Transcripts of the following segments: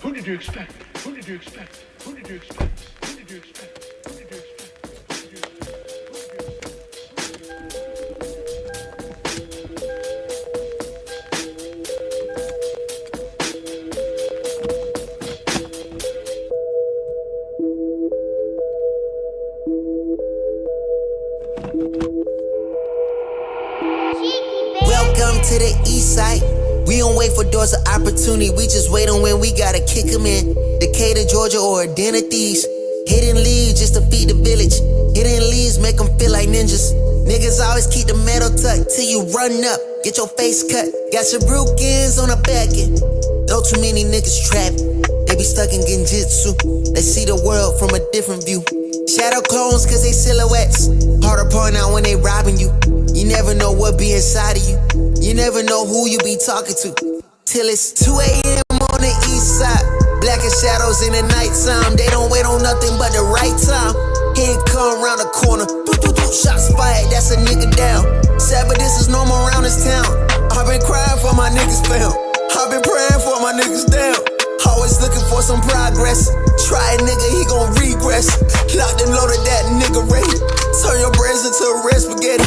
Who did you expect? Who did you expect? Who did you expect? Who did you expect? Who did you expect? Welcome to the east side. We don't wait for doors of opportunity, we just wait on when we gotta kick them in. Decatur, Georgia, or a den of thieves. Hidden leaves just to feed the village. Hidden leaves make them feel like ninjas. Niggas always keep the metal tucked till you run up, get your face cut. Got your brukins on the back end. Know too many niggas trapped. They be stuck in genjutsu. They see the world from a different view. Shadow clones cause they silhouettes. Hard to point out when they robbing you. You never know what be inside of you. You never know who you be talking to. Till it's 2 a.m. on the east side. Black as shadows in the nighttime. They don't wait on nothing but the right time. Here come around the corner. Shots fired, that's a nigga down. Sad, but this is normal around this town. I've been crying for my niggas found. I've been praying for my niggas down. Always looking for some progress. Try a nigga, he gon' regress. Locked and loaded that nigga ready. Turn your brains into red spaghetti.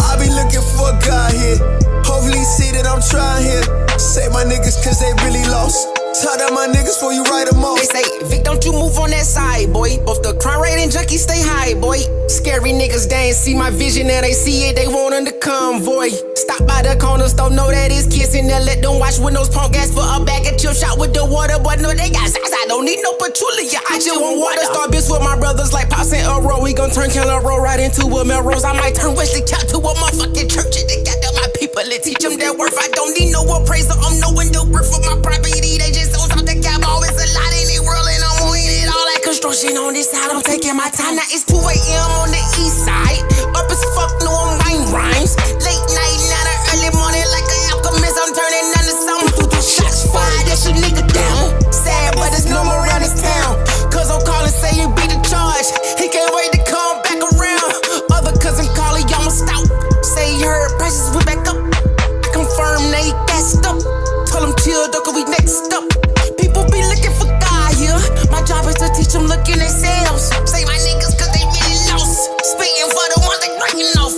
I be looking for God here. Hopefully see that I'm trying here. Save my niggas cause they really lost. Talk to my niggas before you write them off. They say, Vic, don't you move on that side, boy. Both the crime rate and junkies stay high, boy. Scary niggas, they ain't see my vision. Now they see it, they want on the convoy. Stop by the corner store, know that it's kissing. Then let them watch windows, pump gas for a bag of chip shot with the water. But no, they got size, I don't need no petroleum. I just want water. Start bitch with my brothers like Pops and Earl. We gon' turn Keller Road right into a Melrose. I might turn Wesley Cap to a motherfucking church. They got my people and teach them their worth. I don't need no appraiser, I'm knowing the worth of my property. They just don't stop the cap, always a lot in the world. And I'm on it all that construction on this side. I'm taking my time, now it's 2 a.m. on the east side. Up as fuck, no I'm writing rhymes. Late night, not an early morning like an alchemist. I'm turning into something. Shots fired, that's a nigga down. Sad, but it's normal around this town. Cause I'm calling, say you beat the charge. He can't wait to come back around. Other cousin Carly, almost out. Say he heard prices went back up. Confirm they gassed up. Tell them chill, though, cause we next up. People be looking for God here. My job is to teach them looking themselves. Say my niggas cause they really lost. Speaking for the ones they breaking off.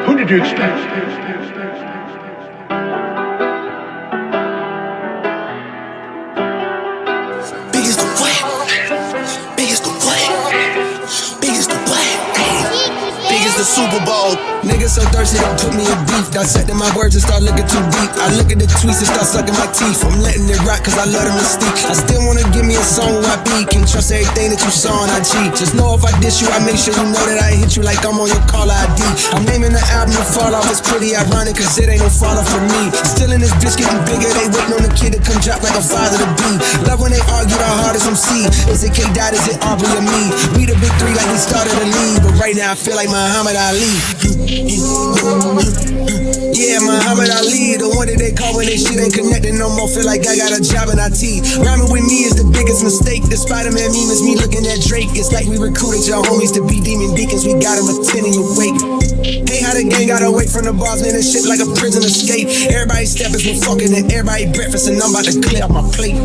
Who did you expect? Biggest the what? Biggest the what? Biggest the what? Biggest the Super Bowl. Niggas so thirsty, don't put me in beef. Dissecting my words and start looking too deep. I look at the tweets and start sucking my teeth. I'm letting it rock cause I love the mystique. I still wanna give me a song where I be. Can trust everything that you saw on IG. Just know if I diss you, I make sure you know that I hit you like I'm on your caller ID. I'm naming the album The Fall Off. It's pretty ironic cause it ain't no fall off for me. Still in this bitch getting bigger. They waiting on the kid to come drop like a father to be. Love when they argue the hardest MC. Is it K-Dot, is it Aubrey or me? We the big three like we started a league. But right now I feel like Muhammad Ali. Yeah, Muhammad Ali, the one that they call when they shit ain't connected no more. Feel like I got a job in IT. Rhyming with me is the biggest mistake. The Spider-Man meme is me looking at Drake. It's like we recruited your homies to be demon deacons. We got them attending your wake. Hey, how the gang got away from the bars, man, and shit like a prison escape. Everybody stepping, we fucking, and everybody breakfast, and I'm about to clear up my plate.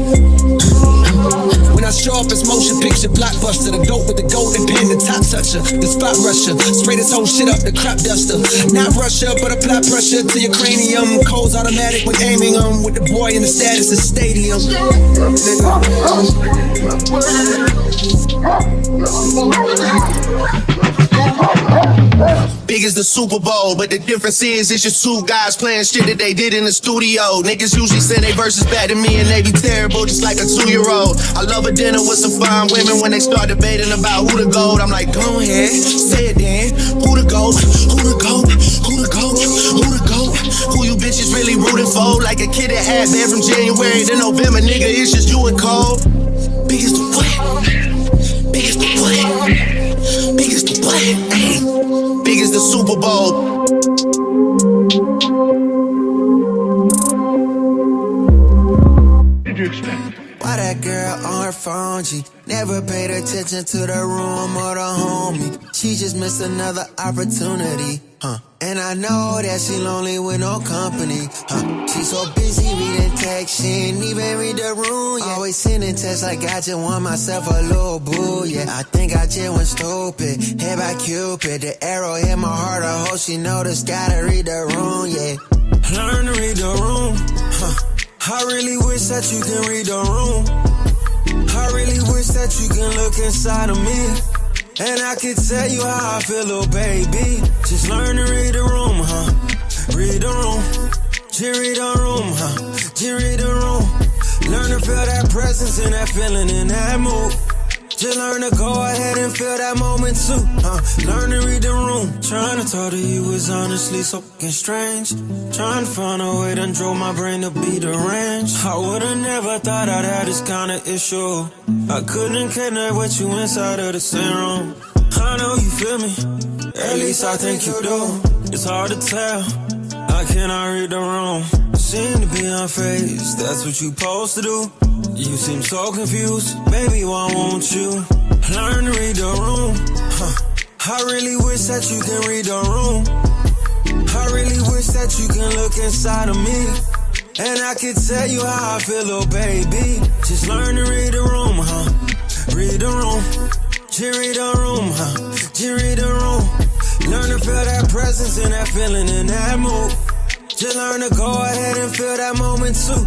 When I show up, it's motion picture blockbuster. The goat with the golden pen, the top toucher, the spot rusher. Spray this whole shit up, the crop duster. Not Russia, but apply pressure to your cranium. Cold's automatic when aiming them. With the boy in the status of stadium. Big as the Super Bowl, but the difference is it's just two guys playing shit that they did in the studio. Niggas usually send their verses back to me and they be terrible, just like a 2-year-old. I love a dinner with some fine women when they start debating about who the GOAT. I'm like, go ahead, say it then. Who the GOAT? Who the GOAT? Who the GOAT? Who the GOAT? Who you bitches really rooting for? Like a kid that had been from January to November, nigga, it's just you and Cole. Big as the what? Big as the what? Big as the what? Big as the Super Bowl. Did did you expect? Why that girl on her phone, G? Never paid attention to the room or the homie. She just missed another opportunity, And I know that she lonely with no company, She so busy reading text, she ain't even read the room, yeah. Always sending texts like I just want myself a little boo, yeah. I think I just went stupid, hit by Cupid. The arrow hit my heart, I hope she noticed. Gotta read the room, yeah. Learn to read the room, I really wish that you can read the room. I really wish that you can look inside of me, and I can tell you how I feel, little baby. Just learn to read the room, Read the room. Just read the room, Just read the room. Learn to feel that presence and that feeling in that mood. Just learn to go ahead and feel that moment too, Learn to read the room. Trying to talk to you was honestly so fucking strange. Trying to find a way that drove my brain to be deranged. I would've never thought I'd have this kind of issue. I couldn't connect with you inside of the same room. I know you feel me, at least I think you do. It's hard to tell, I cannot read the room. Seem to be unfazed, that's what you supposed to do. You seem so confused, baby, why won't you learn to read the room? I really wish that you can read the room. I really wish that you can look inside of me, and I can tell you how I feel, little baby. Just learn to read the room, Read the room. Just read the room, Just read the room. Learn to feel that presence and that feeling in that mood. Just learn to go ahead and feel that moment too,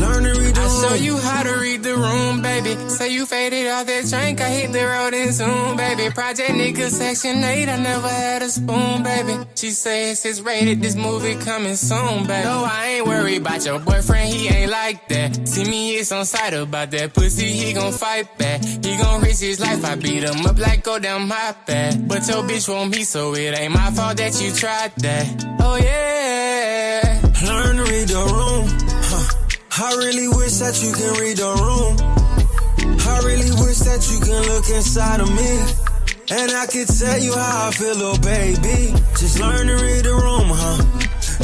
Learn to read the room. I'll show you how to read the room, baby. Say you faded off that drink, I hit the road in Zoom, baby. Project nigga section 8, I never had a spoon, baby. She says it's rated, this movie coming soon, baby. No, I ain't worried about your boyfriend, he ain't like that. See me, it's on sight about that pussy, he gon' fight back. He gon' risk his life, I beat him up like go down my path. But your bitch want me, so it ain't my fault that you tried that. Oh yeah. Learn to read the room, I really wish that you can read the room. I really wish that you can look inside of me, and I can tell you how I feel, little baby. Just learn to read the room,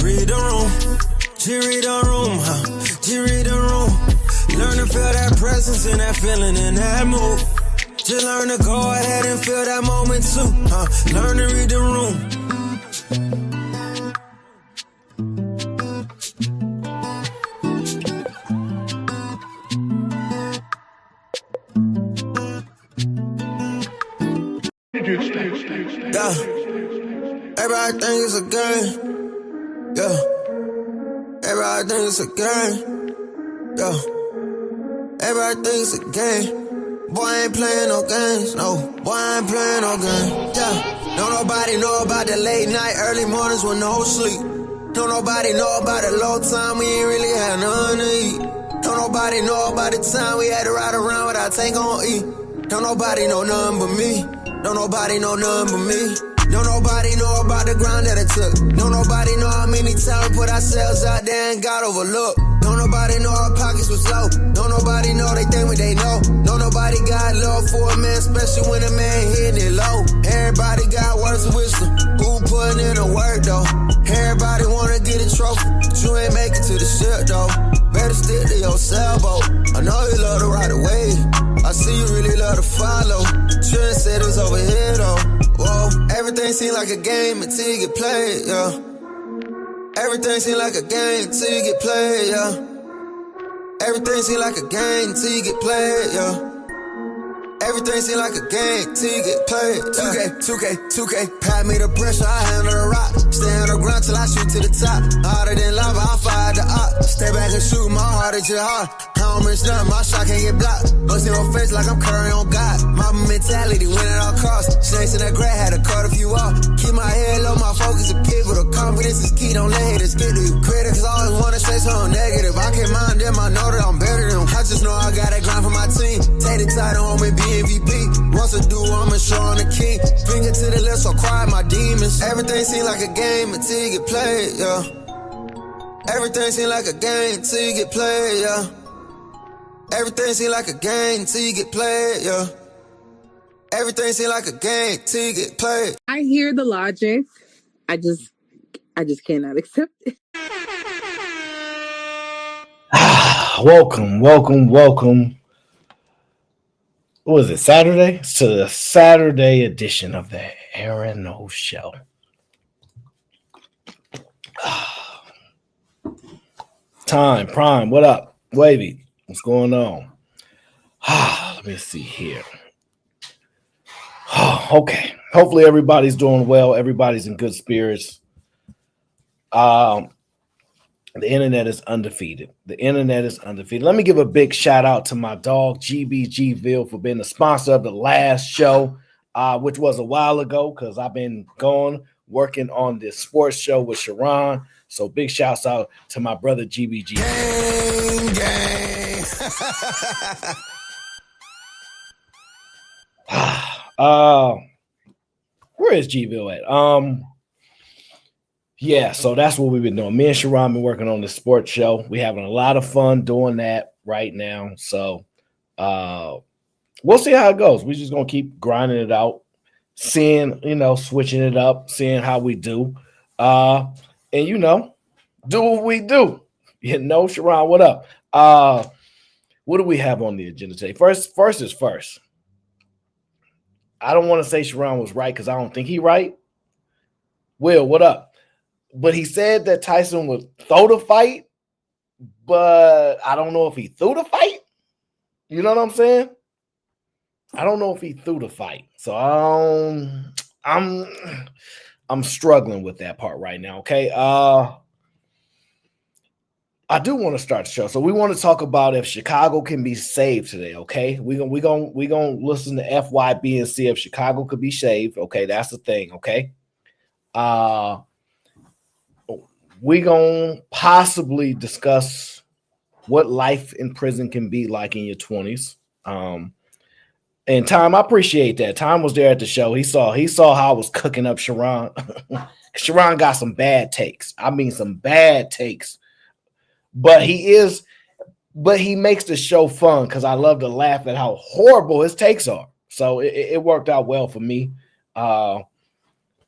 Read the room. Just read the room, Just read the room. Learn to feel that presence and that feeling in that mood. Just learn to go ahead and feel that moment too, Learn to read the room. Yeah, everybody think it's a game. Yeah, everybody think it's a game. Yeah, everybody think it's a game. Boy, I ain't playing no games. No, boy, I ain't playing no games. Yeah, don't nobody know about the late night, early mornings with no sleep. Don't nobody know about the low time we ain't really had nothing to eat. Don't nobody know about the time we had to ride around without tank on E. Don't nobody know nothing but me. Don't nobody know nothing but me. Don't nobody know about the grind that it took. Don't nobody know how many times we put ourselves out there and got overlooked. Don't nobody know our pockets was low. Don't nobody know they think what they know. Don't nobody got love for a man, especially when a man hitting it low. Everybody got words of wisdom. Who putting in the work though? Everybody wanna get a trophy, but you ain't make it to the ship though. Better stick to your sailboat. I know you love to ride away. I see you really love to follow. Trendsetters over here though. Whoa, everything seem like a game until you get played, yeah. Everything seem like a game until you get played, yeah. Everything seem like a game until you get played, yeah. Everything seem like a game till you get played. 2K, pat me the pressure, I handle the rock. Stay on the ground till I shoot to the top. Harder than lava, I fire the op. Stay back and shoot, my heart is your heart. I don't miss nothing, my shot can't get blocked. Bust in your face like I'm Curry on God. My mentality, win at all costs. Snakes in that grad, had to cut a few off. Keep my head low, my focus is pivotal. Confidence is key, don't let haters get to you. Critics always wanna say something negative. I can't mind them, I know that I'm better than them. I just know I gotta grind for my team. Take the title on me, be MVP. Once I do, I'ma show on the king. Finger to the left, so quiet my demons. Everything seem like a game until you get played, yeah. Everything seem like a game until you get played, yeah. Everything seem like a game until you get played, yeah. Everything seem like a game till you get played. I hear the logic. I just cannot accept it. Welcome. What was it, Saturday? To the Saturday edition of the Aaron No Show. Prime, what up? Wavy, what's going on? Let me see here. Okay. Hopefully everybody's doing well. Everybody's in good spirits. The internet is undefeated. Let me give a big shout out to my dog, GBGville, for being the sponsor of the last show, which was a while ago because I've been gone working on this sports show with Sharon. So big shouts out to my brother, GBG. Gang. Where is Gville at? Yeah, so that's what we've been doing. Me and Sharon been working on the sports show. We're having a lot of fun doing that right now. So we'll see how it goes. We're just gonna keep grinding it out, seeing, switching it up, seeing how we do. And do what we do. Sharon, what up? What do we have on the agenda today? First is first. I don't want to say Sharon was right because I don't think he's right. Will, what up? But he said that Tyson would throw the fight, but I don't know if he threw the fight. You know what I'm saying? I don't know if he threw the fight. So I'm struggling with that part right now. Okay. I do want to start the show. So we want to talk about if Chicago can be saved today. Okay. We're gonna listen to FYB and see if Chicago could be saved. Okay, that's the thing. Okay. We're going to possibly discuss what life in prison can be like in your 20s. And Tom, I appreciate that. Tom was there at the show. He saw how I was cooking up Sharon. Sharon got some bad takes. I mean, some bad takes. But he makes the show fun because I love to laugh at how horrible his takes are. So it worked out well for me.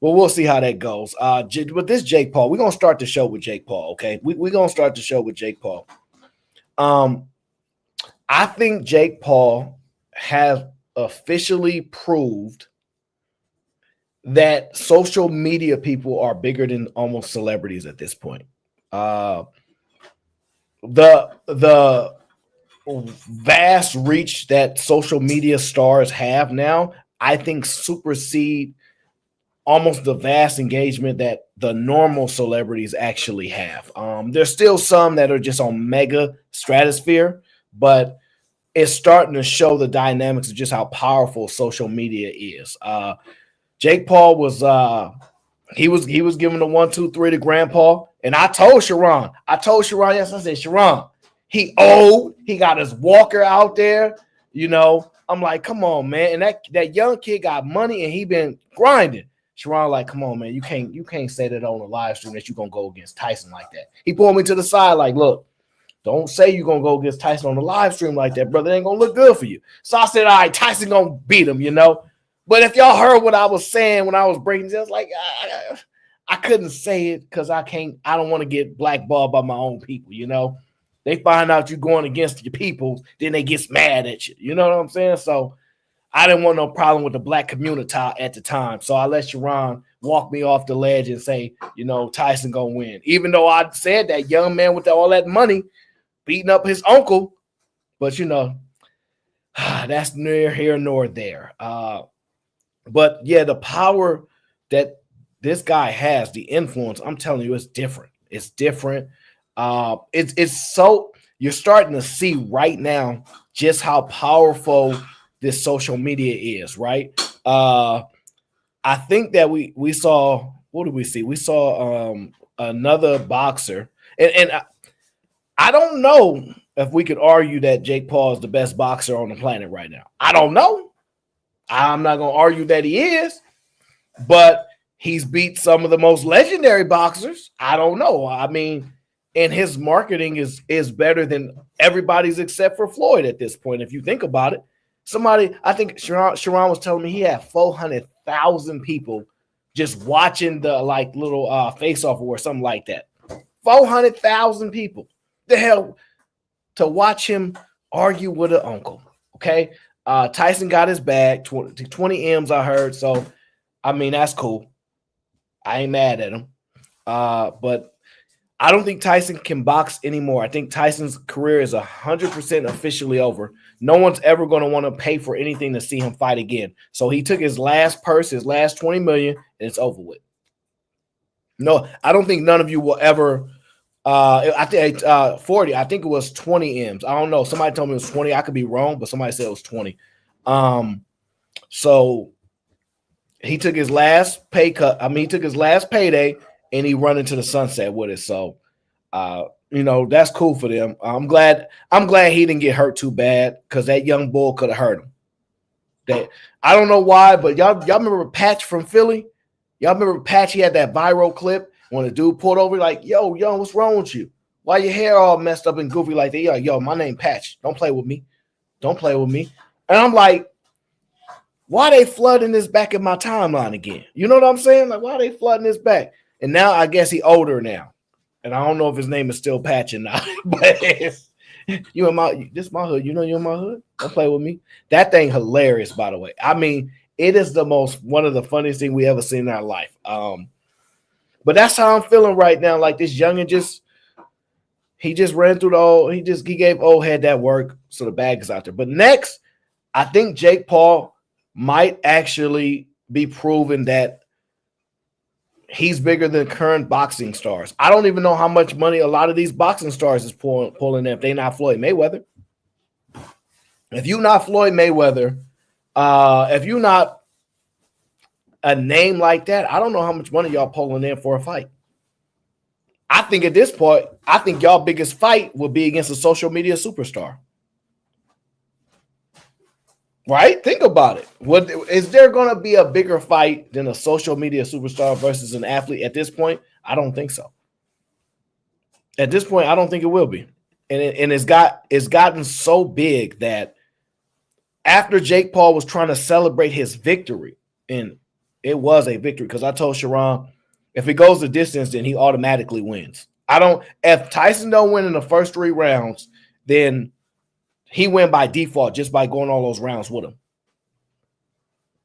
Well, we'll see how that goes. With this Jake Paul, we're going to start the show with Jake Paul, okay? We're going to start the show with Jake Paul. I think Jake Paul has officially proved that social media people are bigger than almost celebrities at this point. The vast reach that social media stars have now, I think supersede almost the vast engagement that the normal celebrities actually have. There's still some that are just on mega stratosphere, but it's starting to show the dynamics of just how powerful social media is. Jake Paul was he was giving the 1, 2, 3 to Grandpa, and I told Sharon, yes, I said, Sharon, he old, he got his walker out there, I'm like, come on, man, and that young kid got money and he been grinding. Sharon, like, come on, man, you can't say that on a live stream that you're gonna go against Tyson like that. He pulled me to the side, like, look, don't say you're gonna go against Tyson on the live stream like that, brother. It ain't gonna look good for you. So I said, all right, Tyson gonna beat him, But if y'all heard what I was saying when I was breaking this, like, I couldn't say it because I don't want to get blackballed by my own people, They find out you're going against your people, then they get mad at you. You know what I'm saying? So I didn't want no problem with the black community at the time. So I let Sharon walk me off the ledge and say, Tyson gonna win. Even though I said that young man with all that money beating up his uncle, but that's near here nor there. But yeah, the power that this guy has, the influence, I'm telling you, it's different. It's different. It's so you're starting to see right now just how powerful this social media is, right? I think that we saw, what did we see? We saw another boxer, and I don't know if we could argue that Jake Paul is the best boxer on the planet right now. I don't know. I'm not going to argue that he is, but he's beat some of the most legendary boxers. I don't know. I mean, and his marketing is better than everybody's except for Floyd at this point, if you think about it. I think Sharon was telling me he had 400,000 people just watching the little face-off or something like that. 400,000 people. The hell, to watch him argue with an uncle. Okay. Tyson got his bag, 20 M's, I heard. So, I mean, that's cool. I ain't mad at him. But I don't think Tyson can box anymore. I think Tyson's career is 100% officially over. No one's ever going to want to pay for anything to see him fight again. So he took his last purse, his last 20 million, and it's over with. No, I don't think none of you will ever. I think 40. I think it was 20 M's. I don't know. Somebody told me it was 20. I could be wrong, but somebody said it was 20. So he took his last pay cut. I mean, he took his last payday and he run into the sunset with it. So, that's cool for them. I'm glad he didn't get hurt too bad because that young bull could have hurt him. I don't know why, but y'all remember Patch from Philly? Y'all remember Patch? He had that viral clip when the dude pulled over, like, yo, what's wrong with you? Why your hair all messed up and goofy like that? Yo, my name Patch. Don't play with me. Don't play with me. And I'm like, why they flooding this back in my timeline again? You know what I'm saying? Like, why are they flooding this back? And now I guess he older now. And I don't know if his name is still Patch or not. But this my hood. You know you're in my hood? Don't play with me. That thing hilarious, by the way. I mean, it is one of the funniest things we ever seen in our life. But that's how I'm feeling right now. Like this youngin' he just ran through he gave old head that work, so the bag is out there. But next, I think Jake Paul might actually be proven that he's bigger than current boxing stars. I don't even know how much money a lot of these boxing stars is pulling in if they're not Floyd Mayweather. If you're not Floyd Mayweather, if you're not a name like that, I don't know how much money y'all pulling in for a fight. I think at this point, y'all biggest fight will be against a social media superstar. Right? Think about it. Is there going to be a bigger fight than a social media superstar versus an athlete at this point? I don't think so. At this point, I don't think it will be. And it's gotten so big that after Jake Paul was trying to celebrate his victory, and it was a victory because I told Sharon, if it goes the distance, then he automatically wins. If Tyson don't win in the first 3 rounds, then he win by default just by going all those rounds with him.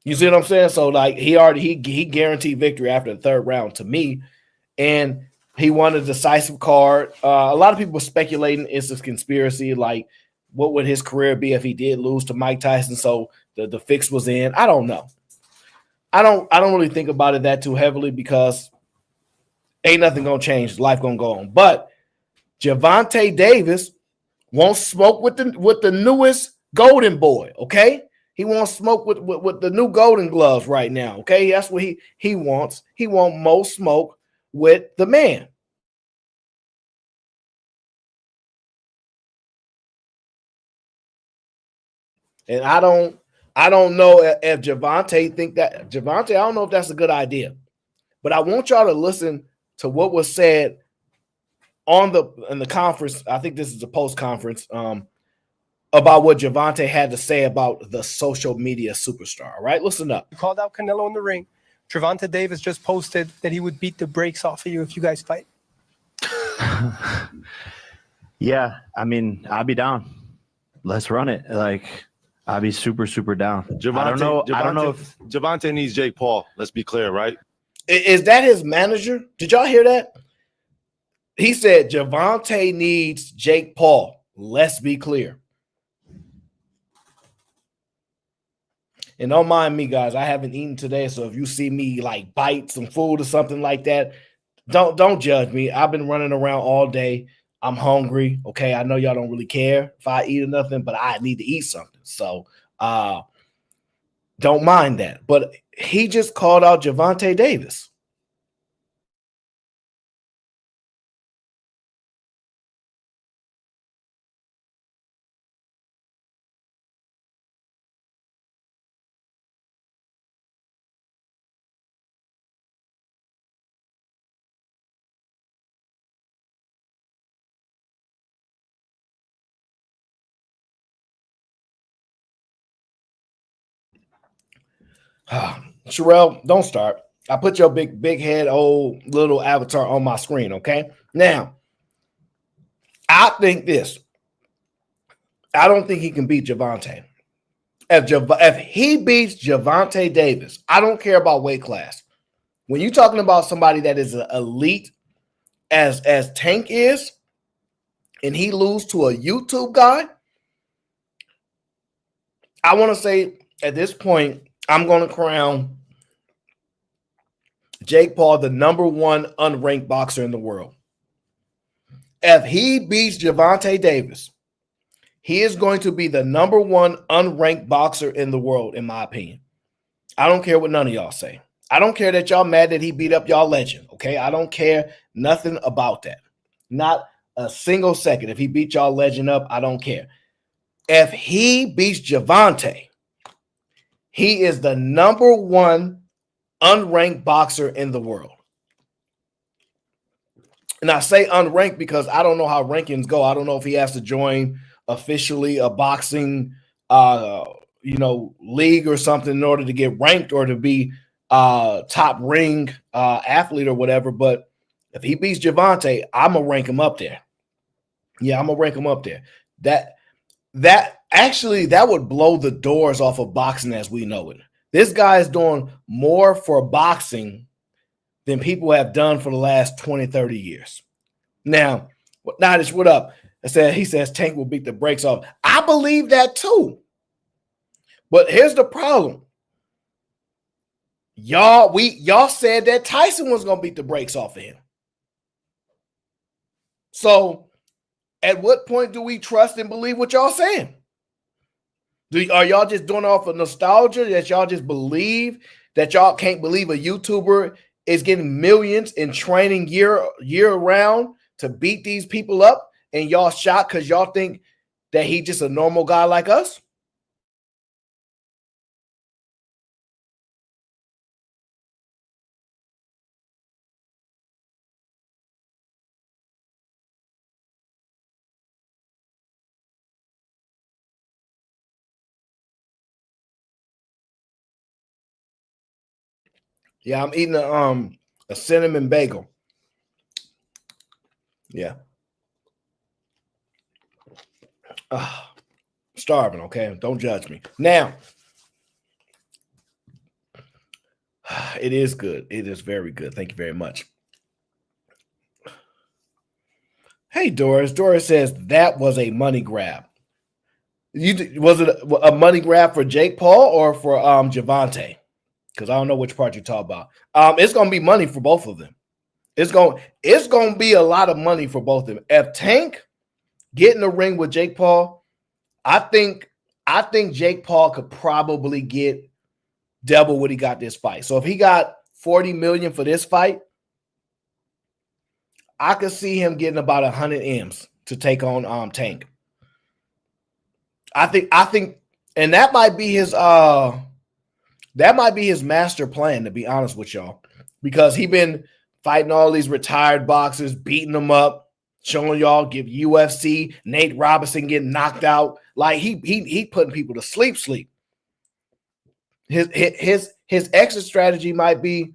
You see what I'm saying? So like he guaranteed victory after the 3rd round to me, and he won a decisive card. A lot of people were speculating it's a conspiracy. Like, what would his career be if he did lose to Mike Tyson? So the fix was in. I don't know. I don't really think about it that too heavily because ain't nothing gonna change. Life gonna go on. But Gervonta Davis won't smoke with the newest golden boy, okay? He won't smoke with the new golden gloves right now, okay? That's what he wants. He wants most smoke with the man. And I don't know if Gervonta think that Gervonta, I don't know if that's a good idea. But I want y'all to listen to what was said in the conference. I think this is a post conference about what Gervonta had to say about the social media superstar. All right, listen up. You called out Canelo in the ring. Gervonta Davis just posted that he would beat the brakes off of you if you guys fight. Yeah, I mean, I'll be down. Let's run it. Like, I'll be super, super down. I don't know if Gervonta needs Jake Paul. Let's be clear, right? Is that his manager? Did y'all hear that? He said Gervonta needs Jake Paul. Let's be clear. And don't mind me, guys. I haven't eaten today, so if you see me like bite some food or something like that, don't judge me. I've been running around all day. I'm hungry. Okay, I know y'all don't really care if I eat or nothing, but I need to eat something. So don't mind that. But he just called out Gervonta Davis. Sherelle, don't start. I put your big head, old little avatar on my screen, okay? Now, I think this. I don't think he can beat Javante. If he beats Javante Davis, I don't care about weight class. When you're talking about somebody that is an elite as Tank is, and he lose to a YouTube guy, I want to say at this point, I'm going to crown Jake Paul the number one unranked boxer in the world. If he beats Javante Davis, he is going to be the number one unranked boxer in the world, in my opinion. I don't care what none of y'all say. I don't care that y'all mad that he beat up y'all legend, okay? I don't care nothing about that. Not a single second. If he beat y'all legend up, I don't care. If he beats Javante, he is the number one unranked boxer in the world. And I say unranked because I don't know how rankings go. I don't know if he has to join officially a boxing league or something in order to get ranked or to be top ring athlete or whatever. But if he beats Javante, I'm gonna rank him up there. Yeah, I'm gonna rank him up there. That would blow the doors off of boxing as we know it. This guy is doing more for boxing than people have done for the last 20, 30 years. Now, Nadish, what up? He says Tank will beat the brakes off. I believe that too. But here's the problem. Y'all said that Tyson was going to beat the brakes off of him. So at what point do we trust and believe what y'all saying? Are y'all just doing it off of nostalgia that y'all just believe that y'all can't believe a YouTuber is getting millions in training year round to beat these people up, and y'all shocked because y'all think that he's just a normal guy like us? Yeah, I'm eating a cinnamon bagel. Yeah. Starving, okay? Don't judge me. Now, it is good. It is very good. Thank you very much. Hey, Doris. Doris says that was a money grab. Was it a money grab for Jake Paul or for Javante? Because I don't know which part you talk about. It's gonna be money for both of them. It's gonna be a lot of money for both of them. If Tank get in the ring with Jake Paul, I think Jake Paul could probably get double what he got this fight. So if he got 40 million for this fight, I could see him getting about 100 M's to take on Tank. I think, and that might be his master plan, to be honest with y'all, because he been fighting all these retired boxers, beating them up, showing y'all give UFC, Nate Robinson getting knocked out. Like he putting people to sleep. His exit strategy might be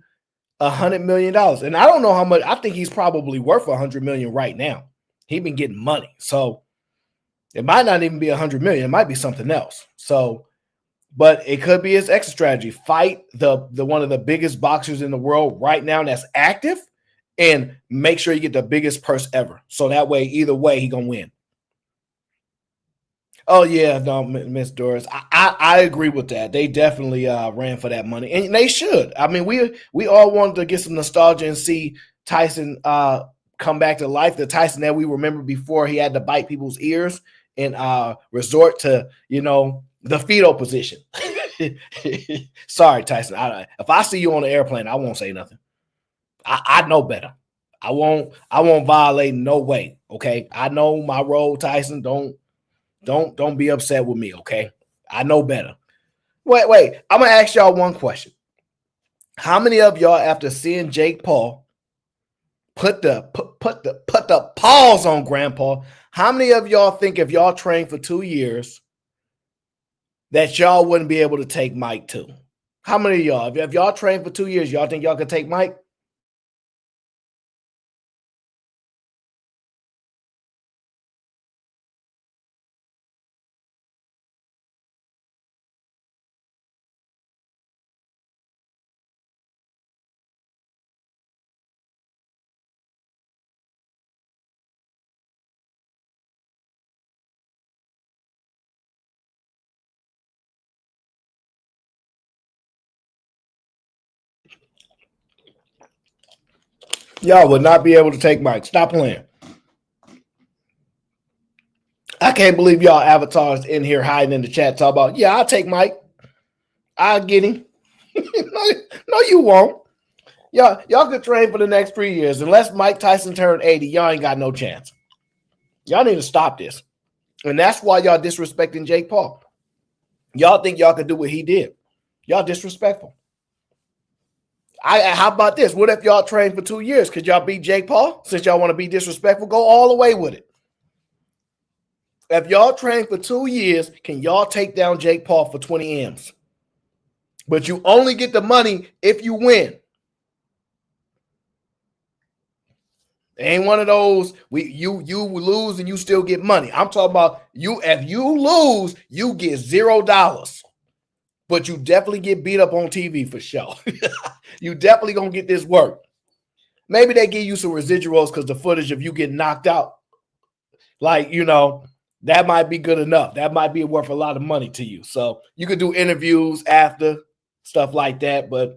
$100 million. And I don't know how much. I think he's probably worth $100 million right now. He been getting money. So it might not even be $100 million. It might be something else. So, but it could be his exit strategy. Fight the one of the biggest boxers in the world right now that's active and make sure you get the biggest purse ever. So that way, either way, he gonna win. Oh yeah, no, Miss Doris, I agree with that. They definitely ran for that money, and they should. I mean, we all wanted to get some nostalgia and see Tyson come back to life. The Tyson that we remember before he had to bite people's ears and resort to the fetal position. Sorry, Tyson. If I see you on the airplane, I won't say nothing. I know better. I won't violate no way. Okay, I know my role, Tyson. Don't be upset with me, okay? I know better. Wait. I'm gonna ask y'all one question. How many of y'all, after seeing Jake Paul put the pause on Grandpa, how many of y'all think if y'all trained for 2 years that y'all wouldn't be able to take Mike too? How many of y'all? If y'all trained for 2 years, y'all think y'all could take Mike? Y'all would not be able to take Mike. Stop playing. I can't believe y'all avatars in here hiding in the chat talking about, yeah, I'll take Mike. I'll get him. No, you won't. Y'all could train for the next 3 years. Unless Mike Tyson turned 80, y'all ain't got no chance. Y'all need to stop this. And that's why y'all disrespecting Jake Paul. Y'all think y'all could do what he did. Y'all disrespectful. How about this? What if y'all train for 2 years? Could y'all beat Jake Paul? Since y'all want to be disrespectful, go all the way with it. If y'all train for 2 years, can y'all take down Jake Paul for 20 M's? But you only get the money if you win. It ain't one of those you lose and you still get money. I'm talking about you. If you lose, you get $0. But you definitely get beat up on TV for sure. You definitely gonna get this work. Maybe they give you some residuals because the footage of you getting knocked out, like, you know, that might be good enough. That might be worth a lot of money to you. So you could do interviews after, stuff like that. But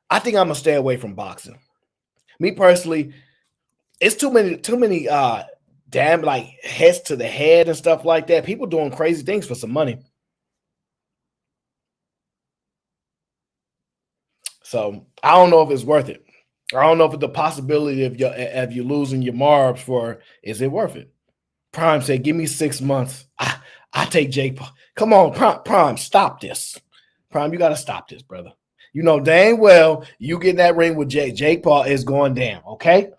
I think I'm gonna stay away from boxing. Me personally, it's too many damn like heads to the head and stuff like that. People doing crazy things for some money. So I don't know if it's worth it. I don't know if it's the possibility of you losing your marbs for, is it worth it? Prime said, give me 6 months. I take Jake Paul. Come on, Prime, stop this. Prime, you got to stop this, brother. You know dang well you get in that ring with Jake Paul is going down, okay?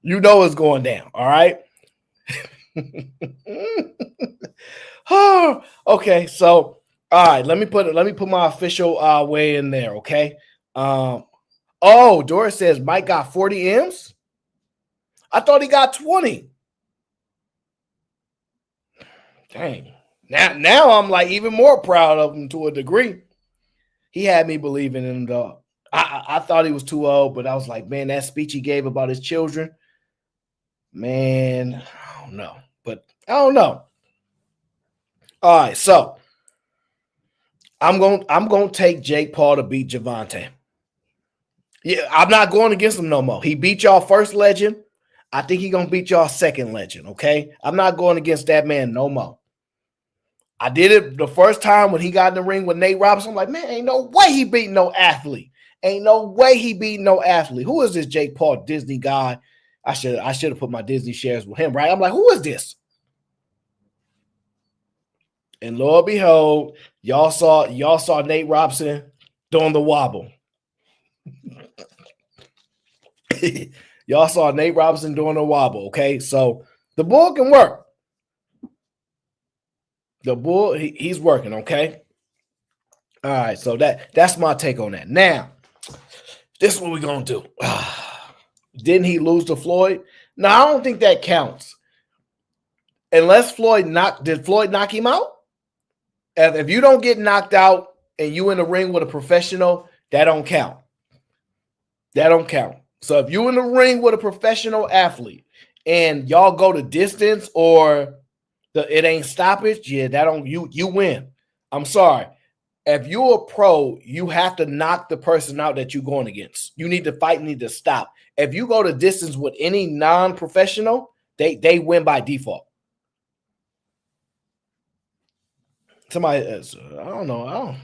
You know it's going down, all right? Okay, so all right, let me put my official way in there, okay? Oh, Doris says Mike got 40 M's. I thought he got 20. Dang. Now I'm like even more proud of him to a degree. He had me believing in him, though. I thought he was too old, but I was like, man, that speech he gave about his children, man, I don't know. But I don't know. All right, so I'm going to take Jake Paul to beat Gervonta. Yeah, I'm not going against him no more. He beat y'all first legend. I think he's going to beat y'all second legend, okay? I'm not going against that man no more. I did it the first time when he got in the ring with Nate Robinson. I'm like, man, ain't no way he beat no athlete. Ain't no way he beat no athlete. Who is this Jake Paul Disney guy? I should have put my Disney shares with him, right? I'm like, who is this? And lo and behold, y'all saw Nate Robinson doing the wobble. Y'all saw Nate Robinson doing the wobble, okay? So the bull can work. The bull, he's working, okay? All right, so that's my take on that. Now, this is what we're going to do. Didn't he lose to Floyd? No, I don't think that counts. Unless did Floyd knock him out? If you don't get knocked out and you in the ring with a professional, that don't count. That don't count. So if you in the ring with a professional athlete and y'all go to distance or it ain't stoppage, yeah, that don't you win. I'm sorry. If you're a pro, you have to knock the person out that you're going against. You need to fight, need to stop. If you go to distance with any non-professional, they win by default. Somebody, I don't know.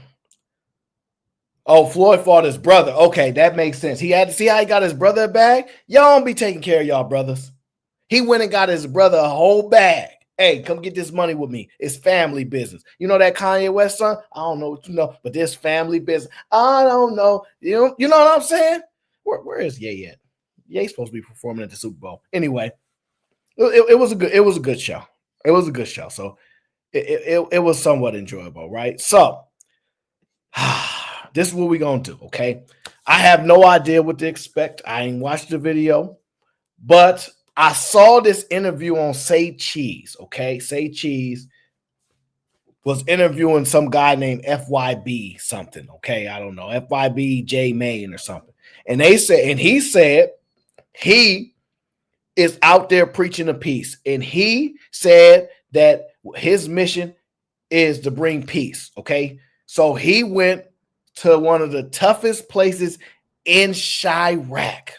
Oh, Floyd fought his brother. Okay, that makes sense. He had to see how he got his brother a bag. Y'all don't be taking care of y'all brothers. He went and got his brother a whole bag. Hey, come get this money with me. It's family business. You know that Kanye West son? I don't know what you know, but this family business. I don't know. You know what I'm saying? Where is Ye at? Ye's supposed to be performing at the Super Bowl. Anyway, it was a good show. It was a good show. So it was somewhat enjoyable, right? So this is what we're gonna do, okay? I have no idea what to expect. I ain't watched the video, but I saw this interview on Say Cheese, okay? Say Cheese was interviewing some guy named FYB something, okay? I don't know, FYB J Main or something. And he said he is out there preaching a peace. And he said that his mission is to bring peace, okay? So he went to one of the toughest places in Chirac.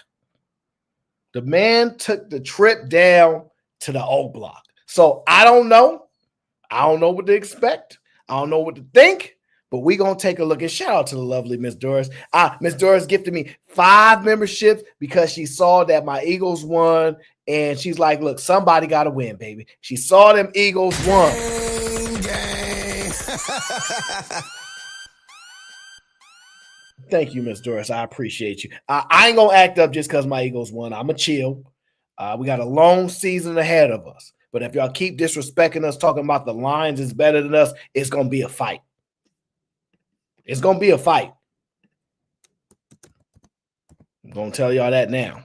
The man took the trip down to the O Block. So I don't know. I don't know what to expect. I don't know what to think. But we're going to take a look, and shout out to the lovely Miss Doris. Miss Doris gifted me 5 memberships because she saw that my Eagles won, and she's like, look, somebody got to win, baby. She saw them Eagles won. Gang. Thank you, Miss Doris. I appreciate you. I ain't going to act up just because my Eagles won. I'm going to chill. We got a long season ahead of us. But if y'all keep disrespecting us, talking about the Lions is better than us, it's going to be a fight. It's going to be a fight. I'm going to tell y'all that now.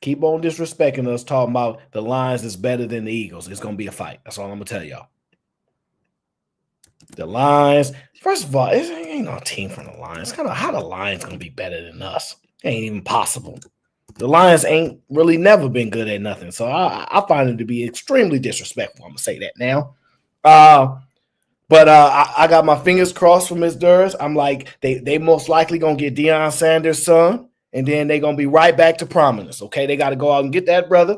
Keep on disrespecting us, talking about the Lions is better than the Eagles. It's going to be a fight. That's all I'm going to tell y'all. The Lions, first of all, it ain't no team from the Lions. Kind of how the Lions going to be better than us? It ain't even possible. The Lions ain't really never been good at nothing. So I find it to be extremely disrespectful. I'm going to say that now. But I got my fingers crossed for Miss Durs. I'm like, they most likely going to get Deion Sanders' son, and then they're going to be right back to prominence, okay? They got to go out and get that brother,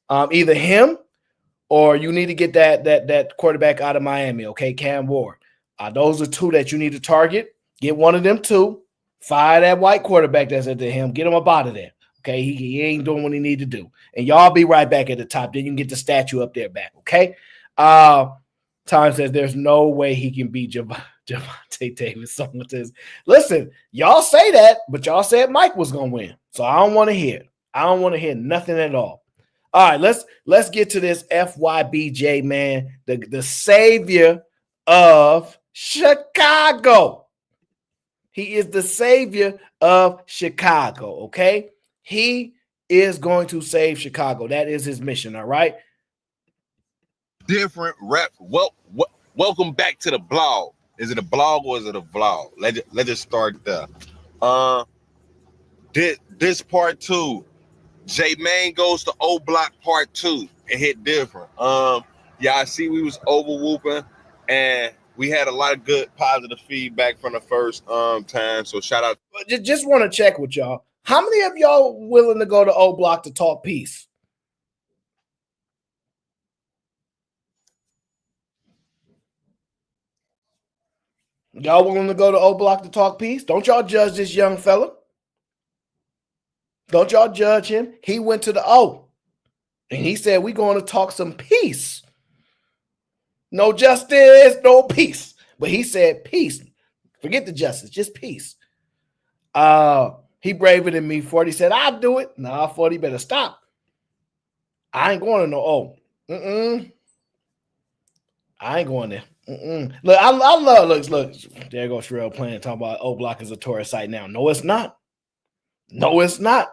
either him or you need to get that quarterback out of Miami, okay, Cam Ward. Those are 2 that you need to target. Get one of them 2. Fire that white quarterback that's at him. Get him up out of there, okay? He ain't doing what he need to do. And y'all be right back at the top. Then you can get the statue up there back, okay? Time says there's no way he can beat Javonte Davis. Someone says, listen, y'all say that, but y'all said Mike was going to win. So I don't want to hear it. I don't want to hear nothing at all. All right, let's get to this FYBJ, man, the savior of Chicago. He is the savior of Chicago, okay? He is going to save Chicago. That is his mission, all right? Different rap. Welcome back to the blog. Is it a blog or is it a vlog? Let's just start there. This part 2. J-Main goes to O Block part 2. It hit different. Yeah, I see we was over whooping and we had a lot of good positive feedback from the first time. So shout out. Just want to check with y'all. How many of y'all willing to go to O Block to talk peace? Y'all willing to go to O Block to talk peace? Don't y'all judge this young fella. Don't y'all judge him. He went to the O. And he said, we're going to talk some peace. No justice, no peace. But he said peace. Forget the justice, just peace. He braver than me. 40 said, I'll do it. Nah, 40 better stop. I ain't going to no O. I ain't going there. Look, I love look. There goes Sherelle playing, talking about O Block is a tourist site now. No, it's not. No, it's not.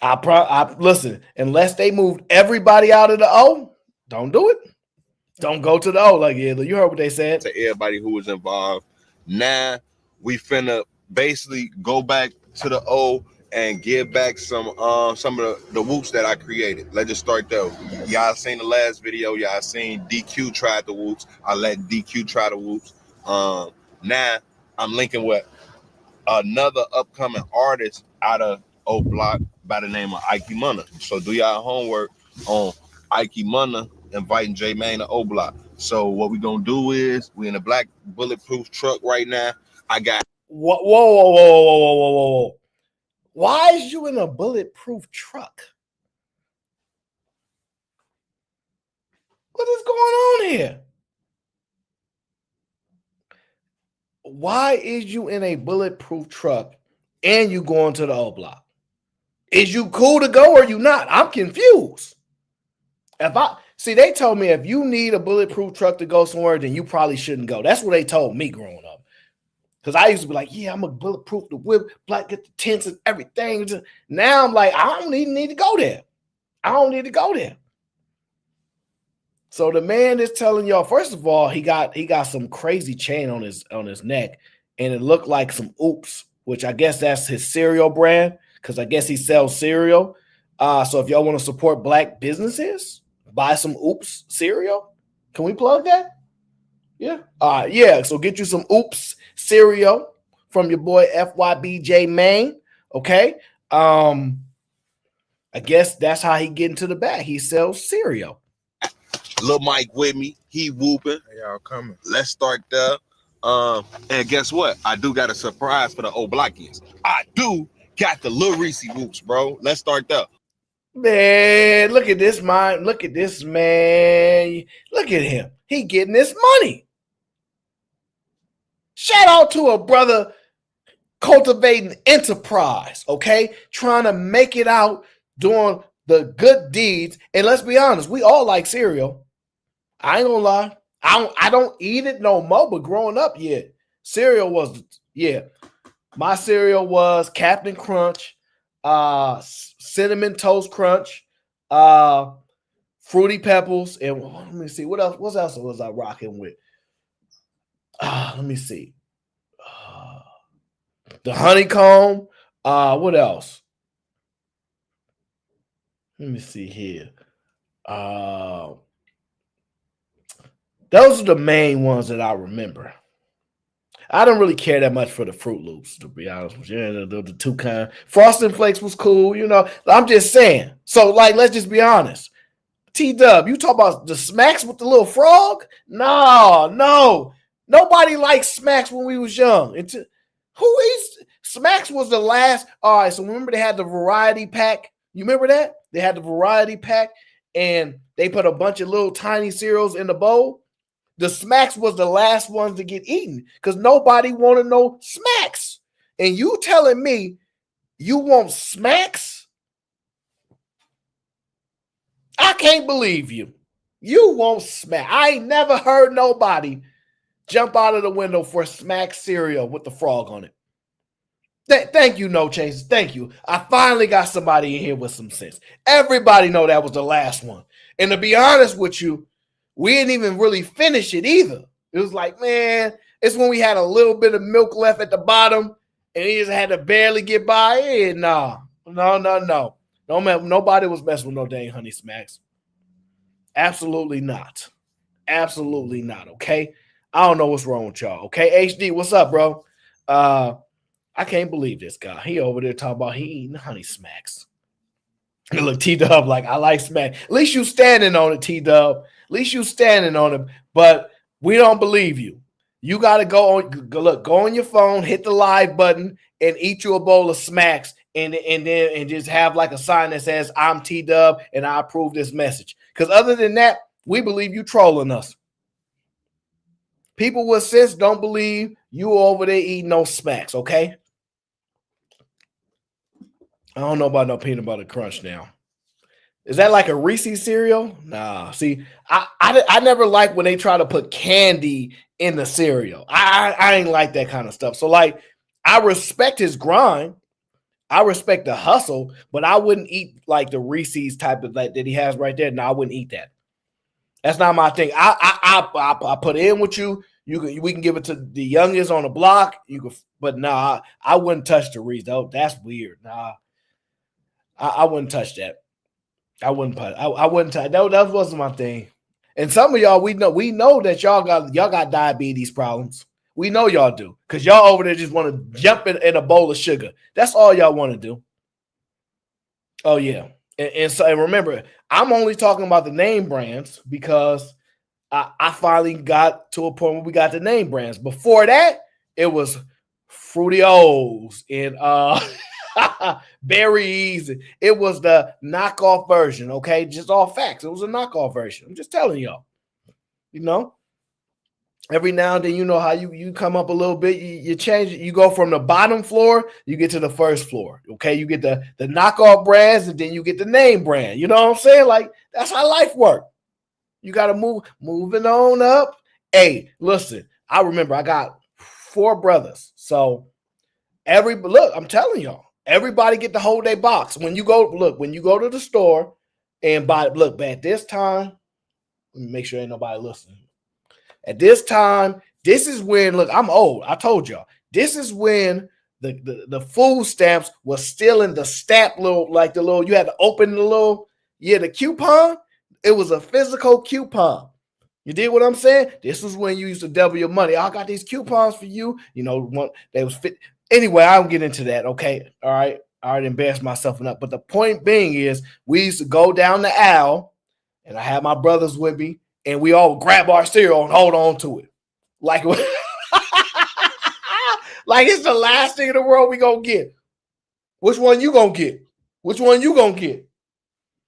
I listen, unless they moved everybody out of the O, don't do it. Don't go to the O. Like, yeah, you heard what they said. To everybody who was involved. Now we finna basically go back to the O and give back some of the whoops that I created. Let's just start there. Y'all seen the last video. Y'all seen DQ tried the whoops. I let DQ try the whoops. Now I'm linking with another upcoming artist out of O Block by the name of Ike Munna. So do y'all homework on Ike Munna inviting J-Main to O Block. So what we gonna do is we in a black bulletproof truck right now. I got whoa. Why is you in a bulletproof truck? What is going on here? Why is you in a bulletproof truck and you going to the O Block? Is you cool to go or you not? I'm confused. They told me if you need a bulletproof truck to go somewhere, then you probably shouldn't go. That's what they told me growing up. Because I used to be like, yeah, I'm a bulletproof the whip, black, get the tents and everything. Now I'm like, I don't even need to go there. I don't need to go there. So the man is telling y'all, first of all, he got some crazy chain on his neck, and it looked like some Oops, which I guess that's his cereal brand, because I guess he sells cereal. So if y'all want to support black businesses, buy some Oops cereal. Can we plug that? Yeah. Yeah. So get you some Oops cereal from your boy FYBJ Main. Okay. I guess that's how he get into the bag. He sells cereal. Lil Mike with me. He whooping. Y'all coming. Let's start there. And guess what? I do got a surprise for the old blockians. I do got the Lil Reese whoops, bro. Let's start there. Man, look at this man. Look at this man. Look at him. He getting this money. Shout out to a brother cultivating enterprise, okay? Trying to make it out, doing the good deeds. And let's be honest, we all like cereal. I ain't gonna lie. I don't eat it no more, but growing up, yeah. Cereal was, yeah. My cereal was Captain Crunch, Cinnamon Toast Crunch, Fruity Pebbles, and let me see, what else was I rocking with? Let me see. The honeycomb. What else? Let me see here. Those are the main ones that I remember. I don't really care that much for the Fruit Loops, to be honest with you. The two kind. Frosted Flakes was cool, you know. I'm just saying. So, like, let's just be honest. T-Dub, you talk about the Smacks with the little frog? No. Nobody liked Smacks when we was young. Smacks was the last. All right, so remember they had the variety pack. You remember that? They had the variety pack, and they put a bunch of little tiny cereals in the bowl. The Smacks was the last ones to get eaten because nobody wanted no Smacks. And you telling me you want Smacks? I can't believe you. You want Smack. I ain't never heard nobody jump out of the window for Smacks cereal with the frog on it. Thank you, No Chases. Thank you. I finally got somebody in here with some sense. Everybody know that was the last one. And to be honest with you, we didn't even really finish it either. It was like, man, it's when we had a little bit of milk left at the bottom and he just had to barely get by. And no. Nobody was messing with no dang Honey Smacks. Absolutely not. Absolutely not, okay? I don't know what's wrong with y'all, okay? HD, what's up, bro? I can't believe this guy. He over there talking about he eating Honey Smacks. Look, T-Dub, like, I like Smack. At least you standing on it, T-Dub. At least you standing on it. But we don't believe you. You got to go on your phone, hit the live button, and eat you a bowl of Smacks, and just have like a sign that says, I'm T-Dub, and I approve this message. Because other than that, we believe you trolling us. People with sense don't believe you over there eating no Smacks, okay? I don't know about no peanut butter crunch now. Is that like a Reese's cereal? Nah. See, I never like when they try to put candy in the cereal. I ain't like that kind of stuff. So, like, I respect his grind. I respect the hustle, but I wouldn't eat like the Reese's type of like that he has right there. No, I wouldn't eat that. That's not my thing. I put in with you. We can give it to the youngest on the block. But nah, I wouldn't touch the Reese. That's weird. Nah, I wouldn't touch that. I wouldn't touch. That wasn't my thing. And some of y'all, we know that y'all got diabetes problems. We know y'all do because y'all over there just want to jump in a bowl of sugar. That's all y'all want to do. Oh yeah, and remember, I'm only talking about the name brands because I finally got to a point where we got the name brands. Before that, it was Fruity O's and berries. It was the knockoff version. Okay, just all facts. It was a knockoff version. I'm just telling y'all. You know, every now and then, you know how you come up a little bit. You change it. You go from the bottom floor, you get to the first floor. Okay, you get the knockoff brands, and then you get the name brand. You know what I'm saying? Like that's how life works. You got to moving on up. Hey, listen, I remember I got 4 brothers. So I'm telling y'all, everybody get to hold their box. When you go to the store and buy, at this time, let me make sure ain't nobody listening. At this time, this is when, I'm old. I told y'all, this is when the food stamps was still in the stamp you had to open the coupon. It was a physical coupon. You did what I'm saying? This was when you used to double your money. I got these coupons for you. You know, one they was fit. Anyway, I don't get into that. Okay. All right. I already embarrassed myself enough. But the point being is we used to go down the aisle and I had my brothers with me and we all grab our cereal and hold on to it. Like, like it's the last thing in the world we gonna get. Which one you gonna get? Which one you gonna get?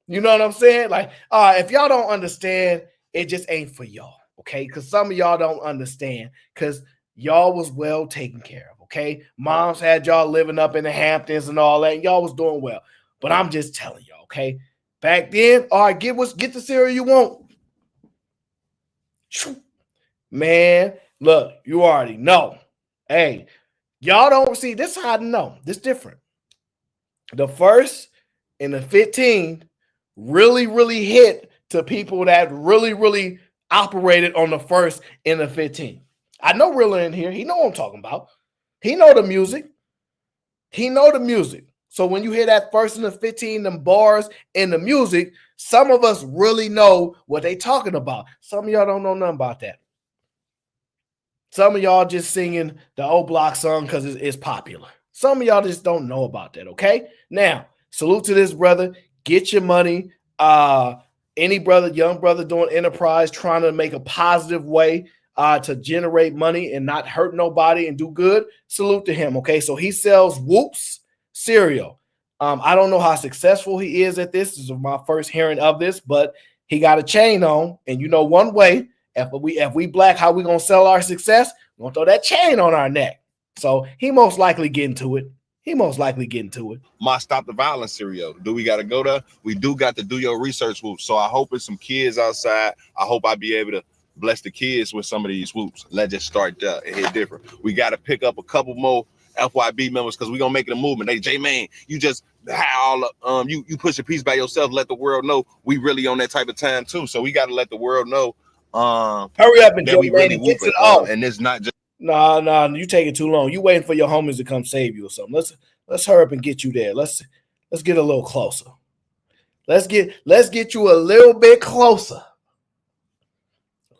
You know what I'm saying? Like, if y'all don't understand, it just ain't for y'all, okay? Because some of y'all don't understand because y'all was well taken care of, okay? Moms had y'all living up in the Hamptons and all that, and y'all was doing well. But I'm just telling y'all, okay? Back then, all right, get the cereal you want. Man, look, you already know. Hey, y'all don't see, this is how to know. This different. The 1st and the 15 really hit to people that really operated on the 1st and the 15. I know Rilla in here. He know what I'm talking about. He know the music. So when you hear that 1st and the 15, them bars and the music, some of us really know what they talking about. Some of y'all don't know nothing about that. Some of y'all just singing the old block song because it's popular. Some of y'all just don't know about that, okay? Now, salute to this brother. Get your money. Any brother, young brother doing enterprise, trying to make a positive way to generate money and not hurt nobody and do good, salute to him, okay? So he sells Whoops cereal. I don't know how successful he is at this. This is my first hearing of this, but he got a chain on, and you know one way, if we black, how we going to sell our success? We're going to throw that chain on our neck. So he most likely get into it. My Stop the Violence cereal. Do we got to go there? We do got to do your research, Whoops. So I hope it's some kids outside. I hope I be able to bless the kids with some of these Whoops. Let's just start there and hit different. We got to pick up a couple more FYB members because we're going to make it a movement. Hey, J-Man, you just had all you push a piece by yourself. Let the world know we really on that type of time too. So we got to let the world know hurry up and that we really get whooping. And it's not just Nah, you taking too long. You waiting for your homies to come save you or something. Let's hurry up and get you there. Let's get a little closer. Let's get you a little bit closer.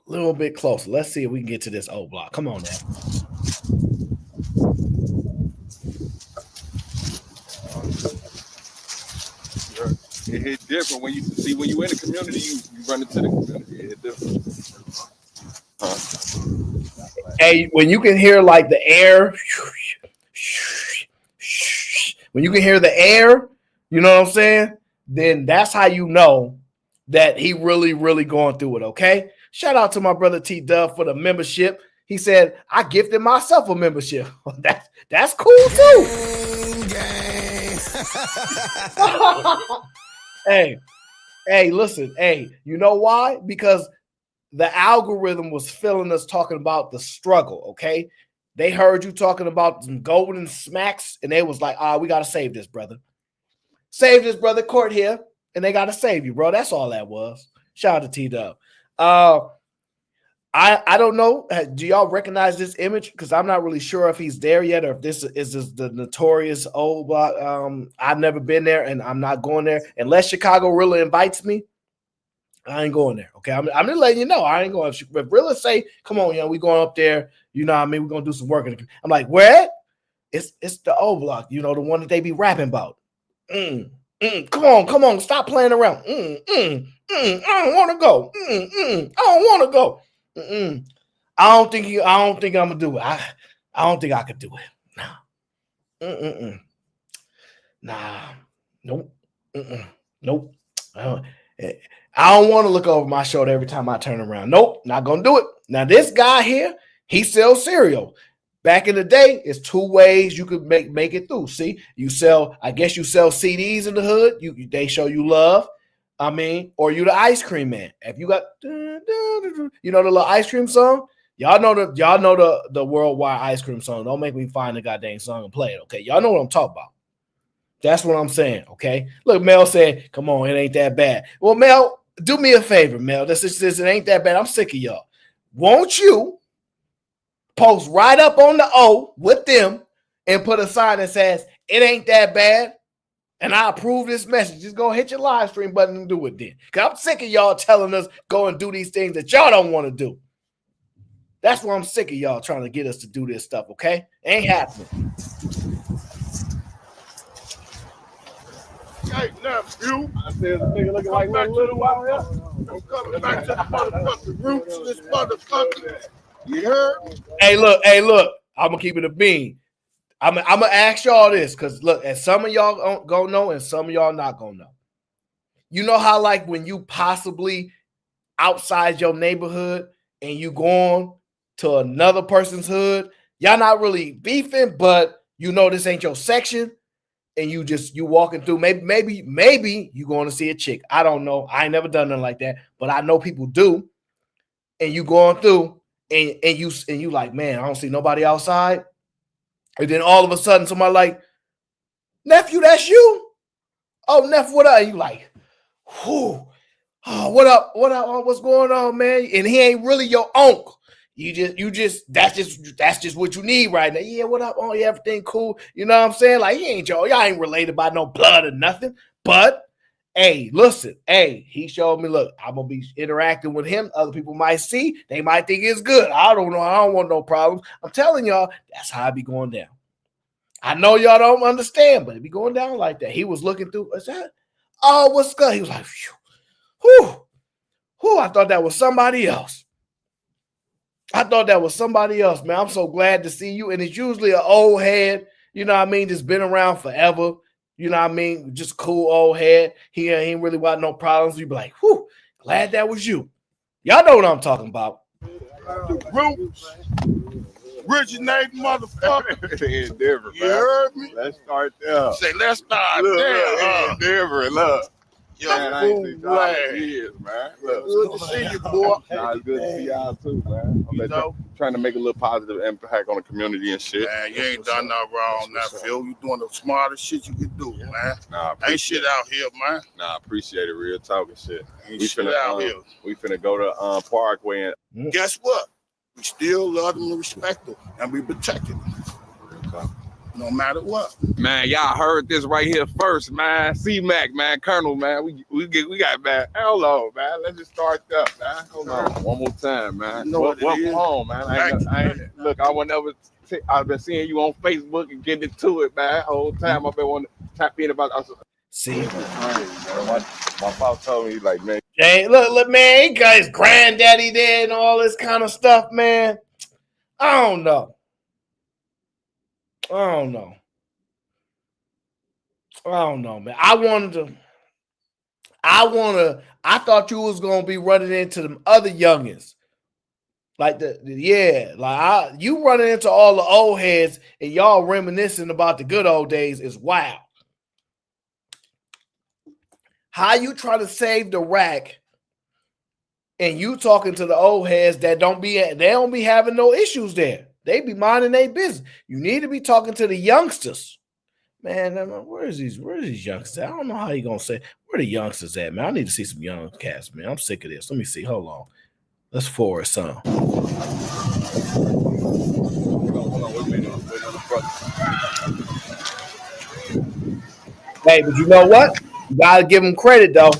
Let's see if we can get to this old block. Come on now. It hit different when you in the community, you run into the community. It hit different. Hey, when you can hear like the air, when you can hear the air, you know what I'm saying? Then that's how you know that he really going through it, okay? Shout out to my brother T Dub for the membership. He said, I gifted myself a membership. That's cool too. Hey, listen, you know why? Because the algorithm was feeling us talking about the struggle, okay? They heard you talking about some golden smacks, and they was like, we got to save this brother. Save this brother Court here, and they got to save you, bro. That's all that was. Shout out to T-Dub. I don't know. Do y'all recognize this image? Because I'm not really sure if he's there yet or if this is just the notorious old block. I've never been there, and I'm not going there. Unless Chicago really invites me, I ain't going there. Okay, I'm just letting you know. I ain't going. If Rilla say, "Come on, we going up there," you know what I mean? We're gonna do some work. I'm like, where? It's the old block, the one that they be rapping about. Come on, stop playing around. I don't want to go. I don't want to go. I don't think I'm gonna do it. I don't think I could do it. Nah. Nope. Nope. I don't want to look over my shoulder every time I turn around. Nope, not gonna do it. Now, this guy here, he sells cereal. Back in the day, it's two ways you could make it through. See, you sell CDs in the hood. They show you love. Or you the ice cream man. If you got the little ice cream song, y'all know the worldwide ice cream song. Don't make me find the goddamn song and play it. Okay, y'all know what I'm talking about. That's what I'm saying. Okay, look, Mel said, "Come on, it ain't that bad." Well, Mel, do me a favor, Mel. This it ain't that bad. I'm sick of y'all. Won't you post right up on the O with them and put a sign that says it ain't that bad? And I approve this message. Just go hit your live stream button and do it then. Because I'm sick of y'all telling us go and do these things that y'all don't want to do. That's why I'm sick of y'all trying to get us to do this stuff, okay? Ain't happening. Hey, nephew. I said, this nigga looking like little out here. I'm coming back to the motherfucking roots of this motherfucker. You heard? Hey, look. I'm going to keep it a bean. I'm going to ask y'all this because, look, and some of y'all gonna know and some of y'all not going to know. You know how, like, when you possibly outside your neighborhood and you going to another person's hood, y'all not really beefing, but you know this ain't your section, and you walking through. Maybe you going to see a chick. I don't know. I ain't never done nothing like that, but I know people do. And you going through, and you like, man, I don't see nobody outside. And then all of a sudden, somebody like, nephew, that's you? Oh, nephew, what up? And you like, whew. Oh, what up? What's going on, man? And he ain't really your uncle. That's just what you need right now. Yeah, what up? Oh, yeah, everything cool. You know what I'm saying? Like, y'all ain't related by no blood or nothing. But hey, listen, he showed me, look, I'm gonna be interacting with him. Other people might see, they might think it's good. I don't know. I don't want no problems. I'm telling y'all, that's how I be going down. I know y'all don't understand, but it be going down like that. He was looking through. What's that? Oh, what's good? He was like, whew. I thought that was somebody else. Man. I'm so glad to see you. And it's usually an old head, you know what I mean, just been around forever. You know what I mean? Just cool old head. He ain't really got no problems. You be like, whew, glad that was you. Y'all know what I'm talking about. The roots. Originate motherfucker. Endeavor, you heard me? Let's start there. Say, let's start there. Endeavor, look. Man, I ain't seen y'all in years, man. Look, good to see you, boy. Nah, it's good to see y'all too, man. I'm trying to make a little positive impact on the community and shit. Man, you ain't done nothing wrong now, Phil. You doing the smartest shit you can do, man. Nah, ain't shit out here, man. Nah, appreciate it. Real talking shit. Ain't shit out here. We finna go to Parkway and guess what? We still love them and respect them, and we protect them. Real talk. No matter what. Man, y'all heard this right here first, man. C-Mac, man, Colonel, man. We got, man. Hello, man. Let's just start up, man. Hold on. One more time, man. You know welcome home, man. I've been seeing you on Facebook and getting into it, man. The whole time I've been wanting to tap in about us. See? My pop told me, like, man. Hey, look, man, he got his granddaddy there and all this kind of stuff, man. I don't know, man. I thought you was gonna be running into them other youngins. Like you running into all the old heads and y'all reminiscing about the good old days is wild. How you try to save the rack and you talking to the old heads that don't be having no issues there. They be minding their business. You need to be talking to the youngsters. Man, where is these youngsters? I don't know how you gonna say where the youngsters at, man. I need to see some young cats, man. I'm sick of this. Let me see. Hold on. Let's forward some. Hey, but you know what? You gotta give him credit though.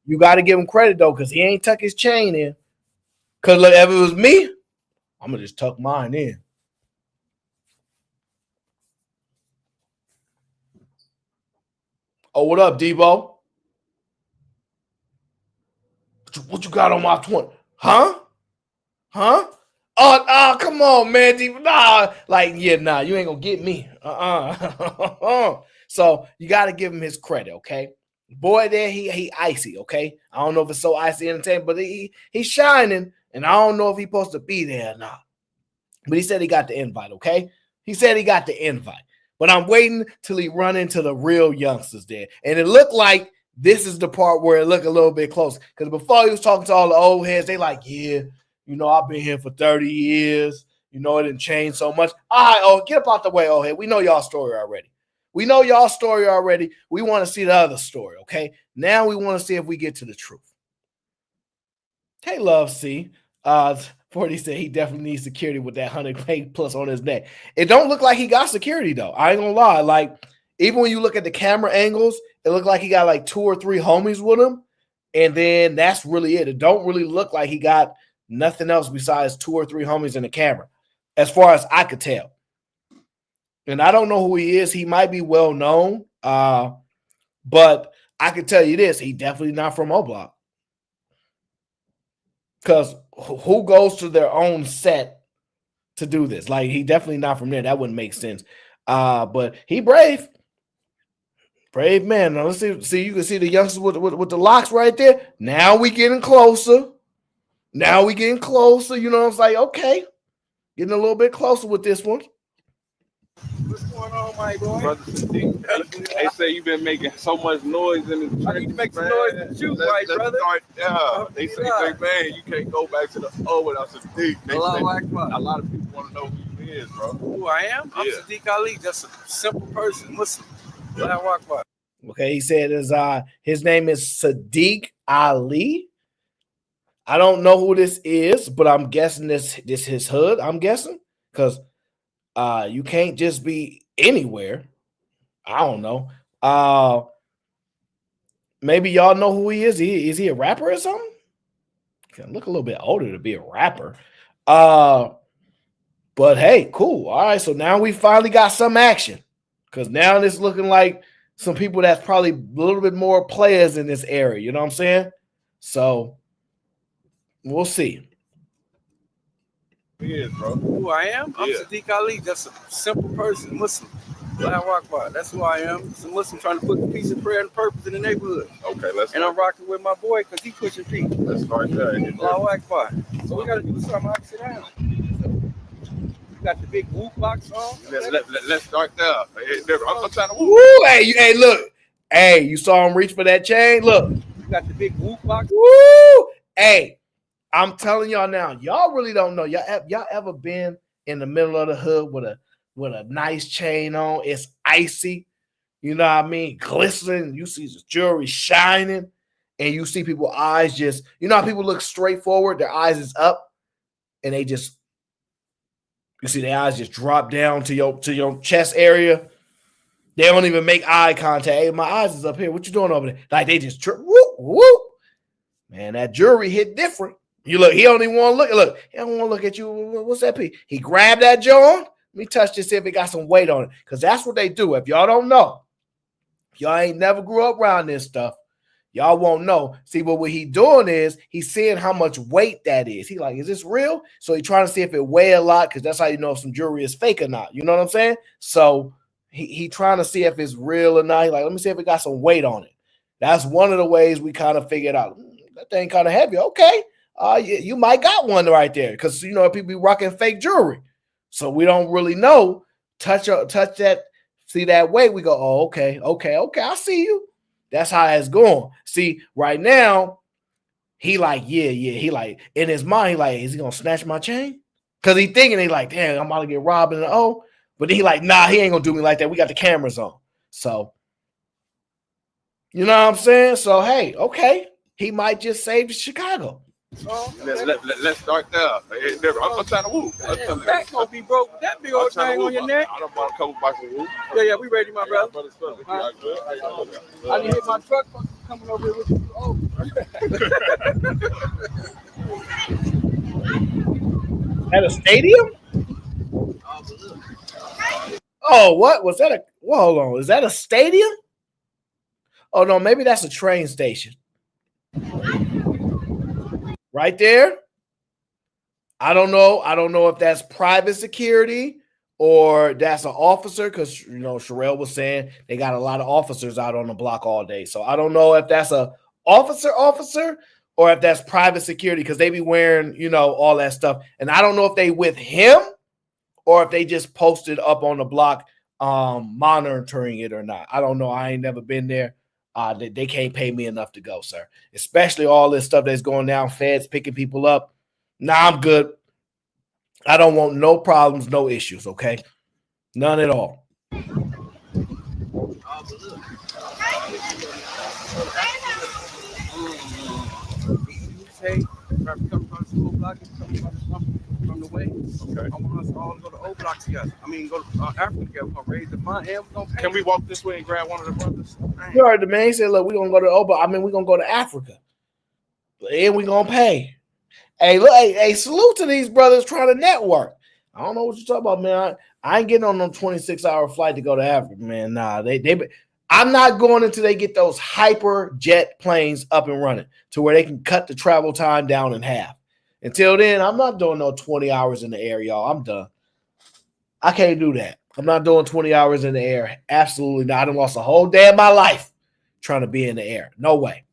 You gotta give him credit though, because he ain't tuck his chain in. Cause look, if it was me, I'm gonna just tuck mine in. Oh, what up, Debo? What you got on my 20? Huh? Oh, come on, man. Debo. Nah, you ain't gonna get me. So you gotta give him his credit, okay? Boy, there he icy, okay? I don't know if it's so icy entertainment, but he's shining, and I don't know if he's supposed to be there or not. But he said he got the invite, okay? He said he got the invite. But I'm waiting till he run into the real youngsters there. And it looked like this is the part where it looked a little bit close. Because before he was talking to all the old heads, they like, yeah, you know, I've been here for 30 years. You know, it didn't change so much. All right, get up out the way, old head. We know y'all story already. We want to see the other story, okay? Now we want to see if we get to the truth. Hey, Love C. 40 said he definitely needs security with that 100K plus on his neck. It don't look like he got security, though. I ain't gonna lie. Like, even when you look at the camera angles, it looked like he got like 2 or 3 homies with him. And then that's really it. It don't really look like he got nothing else besides 2 or 3 homies in the camera, as far as I could tell. And I don't know who he is. He might be well known. But I can tell you this, he definitely not from O-Block. Because who goes to their own set to do this? Like, he definitely not from there. That wouldn't make sense. But he brave. Brave man. Now, let's see, you can see the youngsters with the locks right there. Now we getting closer. You know what I'm saying? Okay. Getting a little bit closer with this one. What's going on, my boy? Brother Sadiq, they say you've been making so much noise in the street. I need to make some noise with you, my brother. They say, man, you can't go back to the O without Sadiq. A lot of people want to know who you is, bro. Who I am? I'm Sadiq Ali, just a simple person, Muslim. Okay, he said his name is Sadiq Ali. I don't know who this is, but I'm guessing this his hood. I'm guessing because you can't just be anywhere. I don't know. Maybe y'all know who he is. Is he a rapper or something? He can look a little bit older to be a rapper. But hey, cool. All right, so now we finally got some action because now it's looking like some people that's probably a little bit more players in this area. You know what I'm saying? So we'll see. Bro. Who I am? I'm Sadiq Ali, just a simple person, Muslim. That's who I am. It's a Muslim trying to put the peace and prayer and purpose in the neighborhood. Okay, I'm rocking with my boy because he pushing peace. Let's start there. Allahu Akbar. So we got to do something. I can sit down. You got the big whoop box on. Let's start there. I'm trying to whoop. Woo, hey, look. Hey, you saw him reach for that chain? Look. You got the big whoop box. Woo! Hey. I'm telling y'all now, y'all really don't know. Y'all ever been in the middle of the hood with a nice chain on? It's icy, you know what I mean? Glistening. You see the jewelry shining, and you see people's eyes just, you know how people look straight forward, their eyes is up, and they just, you see their eyes just drop down to your chest area. They don't even make eye contact. Hey, my eyes is up here. What you doing over there? Like they just whoop, whoop. Man, that jewelry hit different. You look, he don't even want to look. Look, he don't want to look at you. What's that piece? He grabbed that John. Let me touch this, see if it got some weight on it. Because that's what they do. If y'all don't know, if y'all ain't never grew up around this stuff, y'all won't know. See, but what he doing is he's seeing how much weight that is. He like, is this real? So he trying to see if it weigh a lot, because that's how you know if some jewelry is fake or not. You know what I'm saying? So he trying to see if it's real or not. He like, let me see if it got some weight on it. That's one of the ways we kind of figured out. That thing kind of heavy. Okay. You might got one right there because, you know, people be rocking fake jewelry. So we don't really know. Touch that, see that weight. We go, oh, okay. I see you. That's how it's going. See, right now, he like, yeah. He like, in his mind, he like, is he going to snatch my chain? Because he thinking, he like, damn, I'm about to get robbed in the O. But then he like, nah, he ain't going to do me like that. We got the cameras on. So, you know what I'm saying? So, hey, okay. He might just save Chicago. Let's start there. I'm trying to whoop. Back gonna be broke with that big old thing on your neck. I don't want a couple boxes of whoop. Yeah, we ready, my brother. I need to hit my truck coming over here with you. Oh. At a stadium? Oh, what was that? Hold on. Is that a stadium? Oh no, maybe that's a train station. Right there. I don't know. I don't know if that's private security or that's an officer, because, you know, Sherelle was saying they got a lot of officers out on the block all day. So I don't know if that's a officer or if that's private security, because they be wearing, you know, all that stuff. And I don't know if they with him or if they just posted up on the block monitoring it or not. I don't know. I ain't never been there. They can't pay me enough to go, sir. Especially all this stuff that's going down, feds picking people up. Nah, I'm good. I don't want no problems, no issues, okay? None at all. Hey, Right, we come from the school block, from the way. Okay. I want us all to go to O block together. I mean, go to Africa together. We're gonna raise the fund and we're gonna pay. Can we walk this way and grab one of the brothers? You heard the man. He said, "Look, we're gonna go to Oba. I mean, we're gonna go to Africa, and we're gonna pay." Hey, look, hey, salute to these brothers trying to network. I don't know what you're talking about, man. I ain't getting on no 26-hour flight to go to Africa, man. Nah, I'm not going until they get those hyper jet planes up and running to where they can cut the travel time down in half. Until then, I'm not doing no 20 hours in the air, y'all. I'm done. I can't do that. I'm not doing 20 hours in the air. Absolutely not. I done lost a whole day of my life trying to be in the air. No way.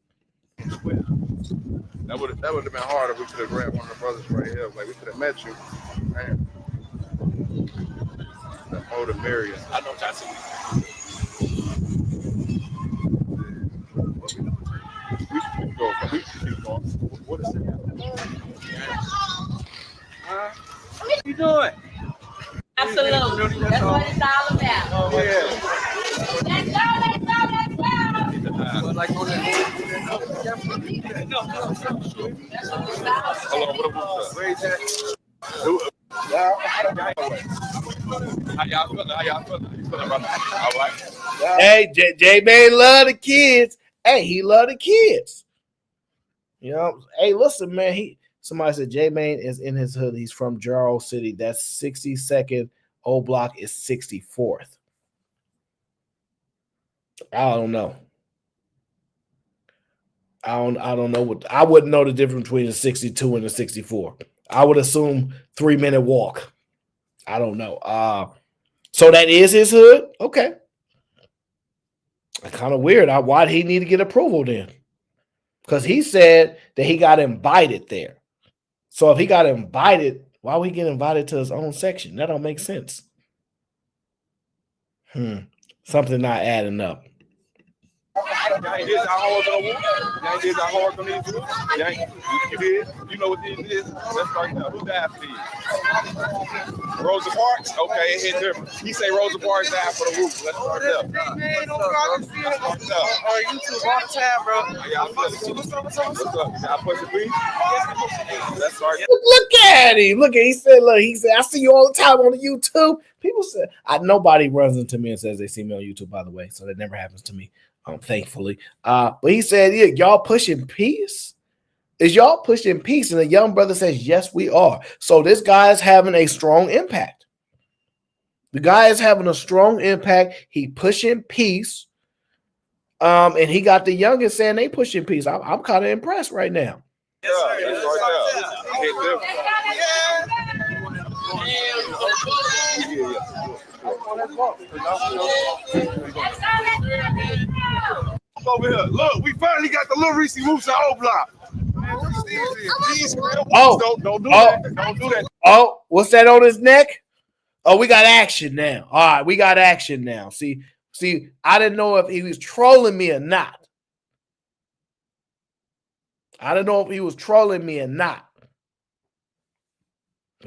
That would have been hard if we could have grabbed one of the brothers right here. Like we could have met you. Man. The older Marion. I know that's it. We keep going. What is it? What you doing? Absolutely. That's what it's all about. Oh, yeah. Let's go. Like on that. Hold on, what Raise that. How y'all feeling? You feeling, brother? All right. Hey, J-Man love the kids. Hey, he love the kids. You know, hey, listen, man. Somebody said J-Man is in his hood. He's from Jarrow City. That's 62nd. O Block is 64th. I don't know. I don't know what I wouldn't know the difference between a 62 and a 64. I would assume 3-minute walk. I don't know. So that is his hood? Okay. Kind of weird. Why'd he need to get approval then? Because he said that he got invited there. So if he got invited, why would he get invited to his own section? That don't make sense. Something not adding up. You did. You know what this is? Let's start now. Who died for these? Rosa Parks? Okay, it hit different. He say Rosa Parks died for the roof. Let's start there. YouTube all the time, bro. What's up? Y'all pushing please? Let's start. Look at him. Look at he said, I see you all the time on the YouTube. People say nobody runs into me and says they see me on YouTube, by the way. So that never happens to me. Thankfully. But he said, yeah, y'all pushing peace? Is y'all pushing peace? And the young brother says, yes, we are. So this guy is having a strong impact. The guy is having a strong impact. He pushing peace. And he got the youngest saying they pushing peace. I'm kind of impressed right now. Over here. Look, we finally got the little Reese Moose O Block. Man, what's these real don't do that. Don't do that. Oh, what's that on his neck? Oh, we got action now. All right, we got action now. See, I didn't know if he was trolling me or not. But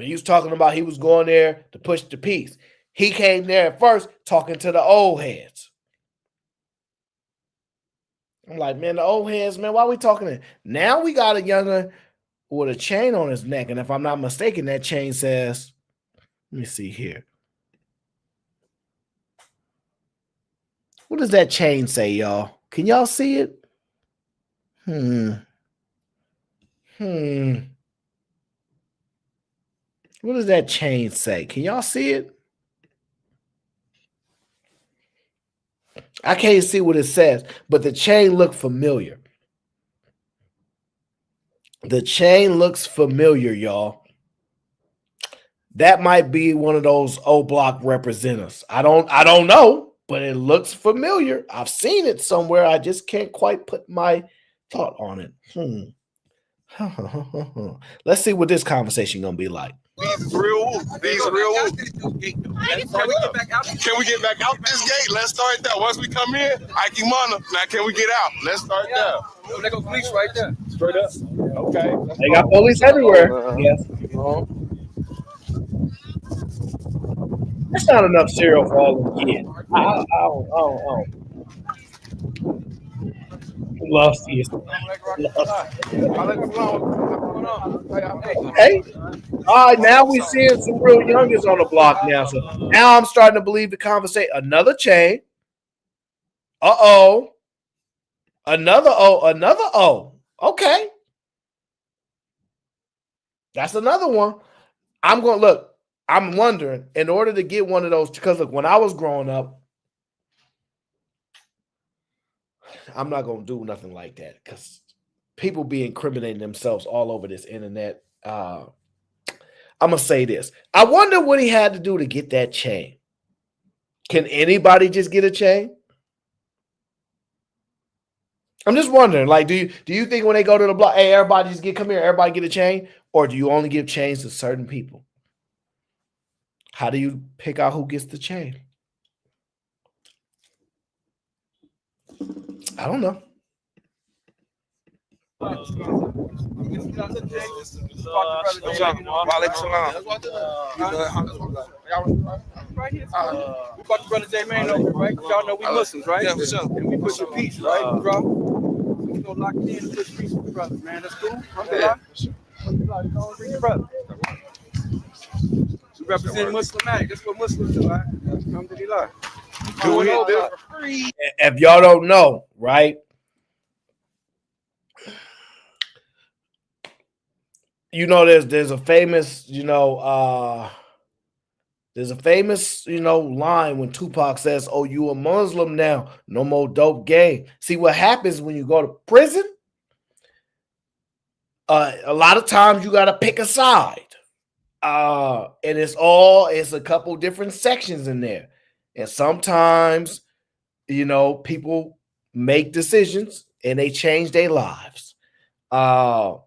he was talking about he was going there to push the peace. He came there at first talking to the old heads. I'm like, man, the old heads, man, why are we talking to? Now we got a younger with a chain on his neck. And if I'm not mistaken, that chain says, let me see here. What does that chain say, y'all? Can y'all see it? What does that chain say? Can y'all see it? I can't see what it says, but the chain looked familiar. The chain looks familiar, y'all. That might be one of those O Block representatives. I don't know, but it looks familiar. I've seen it somewhere. I just can't quite put my thought on it. Let's see what this conversation gonna be like. These real. Can we get back out? Can we get back out this gate? Let's start there. Once we come in, Ike Mana. Now can we get out? Let's start there. They go police right there. Straight up. Okay. They got police everywhere. Yes. That's not enough cereal for all the kids. Oh. Love you. Hey, all right, now we seeing some real youngers on the block now. So now I'm starting to believe the conversation. Another chain. Another O. Okay. That's another one. I'm going to look. I'm wondering, in order to get one of those, because look, when I was growing up, I'm not going to do nothing like that because people be incriminating themselves all over this internet. I'm going to say this. I wonder what he had to do to get that chain. Can anybody just get a chain? I'm just wondering, like, do you think when they go to the block, hey, everybody just come here, everybody get a chain? Or do you only give chains to certain people? How do you pick out who gets the chain? I don't know. Right here. We brought the brother J Man over, right? Y'all know we Muslims, right? Yeah, for sure. And we push the peace, right, bro? We go lock in and push peace with the brothers, man. That's cool. Brother. We represent Muslimatic. That's what Muslims do, right? Alhamdulillah. Doing it for free. If y'all don't know, right? You know, there's a famous, line when Tupac says, "Oh, you a Muslim now? No more dope game." See what happens when you go to prison? A lot of times you got to pick a side. And it's a couple different sections in there. And sometimes, people make decisions and they change their lives. I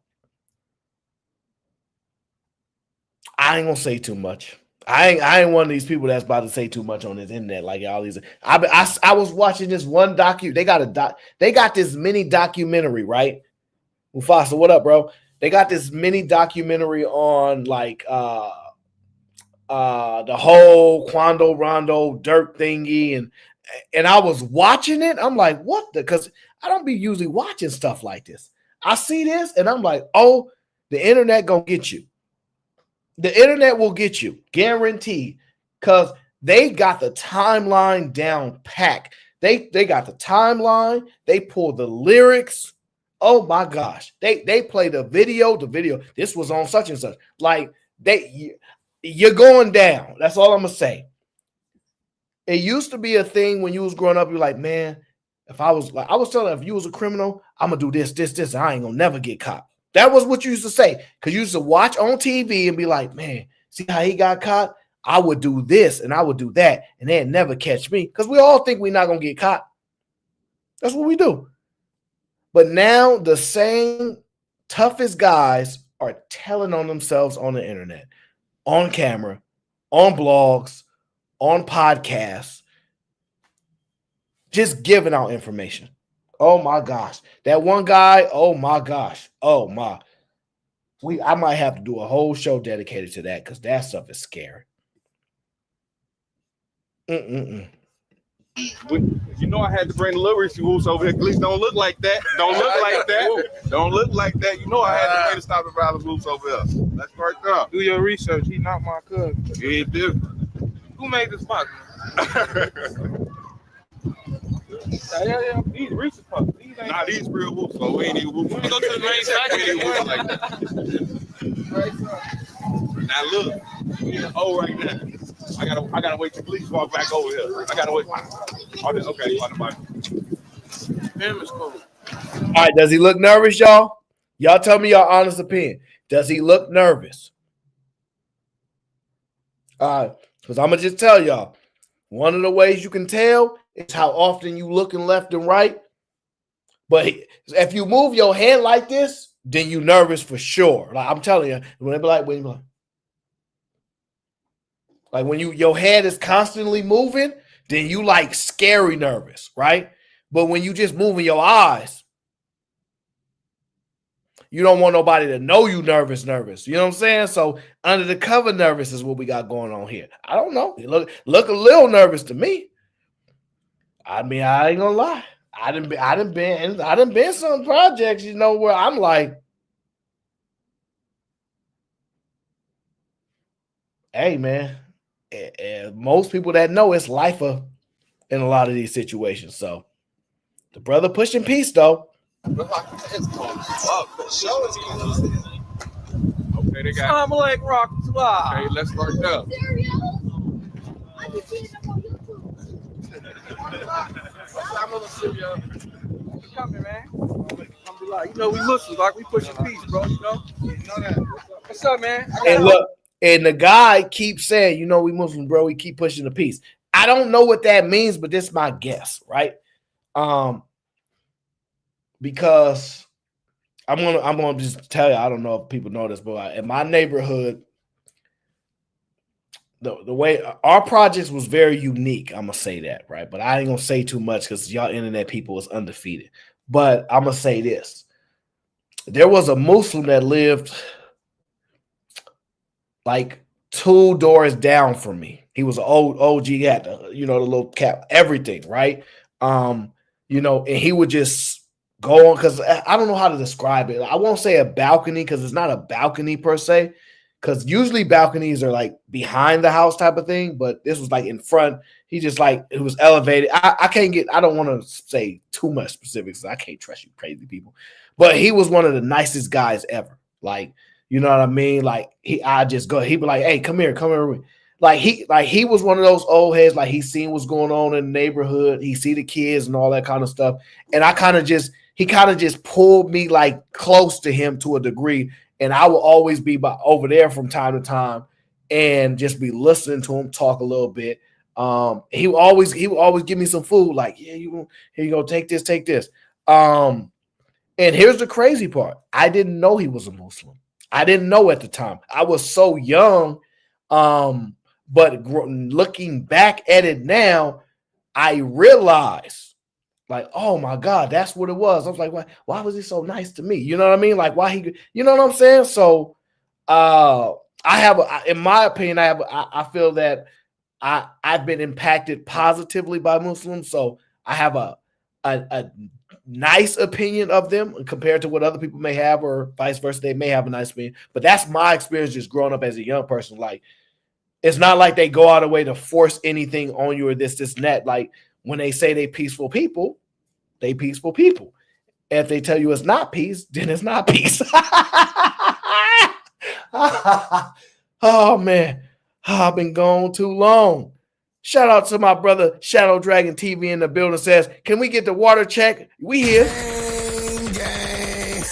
ain't gonna say too much. I ain't one of these people that's about to say too much on this internet. Like all these, I was watching this one They got this mini documentary, right? Mufasa, what up, bro? They got this mini documentary on like the whole Quando Rondo Dirk thingy, and I was watching it. I'm like, what the? Because I don't be usually watching stuff like this. I see this and I'm like, oh, the internet gonna get you. The internet will get you, guaranteed, because they got the timeline down packed. They got the timeline. They pull the lyrics. Oh my gosh, they play the video. This was on such and such. Like you're going down. That's all I'm gonna say. It used to be a thing when you was growing up. You're like, man, I was telling you, if you was a criminal, I'm gonna do this. And I ain't gonna never get caught. That was what you used to say, because you used to watch on TV and be like, man, see how he got caught? I would do this and I would do that, and they'd never catch me, because we all think we're not going to get caught. That's what we do. But now the same toughest guys are telling on themselves on the internet, on camera, on blogs, on podcasts, just giving out information. Oh my gosh. That one guy, oh my gosh. Oh my. I might have to do a whole show dedicated to that, because that stuff is scary. You know I had to bring the literacy rules over here. Please don't look like that. Don't look like that. Don't look like that. You know I had to bring the stop and violence rules over here. That's right there. Do your research. He's not my cousin. He ain't different. Who made this box? Yeah. These Reese's Puffs. Nah, these real whoops, so we ain't even whoops. Go to the main section. Like that. Now look, we need an O right now. I gotta wait till police walk back over here. I gotta wait. Okay, on the body. Him is cool. All right, does he look nervous, y'all? Y'all tell me your honest opinion. Does he look nervous? All right, because I'm gonna just tell y'all, one of the ways you can tell is how often you looking left and right. But if you move your hand like this, then you nervous for sure. Like I'm telling you, when your head is constantly moving, then you like scary nervous, right? But when you just moving your eyes, you don't want nobody to know you nervous. You know what I'm saying? So under the cover nervous is what we got going on here. I don't know. You look a little nervous to me. I mean, I ain't gonna lie. I done been some projects, where I'm like, Hey, man, most people that know it's lifer in a lot of these situations. So the brother pushing peace, though. Okay, they got. I'm like rock. Okay, let's start there. Coming, man. You know we Muslims, like we pushing peace, bro. You know that. What's up, man? And look, and the guy keeps saying, you know, we Muslims, bro. We keep pushing the peace. I don't know what that means, but this is my guess, right? Because I'm gonna just tell you. I don't know if people know this, but in my neighborhood, the way our projects was very unique. I'm gonna say that, right? But I ain't gonna say too much because y'all internet people is undefeated. But I'm gonna say this: there was a Muslim that lived like 2 doors down from me. He was an old OG, had the, you know, the little cap, everything, right? You know, and he would just go on, because I don't know how to describe it. I won't say a balcony because it's not a balcony per se, because usually balconies are like behind the house type of thing, but this was like in front. He just like, it was elevated. I don't want to say too much specifics. I can't trust you crazy people, but he was one of the nicest guys ever. Like, you know what I mean? Like he'd be like, hey, come here. Like he was one of those old heads, like he seen what's going on in the neighborhood. He see the kids and all that kind of stuff. And he kind of just pulled me like close to him to a degree. And I will always be over there from time to time and just be listening to him talk a little bit. He would always give me some food, like, yeah, here you go, take this. And here's the crazy part. I didn't know he was a Muslim. I didn't know at the time. I was so young. But looking back at it now, I realized, like, oh my God, that's what it was. I was like, why was he so nice to me? You know what I mean? Like, you know what I'm saying? So, in my opinion, I feel that I've been impacted positively by Muslims. So I have a nice opinion of them compared to what other people may have, or vice versa. They may have a nice opinion, but that's my experience just growing up as a young person. Like, it's not like they go out of the way to force anything on you or this and that. Like when they say they peaceful people, they peaceful people. If they tell you it's not peace, then it's not peace. Oh man, I've been gone too long. Shout out to my brother Shadow Dragon TV in the building, says, can we get the water check? We here. Gang.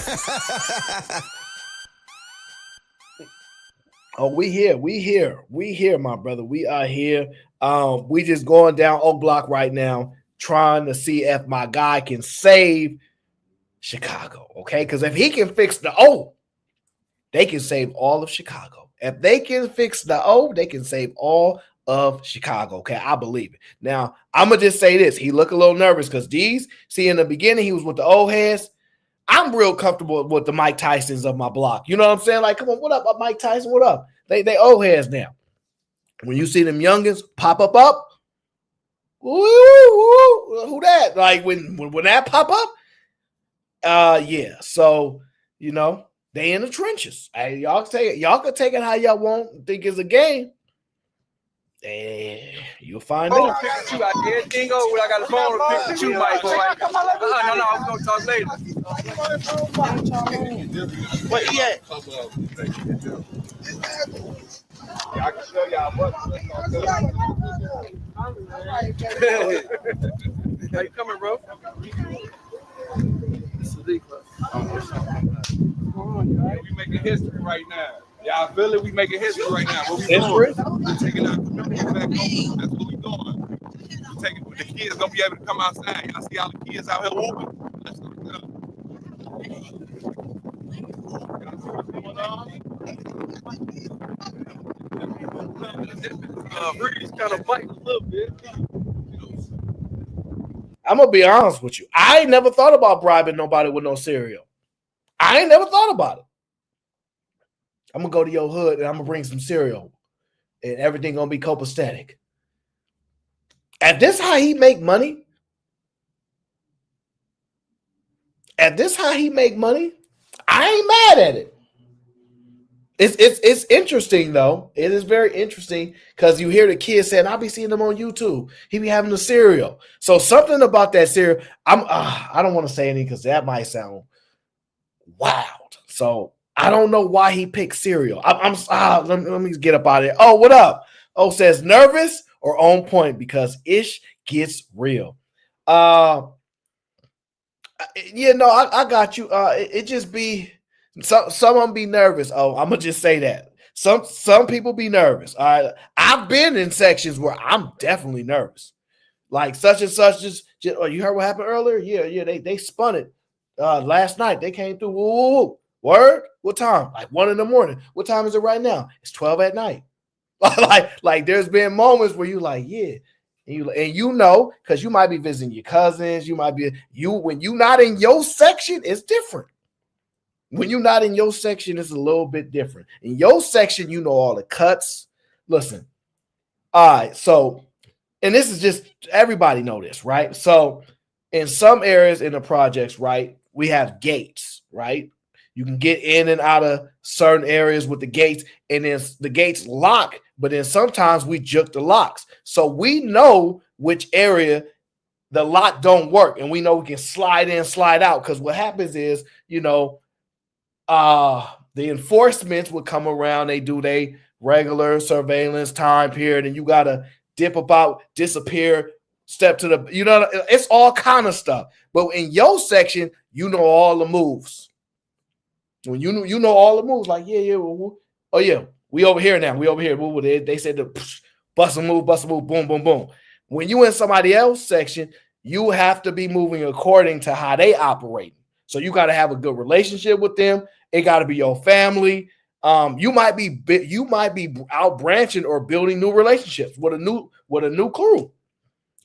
Oh, we here, my brother. We are here. We just going down Oak Block right now, trying to see if my guy can save Chicago, okay? Because if he can fix the O, they can save all of Chicago. If they can fix the O, they can save all of Chicago, okay? I believe it. Now, I'm going to just say this. He looked a little nervous because in the beginning, he was with the old heads. I'm real comfortable with the Mike Tysons of my block. You know what I'm saying? Like, come on, what up, Mike Tyson? What up? They old heads now. When you see them youngins pop up, who that? Like when that pop up, yeah. So you know they in the trenches. Hey, y'all can take it how y'all want. Think it's a game. You'll find out. Pikachu out there. Dingo, I got a phone with Pikachu, Mike. No, I was gonna talk later. Where he at? I can show y'all what. How you coming, bro? We making history right now. Y'all feel it? We making history right now. What we doing? We're taking our community back home. That's what we doing. The kids gonna be able to come outside. Y'all see all the kids out here whooping. Let's go. Breeze kind of biting a little bit. I'm gonna be honest with you. I ain't never thought about bribing nobody with no cereal. I ain't never thought about it. I'm gonna go to your hood and I'm gonna bring some cereal, and everything gonna be copacetic. If this how he make money, I ain't mad at it. It's interesting though. It is very interesting because you hear the kids saying, "I'll be seeing them on YouTube. He be having the cereal." So something about that cereal. I don't want to say anything because that might sound wild. So I don't know why he picked cereal. Let me get up out of here. Oh, what up? Oh, says nervous or on point because ish gets real. Yeah, no, I got you. It just be some of them be nervous. Oh, I'm gonna just say that. Some people be nervous. All right. I've been in sections where I'm definitely nervous. Like such and such just oh, you heard what happened earlier? Yeah, they spun it last night. They came through. Woo. Word? What time? Like 1 a.m. What time is it right now? It's 12 at night. like there's been moments where you like, yeah. And you know, because you might be visiting your cousins, you might be when you not in your section, it's different. When you're not in your section, it's a little bit different. In your section, you know all the cuts. Listen, all right, so and this is just everybody know this, right? So in some areas in the projects, right, we have gates, right? You can get in and out of certain areas with the gates, and then the gates lock, but then sometimes we juke the locks. So we know which area the lock don't work, and we know we can slide in, slide out. Because what happens is, the enforcements would come around, they do their regular surveillance time period, and you gotta dip about, disappear, step to the, it's all kind of stuff. But in your section, you know all the moves. When you know all the moves, like we over here now. We over here. They said the bust a move, boom, boom, boom. When you in somebody else's section, you have to be moving according to how they operate. So you got to have a good relationship with them. It got to be your family. You might be out branching or building new relationships with a new crew,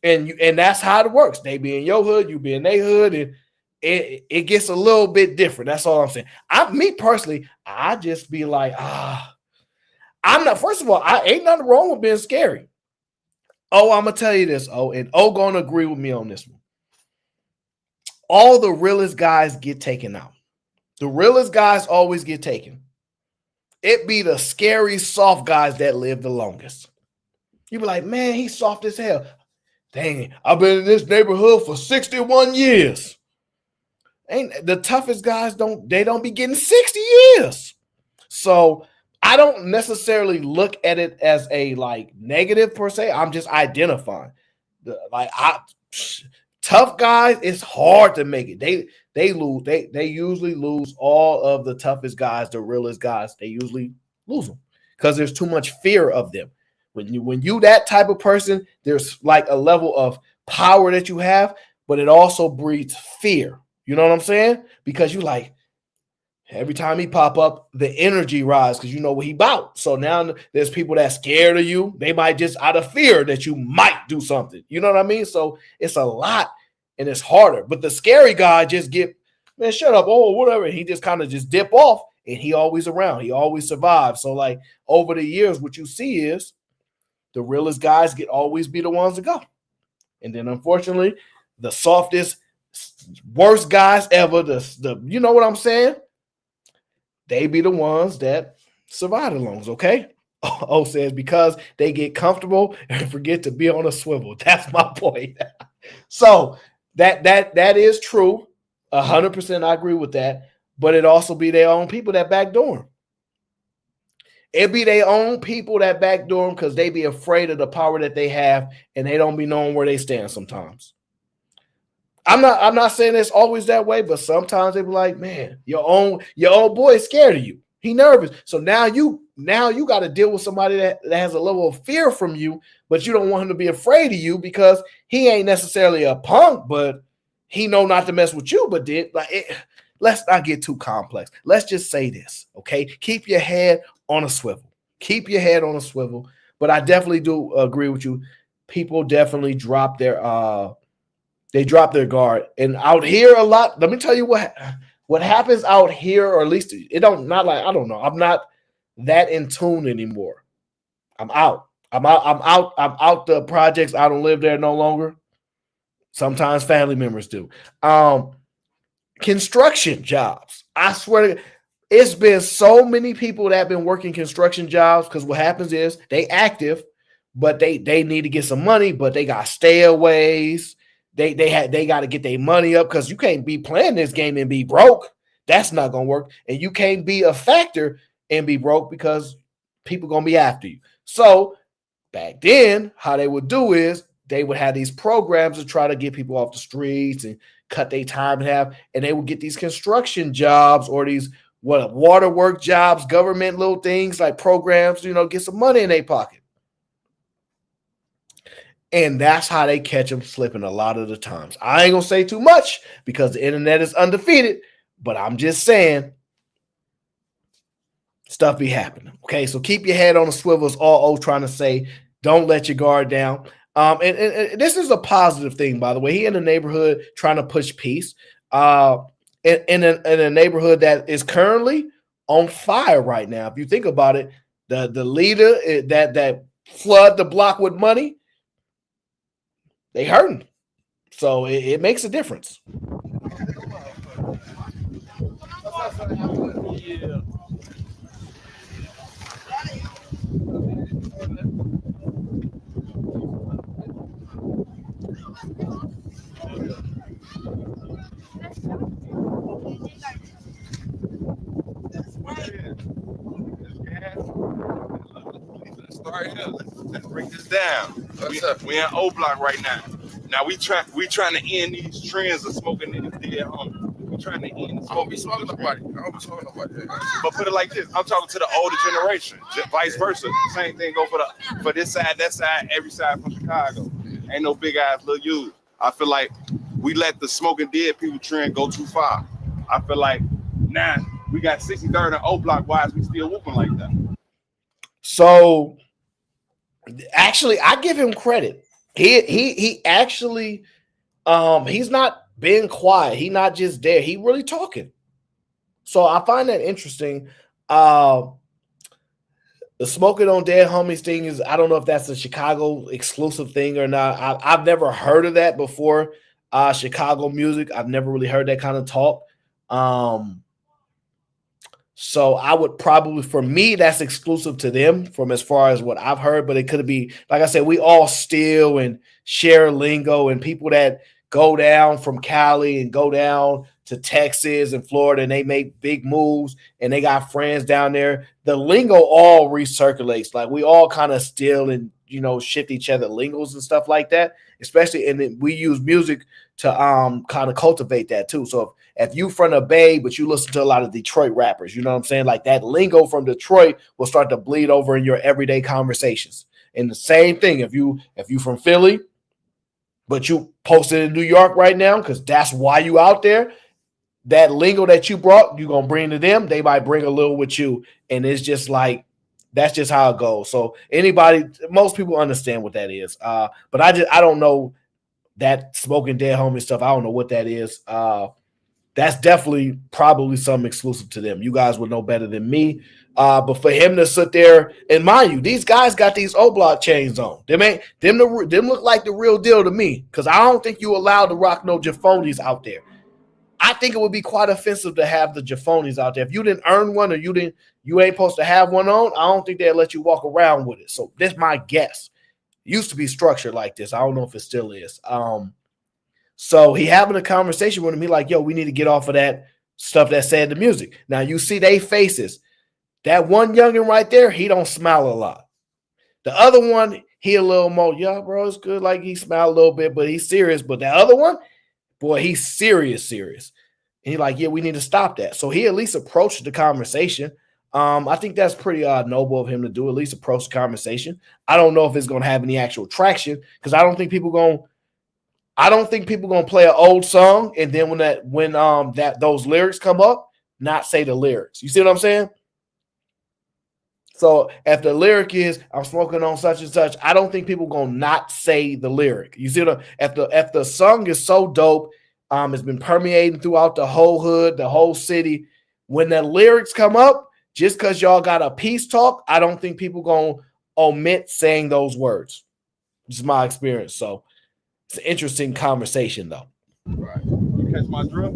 and that's how it works. They be in your hood, you be in their hood, and it gets a little bit different. That's all I'm saying. Me personally, I just be like, I'm not. First of all, I ain't nothing wrong with being scary. Oh, I'm gonna tell you this. Oh, and gonna agree with me on this one. All the realest guys get taken out. The realest guys always get taken. It be the scary, soft guys that live the longest. You be like, man, he's soft as hell. Dang, I've been in this neighborhood for 61 years. Ain't the toughest guys don't be getting 60 years. So I don't necessarily look at it as a like negative per se. I'm just identifying. Tough guys, it's hard to make it. They lose. They usually lose all of the toughest guys, the realest guys. They usually lose them because there's too much fear of them. When you that type of person, there's like a level of power that you have, but it also breeds fear. You know what I'm saying? Because you like every time he pop up, the energy rise because you know what he about. So now there's people that scared of you. They might just out of fear that you might do something. You know what I mean? So it's a lot and it's harder. But the scary guy just man, shut up. Oh, whatever. He just kind of just dip off and he always around. He always survives. So like over the years, what you see is the realest guys always be the ones to go. And then unfortunately, the softest, worst guys ever, the you know what I'm saying? They be the ones that survive the longs, okay? O says because they get comfortable and forget to be on a swivel. That's my point. So that is true. 100% I agree with that. But it also be their own people that backdoor them. It be their own people that backdoor them because they be afraid of the power that they have and they don't be knowing where they stand sometimes. I'm not saying it's always that way, but sometimes they be like, man, your own boy is scared of you. He nervous. So now you got to deal with somebody that has a level of fear from you, but you don't want him to be afraid of you because he ain't necessarily a punk, but he know not to mess with you. But let's not get too complex. Let's just say this, okay? Keep your head on a swivel. Keep your head on a swivel. But I definitely do agree with you. People definitely drop their guard. And out here a lot, let me tell you what happens out here, or at least I don't know. I'm not that in tune anymore. I'm out the projects. I don't live there no longer. Sometimes family members do. Construction jobs. I swear to God, It's been so many people that have been working construction jobs because what happens is they active, but they need to get some money, but they got stayaways. They got to get their money up because you can't be playing this game and be broke. That's not gonna work. And you can't be a factor and be broke because people gonna be after you. So back then, how they would do is they would have these programs to try to get people off the streets and cut their time in half, and they would get these construction jobs or these waterwork jobs, government little things like programs, get some money in their pocket. And that's how they catch them slipping a lot of the times. I ain't gonna say too much because the internet is undefeated, but I'm just saying stuff be happening. Okay, so keep your head on the swivel is all trying to say. Don't let your guard down. And this is a positive thing, by the way. He in the neighborhood trying to push peace. In a neighborhood that is currently on fire right now. If you think about it, the leader that flood the block with money, they hurting. So it makes a difference. Yeah. Start here. Let's break this down. We in O Block right now. Now we trying to end these trends of smoking niggas dead homies. We trying to end. I don't be smoking nobody. But put it like this: I'm talking to the older generation. Vice versa. Same thing go for this side, that side, every side from Chicago. Ain't no big ass little you. I feel like we let the smoking dead people trend go too far. I feel like now we got 63rd and O Block. Why is we still whooping like that? So actually, I give him credit. He actually he's not being quiet. He's not just there. He really talking. So I find that interesting. The smoking on dead homies thing is, I don't know if that's a Chicago exclusive thing or not. I've never heard of that before. Chicago music, I've never really heard that kind of talk. So I would probably, for me, that's exclusive to them from as far as what I've heard, but it could be, like I said, we all steal and share lingo, and people that go down from Cali and go down to Texas and Florida and they make big moves and they got friends down there. The lingo all recirculates. Like we all kind of steal and, shift each other lingos and stuff like that, especially. And then we use music to kind of cultivate that too. So if you from the Bay, but you listen to a lot of Detroit rappers, you know what I'm saying? Like that lingo from Detroit will start to bleed over in your everyday conversations. And the same thing, if you from Philly, but you posted in New York right now, because that's why you out there, that lingo that you brought, you're going to bring to them. They might bring a little with you. And it's just like, that's just how it goes. So most people understand what that is. But I don't know that smoking dead homie stuff. I don't know what that is. That's definitely probably something exclusive to them. You guys would know better than me. But for him to sit there, and mind you, these guys got these O-Block chains on. Them look like the real deal to me, because I don't think you allowed to rock no Jafonis out there. I think it would be quite offensive to have the Jafonis out there. If you didn't earn one or you ain't supposed to have one on, I don't think they'll let you walk around with it. So that's my guess. It used to be structured like this. I don't know if it still is. So he having a conversation with him. He like, yo, we need to get off of that stuff that said the music. Now you see they faces. That one youngin right there, he don't smile a lot. The other one, he a little more, yeah, bro, it's good. Like he smiled a little bit, but he's serious. But the other one, boy, he's serious. And he like, yeah, we need to stop that. So he at least approached the conversation. I think that's pretty noble of him to do, at least approach the conversation. I don't know if it's going to have any actual traction, because I don't think people going to play an old song and then when those lyrics come up, not say the lyrics. You see what I'm saying? So if the lyric is I'm smoking on such and such, I don't think people gonna not say the lyric. You see what if the song is so dope, it's been permeating throughout the whole hood, the whole city. When the lyrics come up, just because y'all got a peace talk, I don't think people gonna omit saying those words. This is my experience. So it's an interesting conversation, though. Right. You catch my drill?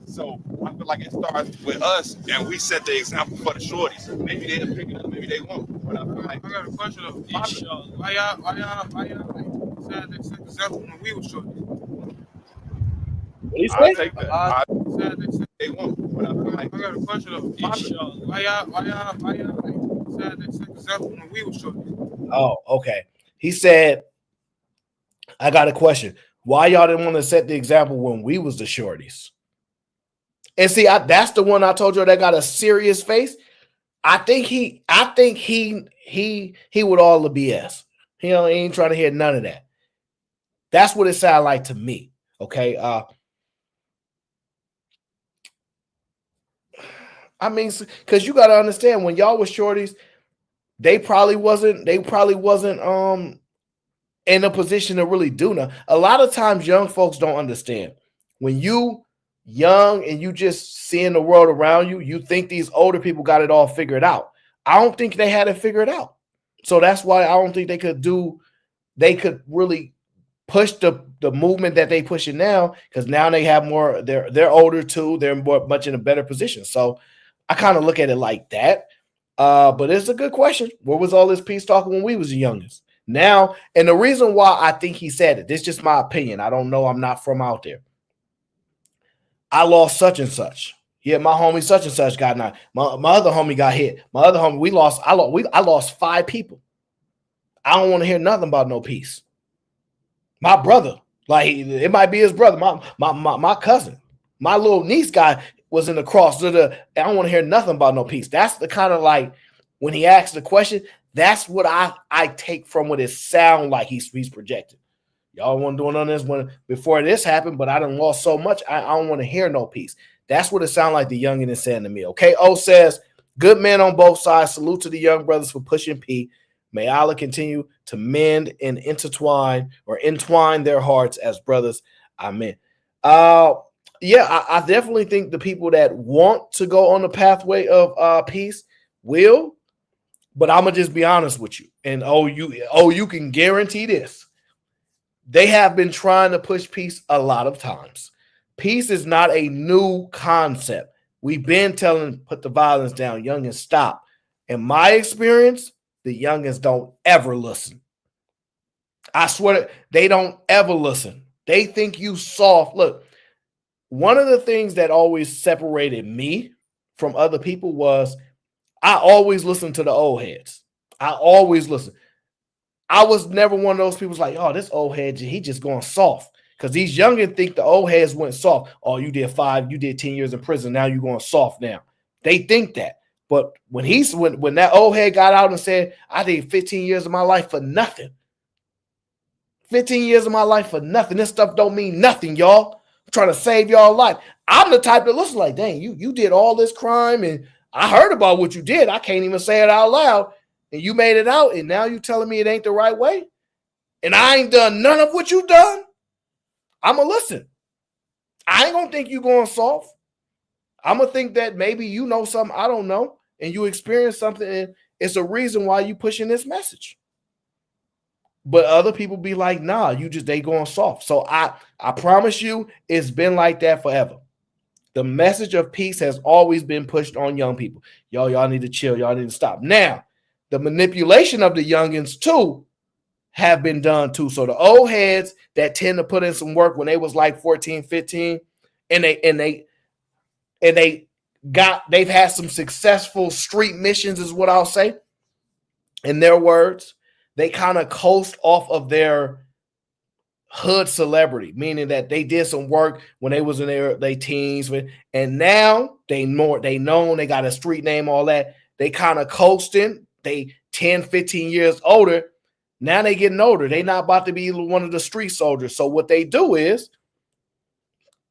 So I feel like it starts with us, and we set the example for the shorties. Maybe they'll pick it up, maybe they won't. But I feel like I got a question though. Why y'all said they set example when we was shorties? What you I say? take that. They won't. But I feel like I got a question though. Why y'all said they set example when we was shorties? Oh, okay. He said, I got a question. Why y'all didn't want to set the example when we was the shorties? And see, that's the one I told you that got a serious face. I think he with all the BS. He ain't trying to hear none of that. That's what it sounded like to me. Okay. I mean, because you got to understand when y'all was shorties, they probably wasn't in a position to really do nothing. A lot of times young folks don't understand. When you young and you just seeing the world around you, you think these older people got it all figured out. I don't think they had it figured out. So that's why I don't think they could really push the movement that they pushing now, because now they have more, they're older too, they're much in a better position. So I kind of look at it like that. But it's a good question. Where was all this peace talking when we was the youngest? Now, and the reason why I think he said it, this is just my opinion. I don't know. I'm not from out there. I lost such and such. Yeah, my homie such and such got knocked. My other homie got hit. My other homie, I lost 5 people. I don't want to hear nothing about no peace. My brother, like it might be his brother, my cousin, my little niece guy was in the cross. I don't want to hear nothing about no peace. That's the kind of like when he asked the question, that's what I take from what it sound like he's projecting. Y'all want to do none of this before this happened, but I done lost so much. I don't want to hear no peace. That's what it sounds like the youngin is saying to me. Okay, O says, good men on both sides. Salute to the young brothers for pushing P. May Allah continue to mend and entwine their hearts as brothers. Amen. Yeah, I definitely think the people that want to go on the pathway of peace will, but I'm gonna just be honest with you. And you can guarantee this. They have been trying to push peace a lot of times. Peace is not a new concept. We've been telling put the violence down, youngins stop. In my experience, the youngins don't ever listen. I swear they don't ever listen. They think you soft. Look, one of the things that always separated me from other people was I always listened to the old heads. I always listen. I was never one of those people who's like, oh, this old head, he just going soft. Because these youngins think the old heads went soft. Oh, you did 10 years in prison. Now you're going soft now. They think that. But when that old head got out and said, I did 15 years of my life for nothing. 15 years of my life for nothing. This stuff don't mean nothing, y'all. I'm trying to save y'all life. I'm the type that looks like, dang, you did all this crime and I heard about what you did. I can't even say it out loud. And you made it out, and now you telling me it ain't the right way? And I ain't done none of what you done? I'ma listen. I ain't gonna think you going soft. I'm gonna think that maybe you know something I don't know, and you experience something, and it's a reason why you pushing this message. But other people be like, nah, they going soft. So I promise you, it's been like that forever. The message of peace has always been pushed on young people. Y'all need to chill. Y'all need to stop. Now, the manipulation of the youngins too have been done too. So the old heads that tend to put in some work when they was like 14, 15, and they've had some successful street missions, is what I'll say. In their words, they kind of coast off of their hood celebrity, meaning that they did some work when they was in their teens, and now they got a street name, all that. They kind of coasting. They 10, 15 years older. Now they getting older. They not about to be one of the street soldiers. So what they do is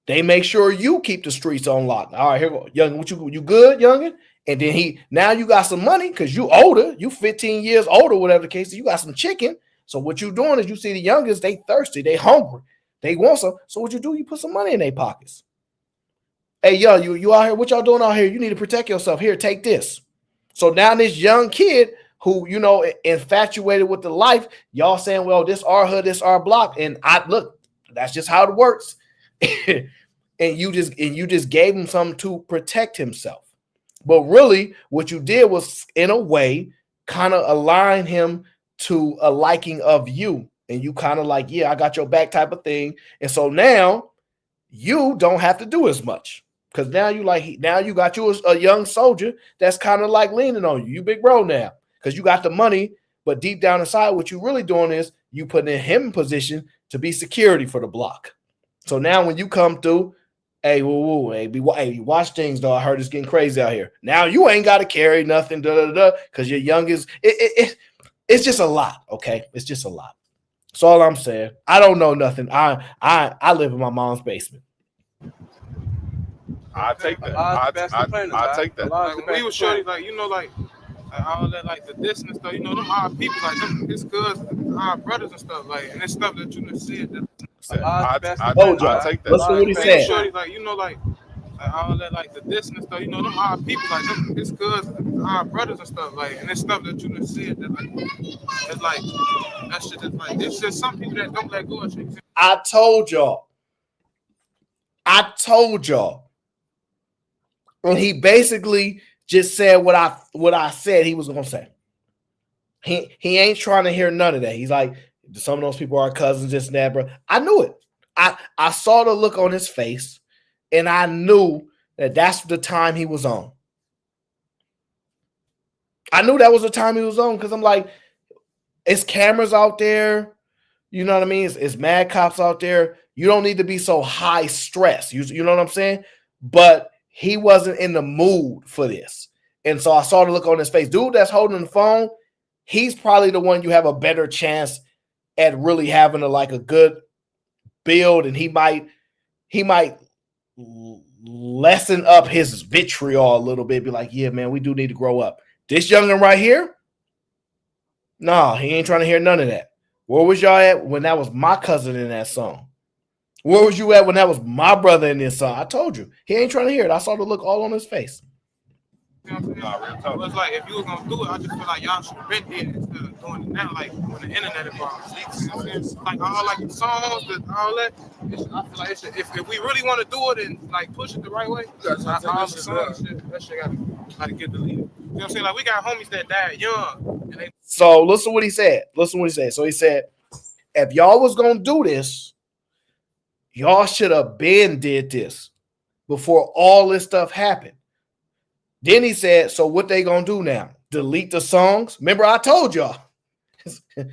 they make sure you keep the streets on lock. All right, here go. Young, you good, youngin? And then now you got some money because you older. You 15 years older, whatever the case is. You got some chicken. So what you doing is you see the youngest, they thirsty, they hungry, they want some. So what you do, you put some money in their pockets. Hey, yo, you out here? What y'all doing out here? You need to protect yourself. Here, take this. So now this young kid who, infatuated with the life, y'all saying, well, this our hood, this our block. And look, that's just how it works. and you just gave him something to protect himself. But really, what you did was, in a way, kind of align him to a liking of you. And you kind of like, yeah, I got your back type of thing. And so now you don't have to do as much. Because now you got you a young soldier that's kind of like leaning on you. You big bro now. Because you got the money. But deep down inside, what you really doing is you putting him in position to be security for the block. So now when you come through, hey, watch things, though. I heard it's getting crazy out here. Now you ain't got to carry nothing, because your youngest. It's just a lot, okay? It's just a lot. That's all I'm saying. I don't know nothing. I live in my mom's basement. I take that. I take that. Like, when we was shorty, like, you know, like all that, like the distance stuff, you know, them our people, like them, his cousins, our brothers and stuff, like, and it's stuff that you done said that. I take that. Listen to what he said. Shorty, like, you know, like all that, like the distance stuff, you know, them our people, like them, his cousins, our brothers and stuff, like, and it's stuff that you done said that, like, it's like that shit is like, it's just some people that don't let go of shit. I told y'all. And he basically just said what I said he was gonna say. He ain't trying to hear none of that. He's like, some of those people are cousins, this and that, bro. I knew it. I saw the look on his face, and I knew that that's the time he was on. I knew that was the time he was on, because I'm like, it's cameras out there. You know what I mean? It's mad cops out there. You don't need to be so high stress. You know what I'm saying? But he wasn't in the mood for this. And so I saw the look on his face. Dude that's holding the phone, he's probably the one you have a better chance at really having a good build, and he might lessen up his vitriol a little bit, be like, yeah, man, we do need to grow up. This youngin' right here, no, he ain't trying to hear none of that. Where was y'all at when that was my cousin in that song? Where was you at when that was my brother in this song? I told you. He ain't trying to hear it. I saw the look all on his face. You know what I'm saying? It's like, if you was gonna do it, I just feel like y'all should have been here instead of doing it now, like when the internet involved. You know what I'm saying? Like all like the songs, all that. I feel like it should, if we really want to do it and like push it the right way, all the songs, that shit gotta get deleted. You know what I'm saying? Like, we got homies that died young. And so listen what he said. So he said, if y'all was gonna do this, y'all should have been did this before all this stuff happened. Then he said, so what they gonna do now? Delete the songs? Remember, I told y'all. It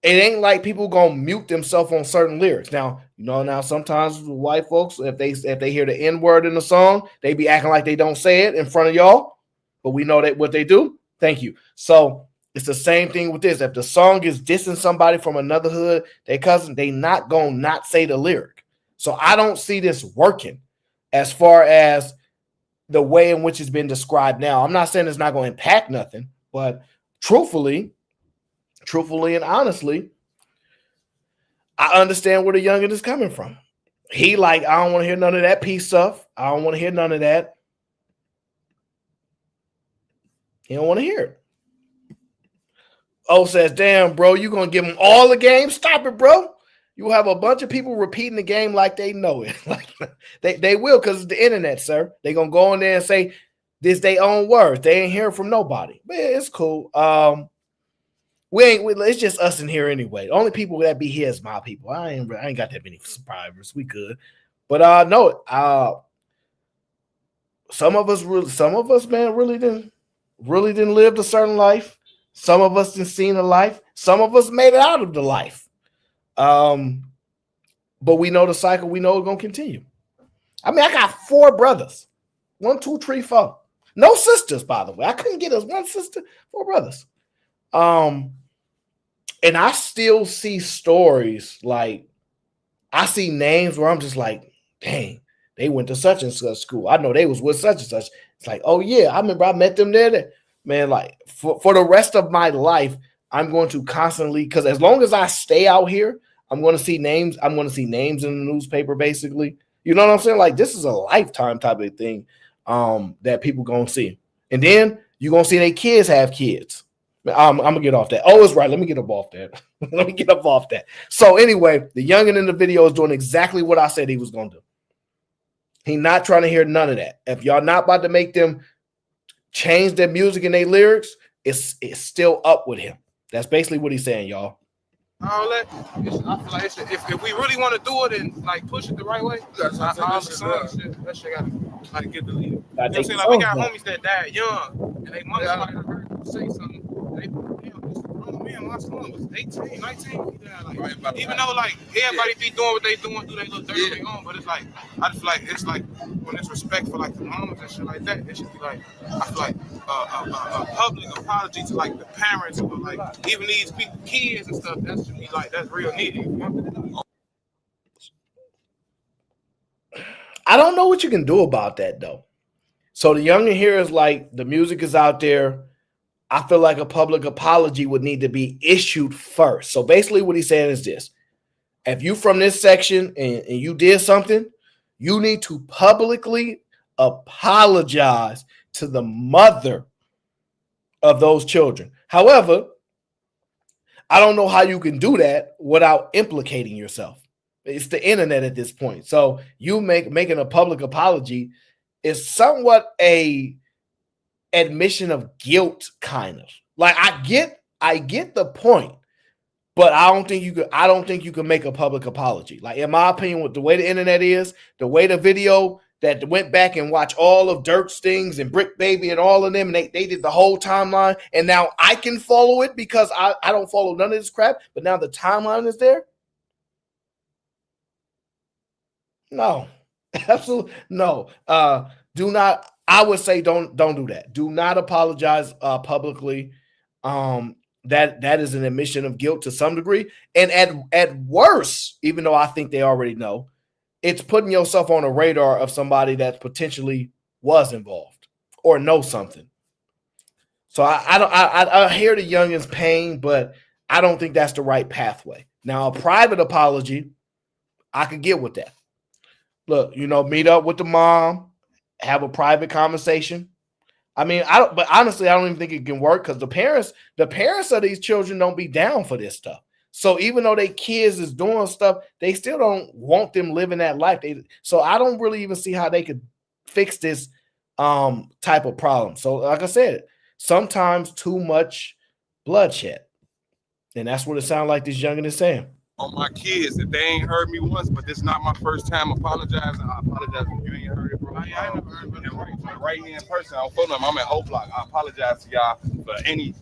ain't like people gonna mute themselves on certain lyrics. Now, now sometimes white folks, if they hear the N-word in the song, they be acting like they don't say it in front of y'all. But we know that what they do. Thank you. So it's the same thing with this. If the song is dissing somebody from another hood, they cousin, they not gonna not say the lyric. So I don't see this working as far as the way in which it's been described now. I'm not saying it's not going to impact nothing, but truthfully and honestly, I understand where the youngin is coming from. He like, I don't want to hear none of that peace stuff. I don't want to hear none of that. He don't want to hear it. O says, damn, bro, you going to give them all the game? Stop it, bro. You have a bunch of people repeating the game like they know it. Like they will, because it's the internet, sir. They gonna go in there and say this their own words. They ain't hearing from nobody. But yeah, it's cool. It's just us in here anyway. The only people that be here is my people. I ain't got that many subscribers. We good. But no, some of us, man, really didn't live a certain life. Some of us didn't seen a life. Some of us made it out of the life. But we know the cycle. We know it's gonna continue. I mean, I got 4 brothers. 1, 2, 3, 4. No sisters, by the way. I couldn't get us 1 sister, 4 brothers. And I still see stories, like I see names where I'm just like, dang, they went to such and such school. I know they was with such and such. It's like, oh yeah, I remember I met them there. Man, like for the rest of my life, I'm going to constantly, because as long as I stay out here, I'm going to see names. I'm going to see names in the newspaper, basically. You know what I'm saying? Like, this is a lifetime type of thing that people going to see. And then you're going to see their kids have kids. I'm going to get off that. Oh, it's right. Let me get up off that. So anyway, the youngin in the video is doing exactly what I said he was going to do. He's not trying to hear none of that. If y'all not about to make them change their music and their lyrics, it's still up with him. That's basically what he's saying, y'all. All that, I feel like if we really want to do it and like push it the right way, all the songs, that shit gotta like get deleted. You know what I'm saying? Like we got homies that died young, and they mother might have heard them say something. They, this grown man, my son was 18, 19. Even though like everybody be doing what they doing, do they little dirt on their own, but it's like I feel like it's like when it's respect for like the mamas and shit like that, it should be like I feel like a public apology to like the parents or like even these people, kids and stuff. That should be like that's real needed. I don't know what you can do about that though. So the youngin here is like the music is out there. I feel like a public apology would need to be issued first. So basically what he's saying is this. If you from this section and you did something, you need to publicly apologize to the mother of those children. However, I don't know how you can do that without implicating yourself. It's the internet at this point. So you making a public apology is somewhat a admission of guilt, kind of. Like I get the point, but I don't think you can make a public apology. Like in my opinion, with the way the internet is, the way the video that went back and watched all of Dirk's things and Brick Baby and all of them, and they did the whole timeline, and now I can follow it because I don't follow none of this crap, but now the timeline is there. No, absolutely no. Do not. I would say don't do that. Do not apologize publicly. That is an admission of guilt to some degree, and at worst, even though I think they already know, it's putting yourself on a radar of somebody that potentially was involved or knows something. So I hear the youngin's pain, but I don't think that's the right pathway. Now, a private apology, I could get with that. Look, meet up with the mom, have a private conversation. I mean, but honestly, I don't even think it can work because the parents of these children don't be down for this stuff. So even though they kids is doing stuff, they still don't want them living that life. So I don't really even see how they could fix this type of problem. So like I said, sometimes too much bloodshed. And that's what it sounds like this youngin is saying. On my kids, if they ain't heard me once, but this is not my first time apologizing, I apologize if you ain't heard it, bro. I never heard it. Right here in person, I don't feel nothing. I'm at O Block. I apologize to y'all for any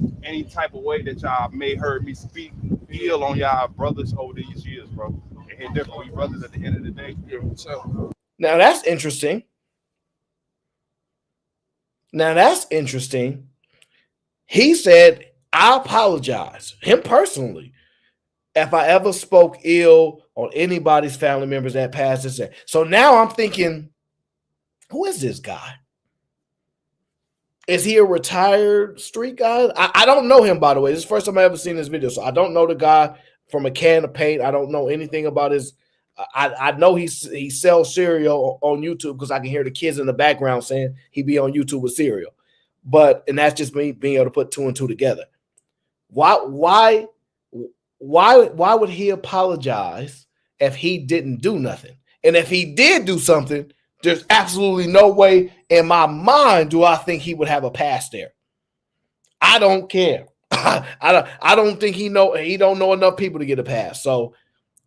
type of way that y'all may heard me speak ill on y'all brothers over these years, bro. And different. We brothers at the end of the day. So. Now that's interesting. He said, I apologize, him personally, if I ever spoke ill on anybody's family members that passed this. So now I'm thinking, who is this guy? Is he a retired street guy? I don't know him, by the way. This is the first time I ever seen this video, so I don't know the guy from a can of paint. I don't know anything about his. I know he sells cereal on YouTube because I can hear the kids in the background saying he be on YouTube with cereal. And that's just me being able to put two and two together. Why would he apologize if he didn't do nothing? And if he did do something, there's absolutely no way in my mind do I think he would have a pass there. I don't care. I don't think he don't know enough people to get a pass. So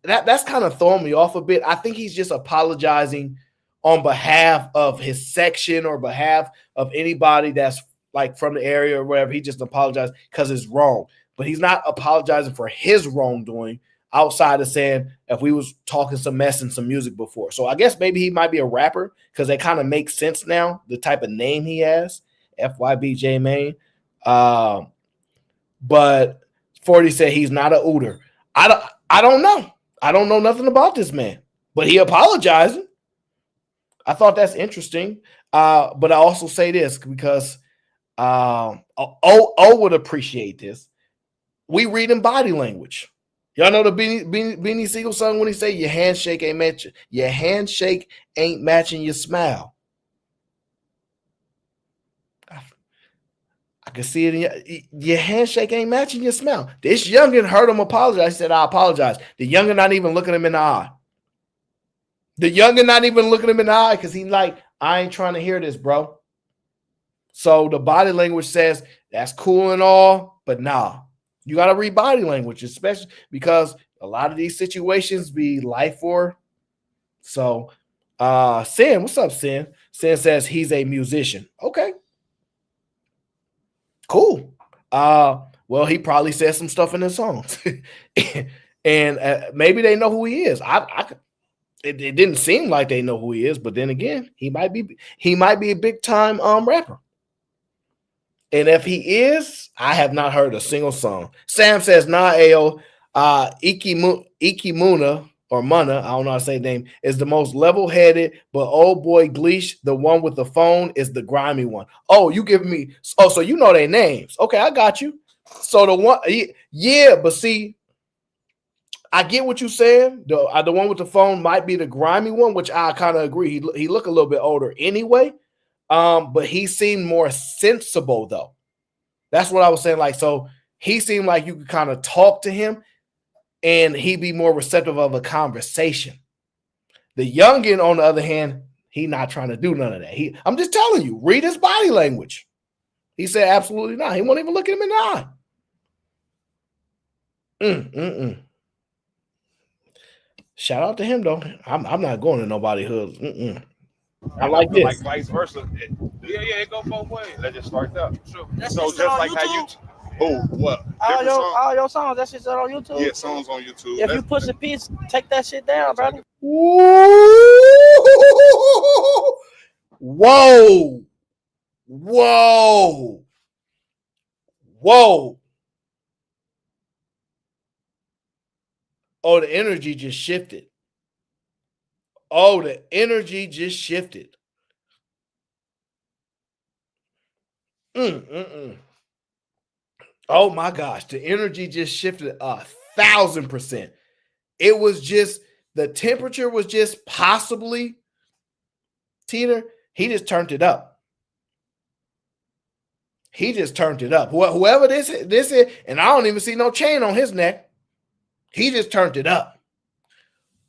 that's kind of throwing me off a bit. I think he's just apologizing on behalf of his section or behalf of anybody that's like from the area or whatever. He just apologized because it's wrong. But he's not apologizing for his wrongdoing outside of saying if we was talking some mess and some music before. So I guess maybe he might be a rapper because they kind of make sense now, the type of name he has, FYBJ Main. But 40 said he's not a ooter. I don't know. I don't know nothing about this man, but he apologizing. I thought that's interesting. But I also say this because O would appreciate this. We read in body language. Y'all know the Beanie Siegel song when he say your handshake ain't matching your smile. I can see it in your handshake ain't matching your smile. This youngin heard him apologize. He said, I apologize. The youngin not even looking him in the eye. The youngin not even looking him in the eye because he's like, I ain't trying to hear this, bro. So the body language says that's cool and all, but nah. You got to read body language, especially because a lot of these situations be life or. So Sin, what's up, Sin? Sin says he's a musician. Okay. Cool. Well, he probably said some stuff in his songs. And maybe they know who he is. It didn't seem like they know who he is, but then again, he might be a big time rapper. And if he is, I have not heard a single song. Sam says, nah, Ayo, Ikimuna or Muna, I don't know how to say the name, is the most level-headed, but old boy Gleesh, the one with the phone, is the grimy one. Oh, you giving me, so you know their names. Okay, I got you. So the one, yeah, but see, I get what you're saying. The one with the phone might be the grimy one, which I kind of agree. He look a little bit older anyway. But he seemed more sensible though. That's what I was saying. Like, so he seemed like you could kind of talk to him and he'd be more receptive of a conversation. The youngin, on the other hand, he not trying to do none of that. I'm just telling you, read his body language. He said absolutely not. He won't even look at him in the eye. Shout out to him though. I'm not going to nobody hood. I like this. Like vice versa. Yeah, it go both ways. Let's just start there. Sure. So just like how you. What? All your songs, that shit's on YouTube? Yeah, songs on YouTube. If you push a piece, take that shit down, brother. Whoa. Oh, the energy just shifted. Oh my gosh, the energy just shifted 1,000%. It was just, the temperature was just possibly, Tina, he just turned it up. Whoever this is, and I don't even see no chain on his neck. He just turned it up.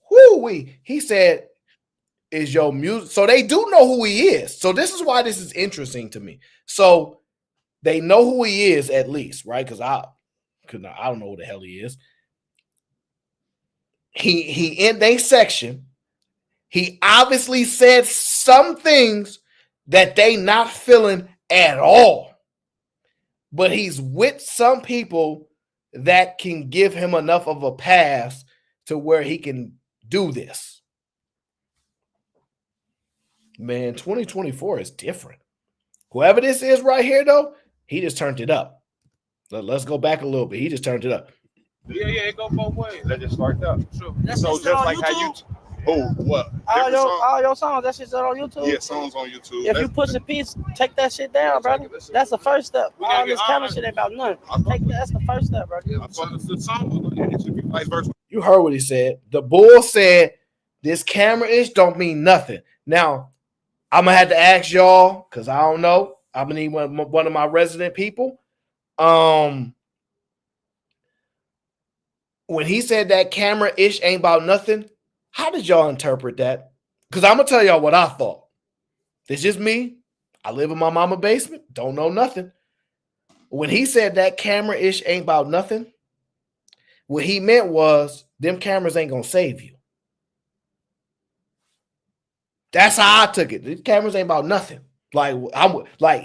Woo-wee. He said, is your music. So they do know who he is. So this is why this is interesting to me. So they know who he is at least, right? Because I don't know who the hell he is. He in their section. He obviously said some things that they not feeling at all. But he's with some people that can give him enough of a pass to where he can do this. Man, 2024 is different. Whoever this is right here, though, he just turned it up. Let's go back a little bit. He just turned it up. Yeah, it go both ways. Let's just start there. Sure. So just like YouTube? how you. What? All your songs, that shit's on YouTube? Yeah, songs on YouTube. If you push a piece, take that shit down, brother. That's the first step. All this camera shit ain't about nothing. That's the first step, brother. You heard what he said. The bull said, this camera-ish don't mean nothing. Now, I'm going to have to ask y'all, because I don't know. I'm going to need one of my resident people. When he said that camera-ish ain't about nothing, how did y'all interpret that? Because I'm going to tell y'all what I thought. It's just me. I live in my mama's basement. Don't know nothing. When he said that camera-ish ain't about nothing, what he meant was them cameras ain't going to save you. That's how I took it. These cameras ain't about nothing. Like I'm like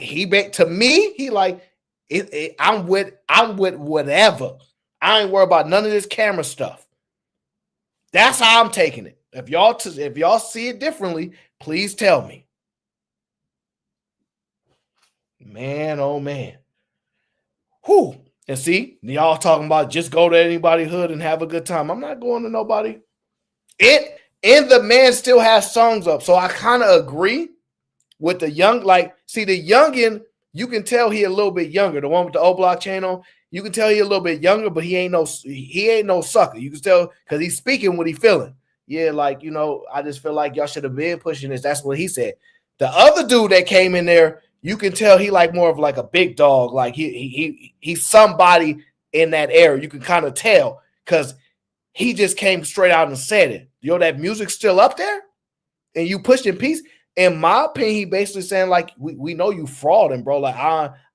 to me, he like I'm with whatever. I ain't worried about none of this camera stuff. That's how I'm taking it. If y'all see it differently, please tell me. Man, oh man. Whew. And see, y'all talking about just go to anybody's hood and have a good time. I'm not going to nobody. And the man still has songs up. So I kind of agree with the young, the youngin, you can tell he a little bit younger. The one with the O Block chain on, you can tell he a little bit younger, but he ain't no sucker. You can tell because he's speaking what he feeling. Yeah, I just feel like y'all should have been pushing this. That's what he said. The other dude that came in there, you can tell he more of a big dog. Like he's somebody in that era. You can kind of tell because he just came straight out and said it. That music's still up there? and you pushing peace. In my opinion, he basically saying like, we know you frauding, bro. Like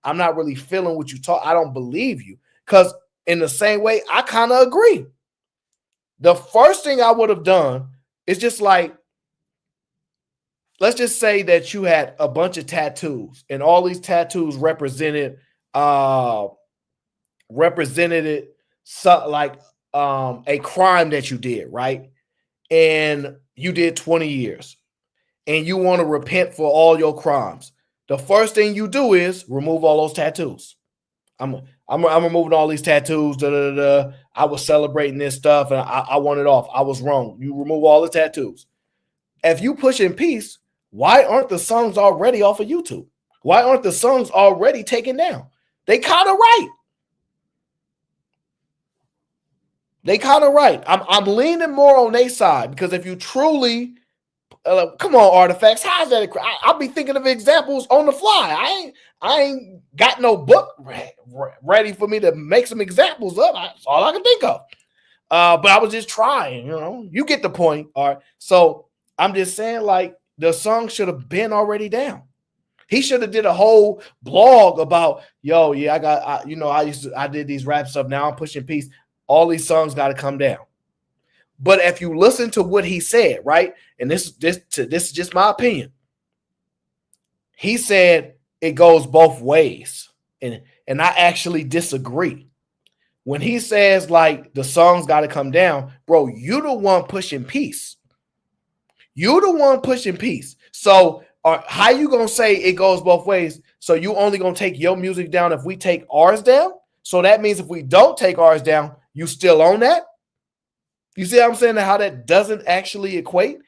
I'm not really feeling what you talk. I don't believe you. Because in the same way, I kind of agree. The first thing I would have done is just like, let's just say that you had a bunch of tattoos, and all these tattoos represented it like a crime that you did, right? And you did 20 years, and you want to repent for all your crimes. The first thing you do is remove all those tattoos. I'm removing all these tattoos. I was celebrating this stuff, and I want it off. I was wrong. You remove all the tattoos. If you push in peace, why aren't the songs already off of YouTube? Why aren't the songs already taken down? They kind of right. They kind of right. I'm leaning more on their side, because if you truly, come on, Artifacts, how's that? I'll be thinking of examples on the fly. I ain't got no book ready for me to make some examples of. That's all I can think of. But I was just trying, you get the point. All right. So I'm just saying, like, the song should have been already down. He should have did a whole blog about, I did these rap stuff. Now I'm pushing peace. All these songs got to come down. But if you listen to what he said, right, and this is just my opinion, he said it goes both ways, and I actually disagree. When he says like the songs got to come down, bro, you the one pushing peace. You the one pushing peace. So how you gonna say it goes both ways? So you only gonna take your music down if we take ours down? So that means if we don't take ours down, you still own that? You see what I'm saying? How that doesn't actually equate?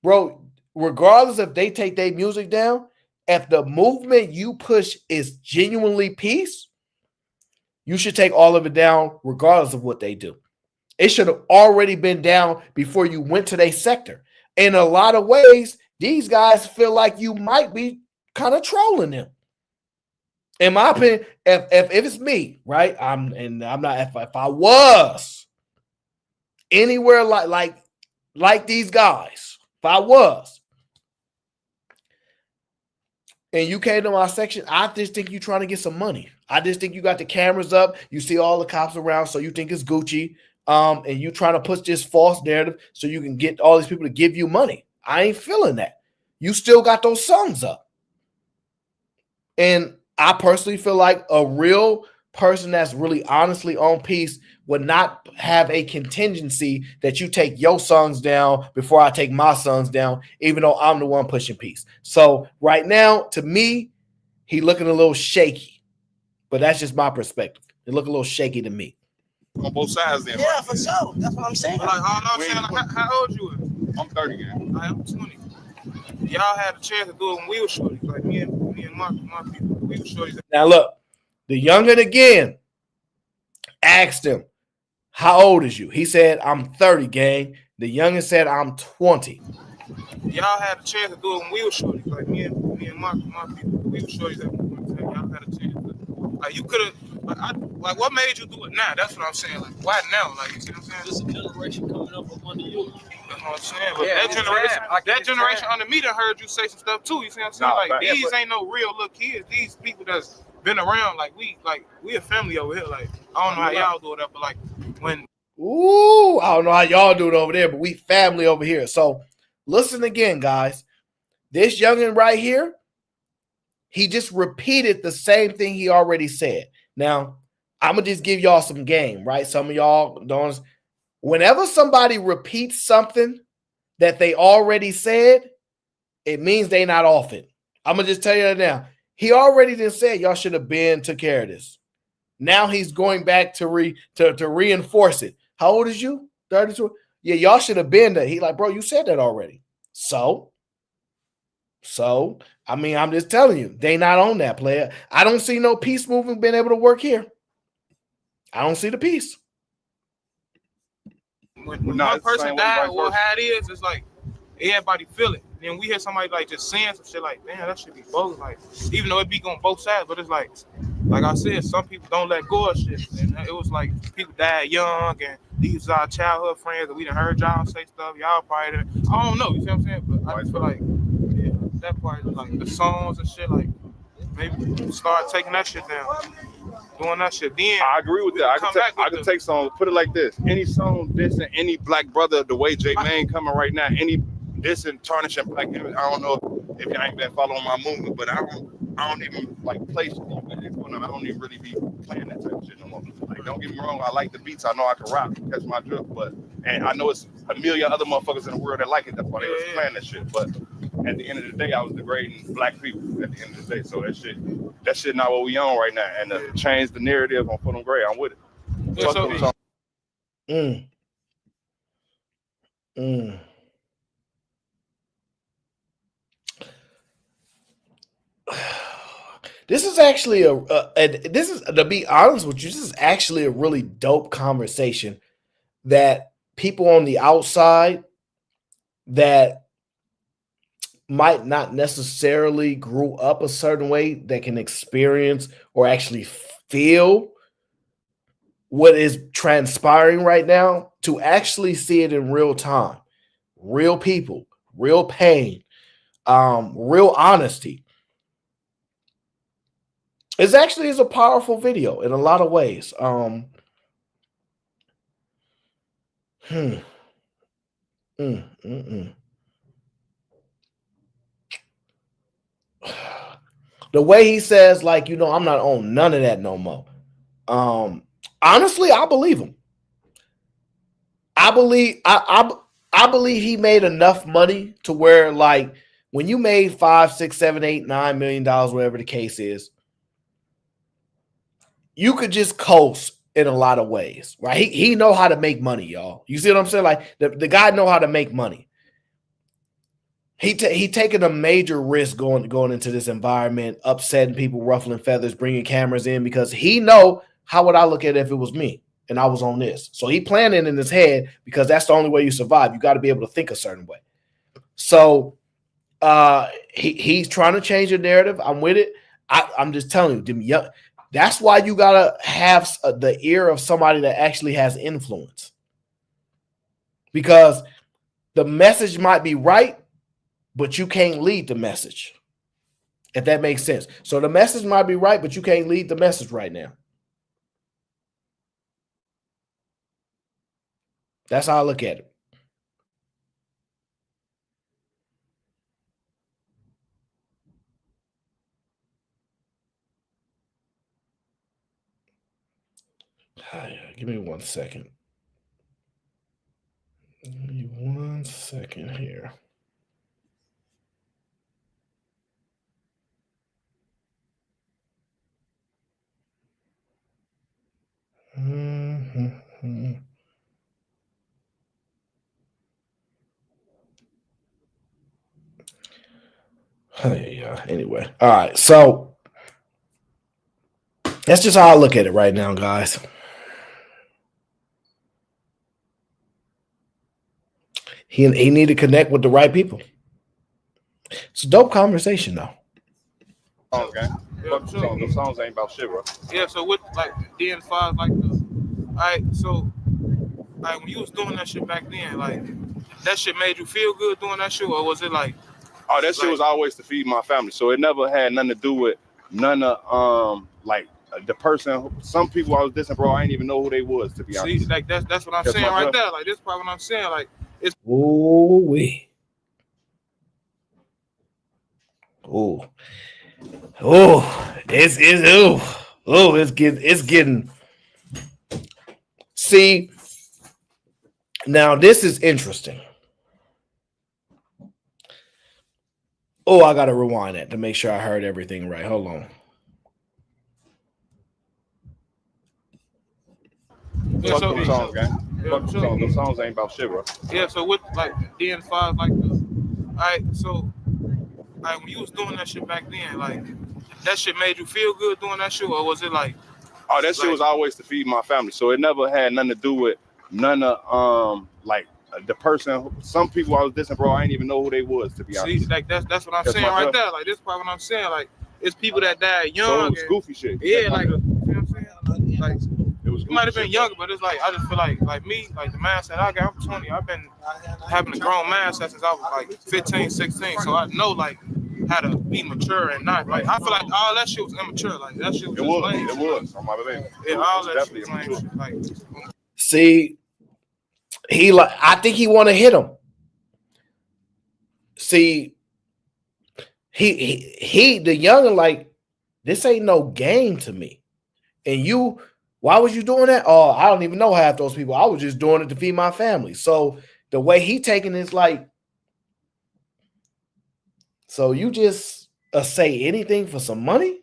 Bro, regardless if they take their music down, if the movement you push is genuinely peace, you should take all of it down regardless of what they do. It should have already been down before you went to their sector. In a lot of ways, these guys feel like you might be kind of trolling them. In my opinion, if it's me, right? I'm not. If I was anywhere like these guys, if I was, and you came to my section, I just think you're trying to get some money. I just think you got the cameras up. You see all the cops around, so you think it's Gucci. And you trying to push this false narrative so you can get all these people to give you money. I ain't feeling that. You still got those songs up. And I personally feel like a real person that's really honestly on peace would not have a contingency that you take your songs down before I take my songs down, even though I'm the one pushing peace. So right now, to me, he looking a little shaky. But that's just my perspective. It look a little shaky to me. On both sides then. Yeah, right? for sure. That's what I'm saying. Like, how old you is? I'm 30, man. I'm 20. Y'all had a chance to do it when we were shorties. Like me and my people, we were shorties. Now look, the youngin again asked him, how old is you? He said, I'm 30, gang. The youngin said, I'm 20. Y'all had a chance to do it when we were shorties. Like me and my people, we were shorties at one point. Y'all had a chance to, like, you could have, like, what made you do it now? That's what I'm saying. Like, why now? Like, you see what I'm saying? There's a generation coming up under you. That's what I'm saying. But that generation under me that heard you say some stuff too. You see what I'm saying? Like, these ain't no real little kids. These people that's been around, like we a family over here. Like, I don't know how y'all do it, but like when. Ooh, I don't know how y'all do it over there, but we family over here. So listen again, guys. This youngin right here, he just repeated the same thing he already said. Now, I'm going to just give y'all some game, right? Some of y'all don't. Whenever somebody repeats something that they already said, it means they not off it. I'm going to just tell you that now. He already just said y'all should have been took care of this. Now he's going back to reinforce it. How old is you? 32? Yeah, y'all should have been there. He like, bro, you said that already. So, I mean, I'm just telling you, they not on that, player. I don't see no peace movement being able to work here. I don't see the peace. When one person died, or how it is, it's like everybody feel it. And then we hear somebody like just saying some shit like, damn, that should be both. Like, even though it be on both sides, but it's like like I said, some people don't let go of shit. And it was like people died young, and these are our childhood friends, and we done heard y'all say stuff. Y'all probably didn't. I don't know. You see what I'm saying? But I just feel like, yeah, that part, like the songs and shit, like maybe start taking that shit down, doing that shit. Then I agree with that. I could take songs. Put it like this: any song dissing any black brother, the way J Mane coming right now, any dissing, tarnishing black image. I don't know if y'all ain't been following my movement, but I don't even like play shit. I don't even really be playing that type of shit no more. Like, don't get me wrong, I like the beats. I know I can rap, catch my drift, and I know it's a million other motherfuckers in the world that like it. That's why they was playing that shit. But at the end of the day, I was degrading black people at the end of the day. So that shit not what we on right now. And to change the narrative on Put 'em Gray, I'm with it. This is actually this is, to be honest with you, this is actually a really dope conversation that people on the outside that might not necessarily grew up a certain way that can experience or actually feel what is transpiring right now, to actually see it in real time, real people, real pain, real honesty. It actually is a powerful video in a lot of ways. The way he says, like, I'm not on none of that no more. Honestly, I believe him. I believe he made enough money to where, like, when you made $5, $6, $7, $8, $9 million, whatever the case is, you could just coast in a lot of ways, right? He know how to make money, y'all. You see what I'm saying? Like, the guy know how to make money. He taking a major risk going into this environment, upsetting people, ruffling feathers, bringing cameras in, because he know, how would I look at it if it was me and I was on this? So he planned it in his head, because that's the only way you survive. You got to be able to think a certain way. So he's trying to change the narrative. I'm with it. I'm just telling you, that's why you gotta have the ear of somebody that actually has influence, because the message might be right, but you can't lead the message, if that makes sense. So the message might be right, but you can't lead the message right now. That's how I look at it. Give me 1 second. Give me 1 second here. Anyway, all right. So that's just how I look at it right now, guys. He need to connect with the right people. It's a dope conversation, though. Okay. The songs ain't about shit, bro. Yeah, so with like DN5, like alright, so like when you was doing that shit back then, like that shit made you feel good doing that shit, or was it like? Oh, that shit was always to feed my family, so it never had nothing to do with none of like the person. Some people I was dissing, bro, I didn't even know who they was, to be honest. See, like that's what I'm saying right there. Like this part, what I'm saying, like it's. It's getting. See, now this is interesting. Oh, I gotta rewind that to make sure I heard everything right. Hold on. Yeah, so them songs, gang. Them songs ain't about shit, bro. Yeah, so with like DN5, like alright, so like when you was doing that shit back then, like that shit made you feel good doing that shit, or was it like? Oh, that shit was always to feed my family, so it never had nothing to do with none of like the person. Some people I was dissing, bro, I didn't even know who they was, to be honest. See, like that's what I'm saying right there. Like this part, what I'm saying, like it's people that died young. So it was goofy shit. Yeah, like you know what I'm saying? Like it was. You might have been younger, but it's like I just feel like me, like the mindset I got. I'm 20. I've been having a grown mindset since I was like 15, 16. So I know like how to be mature and not like. I feel like all that shit was immature. Like that shit was. It was. Lame. It was. On my baby. Yeah, all that shit was lame. Like. See, I think he want to hit him. See, he the younger like this ain't no game to me. And you, why was you doing that? Oh, I don't even know half those people. I was just doing it to feed my family. So the way he taking is like, so you just say anything for some money?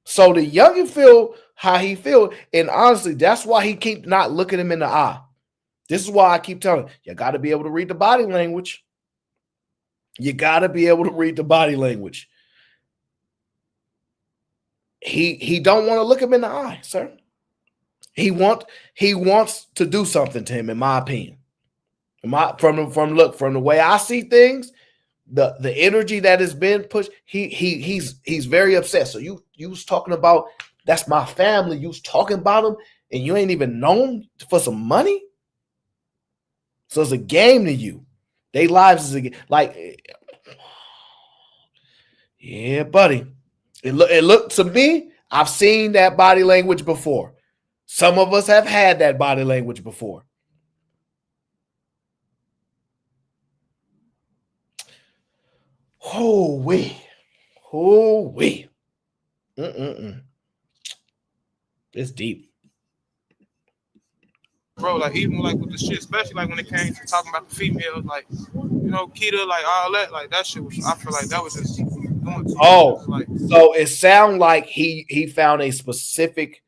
So the youngin feel how he feel, and honestly, that's why he keep not looking him in the eye. This is why I keep telling you got to be able to read the body language. You got to be able to read the body language. He don't want to look him in the eye, sir. He wants to do something to him, in my opinion. From the way I see things, the energy that has been pushed, he's very upset. So you was talking about that's my family. You was talking about him, and you ain't even known for some money. So it's a game to you. They lives is a game. Like, yeah, buddy. It looked to me. I've seen that body language before. Some of us have had that body language before. Oh wee. It's deep. Bro, like even like with the shit, especially like when it came to talking about the females, like you know, Keita, like all that, like that shit was. I feel like that was just doing too much. Like, so it sounded like he found a specific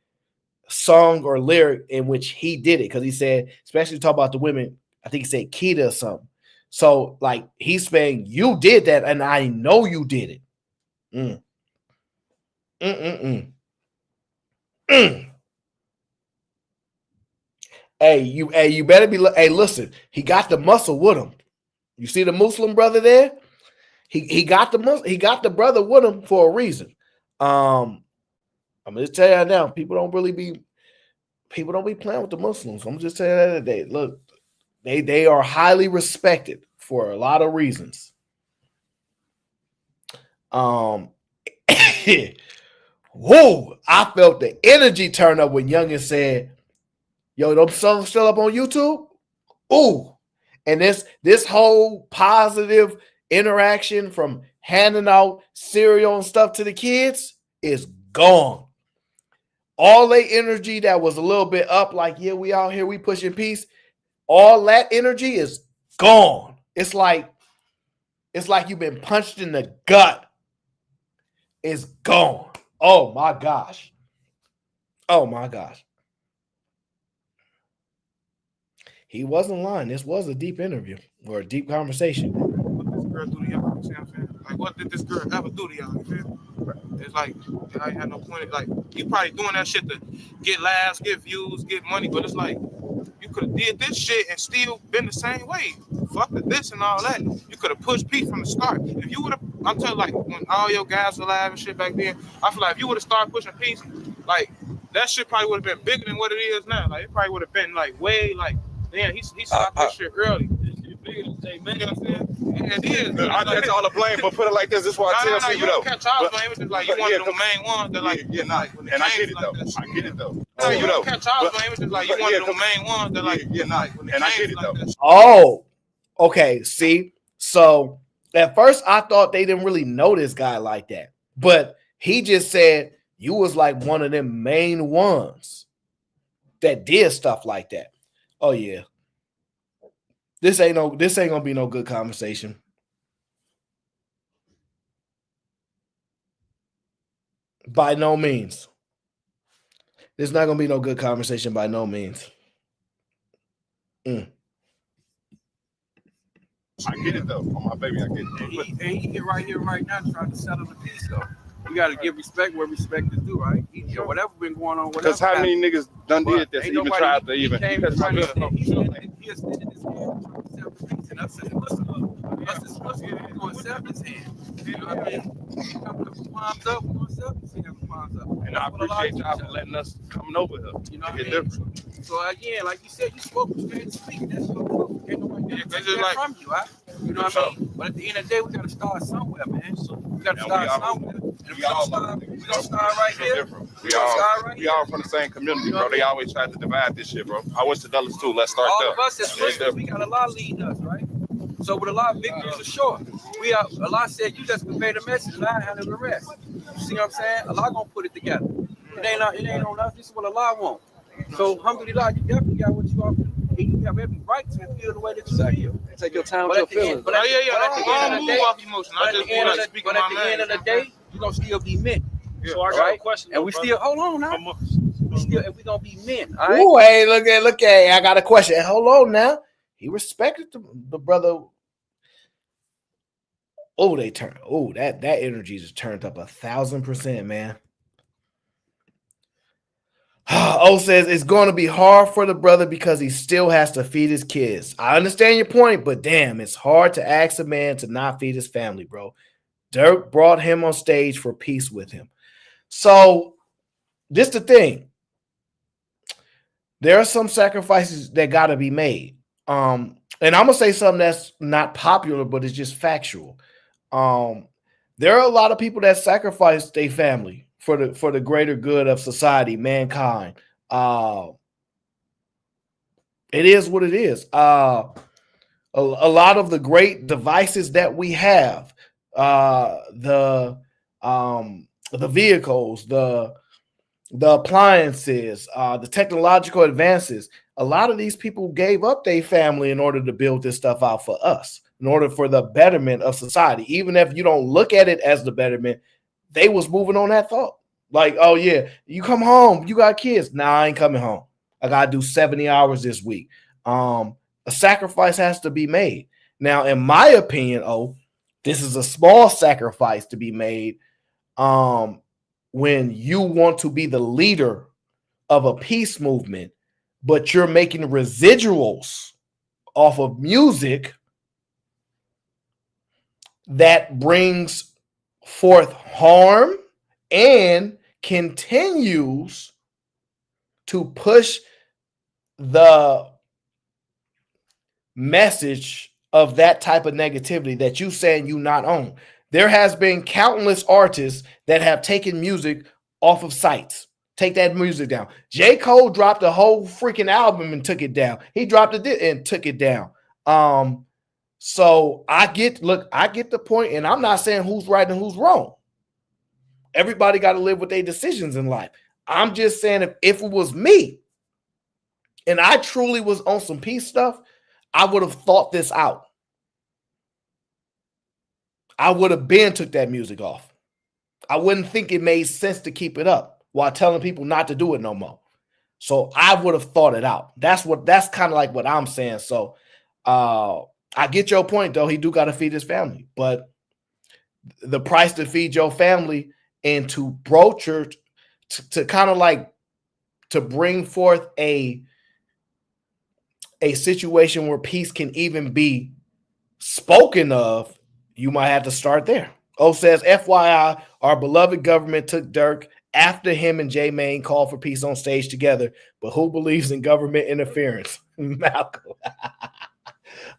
song or lyric in which he did it because he said, especially talk about the women. I think he said Keita or something. So like he's saying you did that, and I know you did it. Hey, you better be. Hey, listen, he got the muscle with him. You see the Muslim brother there? He got the brother with him for a reason. I'm gonna just tell you that now. People don't be playing with the Muslims. I'm just telling you that today. Look, they are highly respected for a lot of reasons. Whoa! I felt the energy turn up when Youngin said, "Yo, them songs still up on YouTube?" Ooh, and this whole positive interaction from handing out cereal and stuff to the kids is gone. All the energy that was a little bit up, like, yeah, we out here, we pushing peace. All that energy is gone. It's like you've been punched in the gut. It's gone. Oh my gosh. Oh my gosh. He wasn't lying. This was a deep interview or a deep conversation. What this girl do to y'all? You see what I'm saying? Like, what did this girl ever do to y'all? You feel? It's like, I ain't had no point. Like, you probably doing that shit to get laughs, get views, get money, but it's like, you could have did this shit and still been the same way. Fuck this and all that. You could have pushed peace from the start. If you would have, I'm telling you, like, when all your guys were alive and shit back then, I feel like if you would have started pushing peace, like, that shit probably would have been bigger than what it is now. Like, it probably would have been, like, way, like, damn, he stopped this shit early. You know what I'm saying? Yeah, it is. I catch all the blame, but put it like this. This is what I tell people, you don't catch all the blame. It's just like you one of the main ones that like. Yeah, nah, and I get it though. I get it though. No, you don't catch all the blame. It's just like you one of the main ones that like. Yeah, nah, and I get it though. Oh, okay. See, so at first I thought they didn't really know this guy like that, but he just said you was like one of them main ones that did stuff like that. Oh yeah. This ain't gonna be no good conversation. By no means. This is not gonna be no good conversation by no means. I get it though. On my baby, I get it. And he right here, right now, trying to settle the peace though. You got to give respect where respect is due, right? Whatever been going on. Because how many niggas done did this? Even tried to even. He extended his hand, trying to settle the peace, and And I said, let's go accept his hand. You know what I mean? Come with the palms up, we're going to accept his hand with palms up. And I appreciate y'all for letting us coming over here. You know what I It's mean? different. So again, like you said, you spoke what you had to speak. That's your truth. Ain't nobody gonna take that from you, right? You know what I mean? But at the end of the day, we gotta start somewhere, man. So we gotta start somewhere. And if we don't start right here. We all from the same community, bro. They always try to divide this shit, bro. I went to Dulles too. Let's start there. All of us as Muslims, we got a lot leading us, right? So with a lot of victories ashore, a lot said you just convey the message and I handle the rest. You see what I'm saying? Allah gonna put it together. It ain't on us. This is what Allah wants. So alhamdulillah, you definitely got what you offer. You have every right to feel the way that you feel. Take your time with your feelings. But at the end of the day, you're gonna still be men. So I got a question. And we still hold on now. We gonna be men. All right? Ooh, hey, look at. I got a question. Hey, hold on now. He respected the brother. Oh, that energy just turned up 1,000%, man. O says it's going to be hard for the brother because he still has to feed his kids. I understand your point, but damn, it's hard to ask a man to not feed his family, bro. Dirk brought him on stage for peace with him. So this the thing. There are some sacrifices that got to be made. And I'm going to say something that's not popular, but it's just factual. There are a lot of people that sacrifice their family for the greater good of society, mankind. It is what it is. A lot of the great devices that we have, the vehicles, the appliances, the technological advances, a lot of these people gave up their family in order to build this stuff out for us, in order for the betterment of society. Even if you don't look at it as the betterment, they was moving on that thought. Like, oh yeah, you come home, you got kids. Nah, I ain't coming home. I gotta do 70 hours this week. A sacrifice has to be made. Now, in my opinion, this is a small sacrifice to be made when you want to be the leader of a peace movement, but you're making residuals off of music that brings forth harm and continues to push the message of that type of negativity that you saying you not own. There has been countless artists that have taken music off of sites. Take that music down. J. Cole dropped a whole freaking album and took it down. He dropped it and took it down. So I get the point, and I'm not saying who's right and who's wrong. Everybody got to live with their decisions in life. I'm just saying if it was me and I truly was on some peace stuff, I would have thought this out. I would have took that music off. I wouldn't think it made sense to keep it up while telling people not to do it no more. So I would have thought it out. That's kind of like what I'm saying. So I get your point, though. He do got to feed his family, but the price to feed your family and to broach your to kind of like to bring forth a situation where peace can even be spoken of, you might have to start there. Says, FYI, our beloved government took Dirk after him and J Mane called for peace on stage together, but who believes in government interference? Malcolm.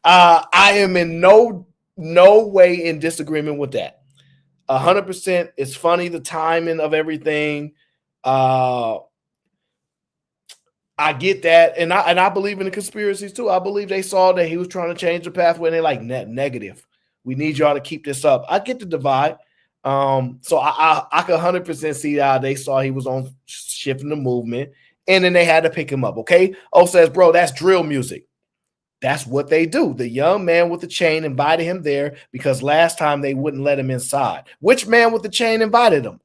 I am in no way in disagreement with that. 100%. It's funny, the timing of everything. I get that, and I believe in the conspiracies too. I believe they saw that he was trying to change the pathway, and they're like, negative. We need y'all to keep this up. I get the divide. So I could 100% see how they saw he was on shifting the movement, and then they had to pick him up. Okay. Says, bro, that's drill music. That's what they do. The young man with the chain invited him there because last time they wouldn't let him inside. Which man with the chain invited him?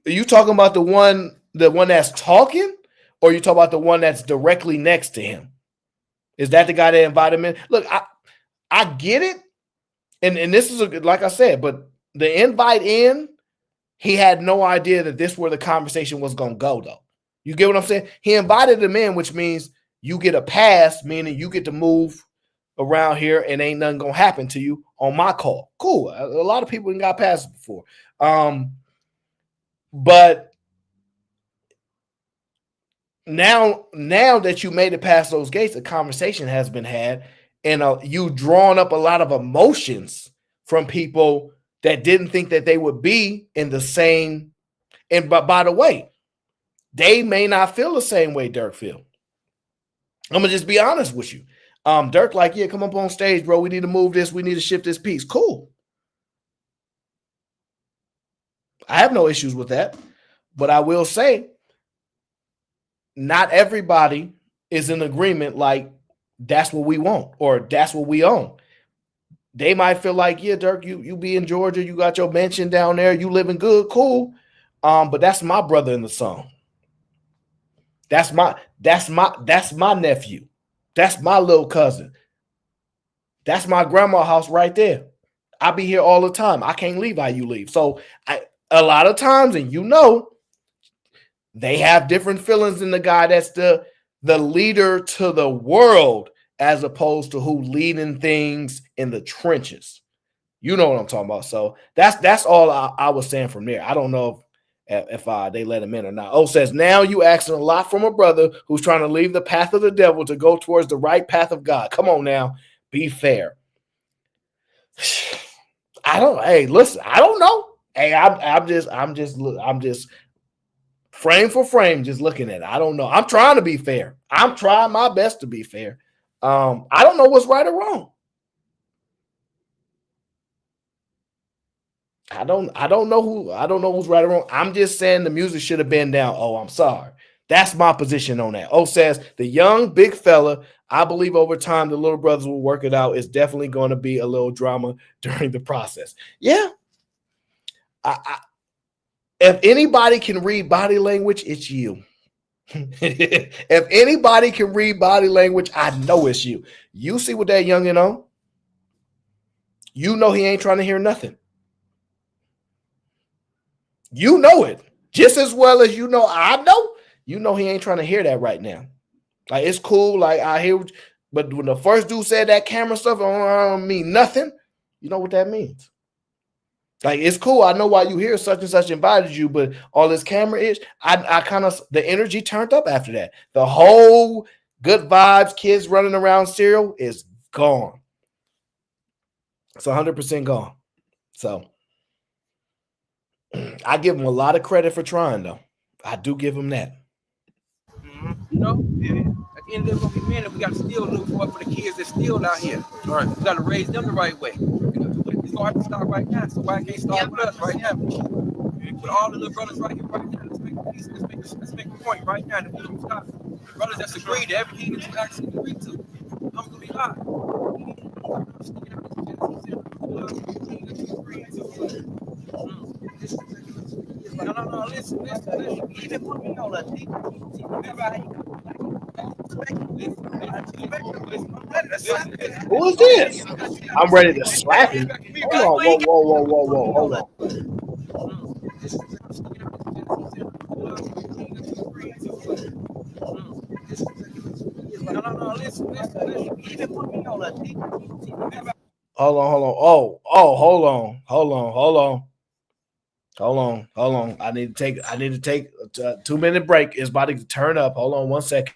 Are you talking about the one that's talking, or are you talking about the one that's directly next to him? Is that the guy that invited him in? Look, I get it. And this is like I said, but the invite in, he had no idea that this where the conversation was going to go, though. You get what I'm saying? He invited him in, which means you get a pass, meaning you get to move around here and ain't nothing gonna happen to you on my call. Cool. A lot of people ain't got passes before. But now that you made it past those gates, a conversation has been had, and you drawn up a lot of emotions from people that didn't think that they would be in the same. And but by the way, they may not feel the same way Dirk feel. I'm gonna just be honest with you. Dirk, like, yeah, come up on stage, bro. We need to move this. We need to shift this piece. Cool. I have no issues with that. But I will say, not everybody is in agreement like that's what we want or that's what we own. They might feel like, yeah, Dirk, you be in Georgia, you got your mansion down there, you living good, cool. But that's my brother in the song. That's my nephew. That's my little cousin. That's my grandma's house right there. I be here all the time. I can't leave how you leave. So a lot of times, and they have different feelings than the guy that's the leader to the world as opposed to who leading things in the trenches. You know what I'm talking about. So that's all I was saying from there. I don't know if they let him in or not. Oh, says, now you asking a lot from a brother who's trying to leave the path of the devil to go towards the right path of God. Come on now, be fair. Hey, listen, I don't know. Hey, I'm just frame for frame, just looking at it. I don't know. I'm trying to be fair. I'm trying my best to be fair. I don't know what's right or wrong. I don't know who's right or wrong. I'm just saying the music should have been down. Oh, I'm sorry. That's my position on that. Oh, says the young big fella. I believe over time the little brothers will work it out. It's definitely going to be a little drama during the process. Yeah. If anybody can read body language, it's you. If anybody can read body language, I know it's you. You see what that youngin' on? You know he ain't trying to hear nothing. You know it just as well as you know I know. You know he ain't trying to hear that right now. Like, it's cool. Like, I hear, but when the first dude said that camera stuff, I don't mean nothing. You know what that means? Like, it's cool. I know why you hear such and such invited you, but all this camera is, I kind of, the energy turned up after that. The whole good vibes, kids running around cereal is gone. It's 100% gone. So I give him a lot of credit for trying, though. I do give him that. You know, at the end of the day, men, we got to still look for the kids that's still out here. All right, we got to raise them the right way. It's going to start right now, so why can't start with us right now? With all the little brothers right here, right now, let's make a piece, let's make a point right now that we don't stop. The brothers that's agreed to everything that you actually agree to, I'm gonna be live. No, listen. Even put me on a deep. Who is this? I'm ready to slap him. Hold on, whoa. Hold on. No, listen. Even put me on a deep. Hold on. Hold on. I need to take a 2-minute break. It's about to turn up. Hold on 1 second.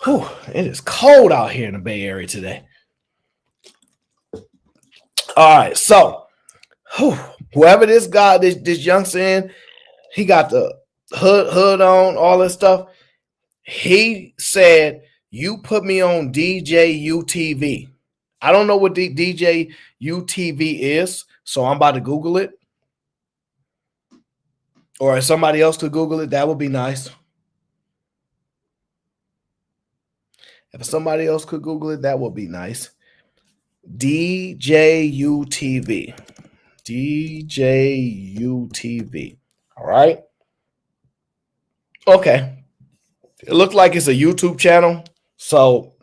Whew, it is cold out here in the Bay Area today. All right, so whoever this guy, this youngster in, he got the hood on, all this stuff. He said, "You put me on DJ UTV." I don't know what DJ UTV is, so I'm about to Google it. Or if somebody else could Google it, that would be nice. If somebody else could Google it, that would be nice. DJ UTV. DJ UTV. All right. Okay. It looked like it's a YouTube channel. So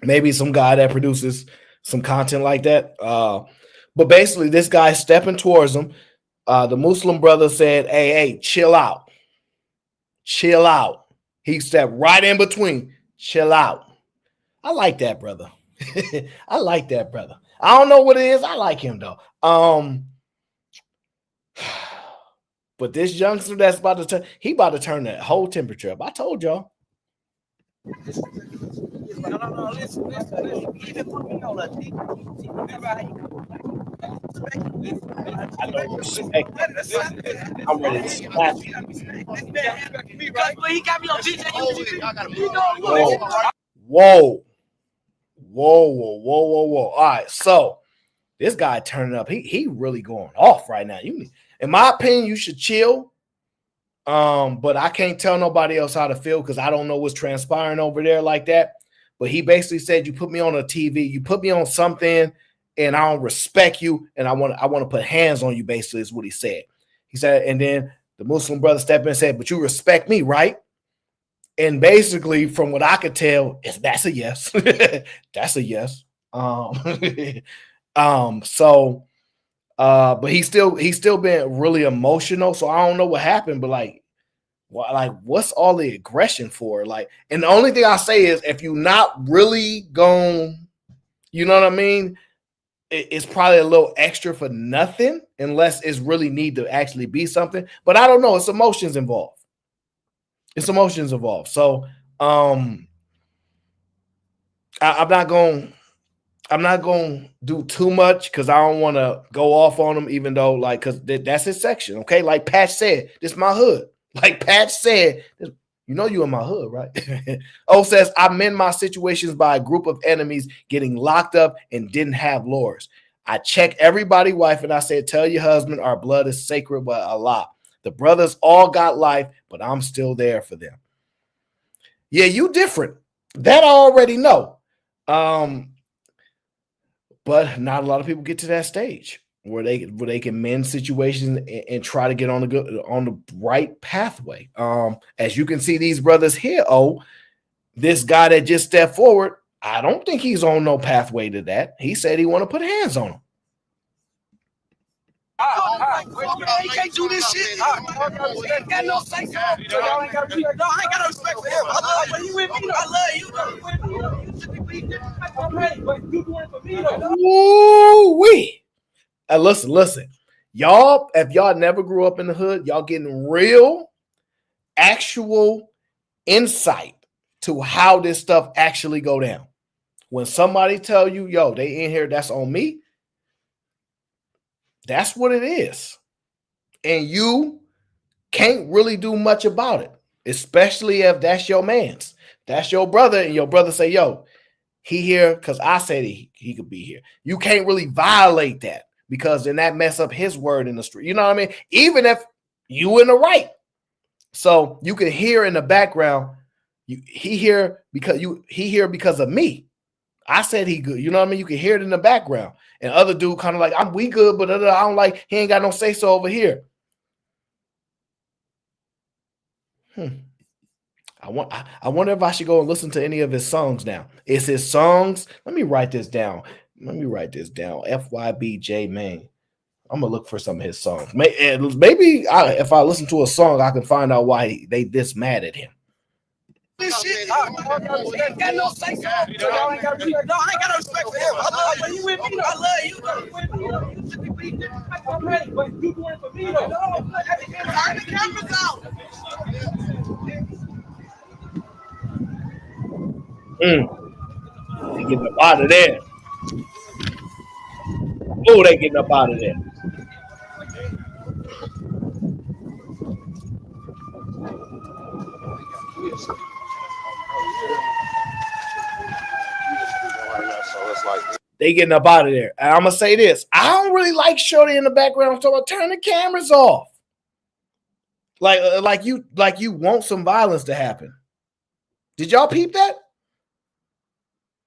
maybe some guy that produces some content like that. But basically, this guy stepping towards him. The Muslim brother said, hey, chill out. Chill out. He stepped right in between. Chill out. I like that, brother. I like that, brother. I don't know what it is. I like him, though. But this youngster that's about to turn, he about to turn that whole temperature up. I told y'all. No, listen. Even put me on a deep. I don't respect that. I'm ready to slap you. He got me on DJ. Whoa. All right, so this guy turning up. He really going off right now. In my opinion, you should chill. But I can't tell nobody else how to feel because I don't know what's transpiring over there like that. But he basically said, you put me on a TV, you put me on something, and I don't respect you, and I want to put hands on you, basically, is what he said. He said, and then the Muslim brother stepped in and said, but you respect me, right? And basically, from what I could tell, that's a yes. That's a yes. But he's still been really emotional. So I don't know what happened, but what's all the aggression for? And the only thing I say is if you're not really going, you know what I mean? It's probably a little extra for nothing unless it's really need to actually be something. But I don't know. It's emotions involved. So I'm not going to do too much because I don't want to go off on him, even though because that's his section. Okay. Like Patch said, this is my hood. Like Patch said, you in my hood, right? O says, I mend my situations by a group of enemies getting locked up and didn't have lawyers. I check everybody's wife and I said, tell your husband our blood is sacred by Allah. The brothers all got life, but I'm still there for them. Yeah, you different. That I already know. But not a lot of people get to that stage where they can mend situations and try to get on the right pathway. As you can see, these brothers here, this guy that just stepped forward, I don't think he's on no pathway to that. He said he want to put hands on him. He can't do this shit. Got no say. I ain't got no respect for him. I love you. Woo-wee. Listen. Y'all, if y'all never grew up in the hood, y'all getting real, actual insight to how this stuff actually go down. When somebody tell you, yo, they in here, that's on me. That's what it is. And you can't really do much about it, especially if that's your man's. That's your brother, and your brother say, yo, he here because I said he could be here. You can't really violate that because then that mess up his word in the street. You know what I mean? Even if you in the right. So you can hear in the background, he here because of me. I said he good. You know what I mean? You can hear it in the background. And other dude kind of like, we good, but I don't like, he ain't got no say so over here. I wonder if I should go and listen to any of his songs now. Is his songs? Let me write this down. FYBJ, man. I'm going to look for some of his songs. Maybe if I listen to a song, I can find out why they this mad at him. This shit. Got no say. I ain't got no respect for him. I love you. But you doing it for me though. Turn the cameras out. They getting up out of there. Oh, they getting up out of there. They getting up out of there. And I'm gonna say this: I don't really like Shorty in the background, so I turn the cameras off. Like you want some violence to happen. Did y'all peep that?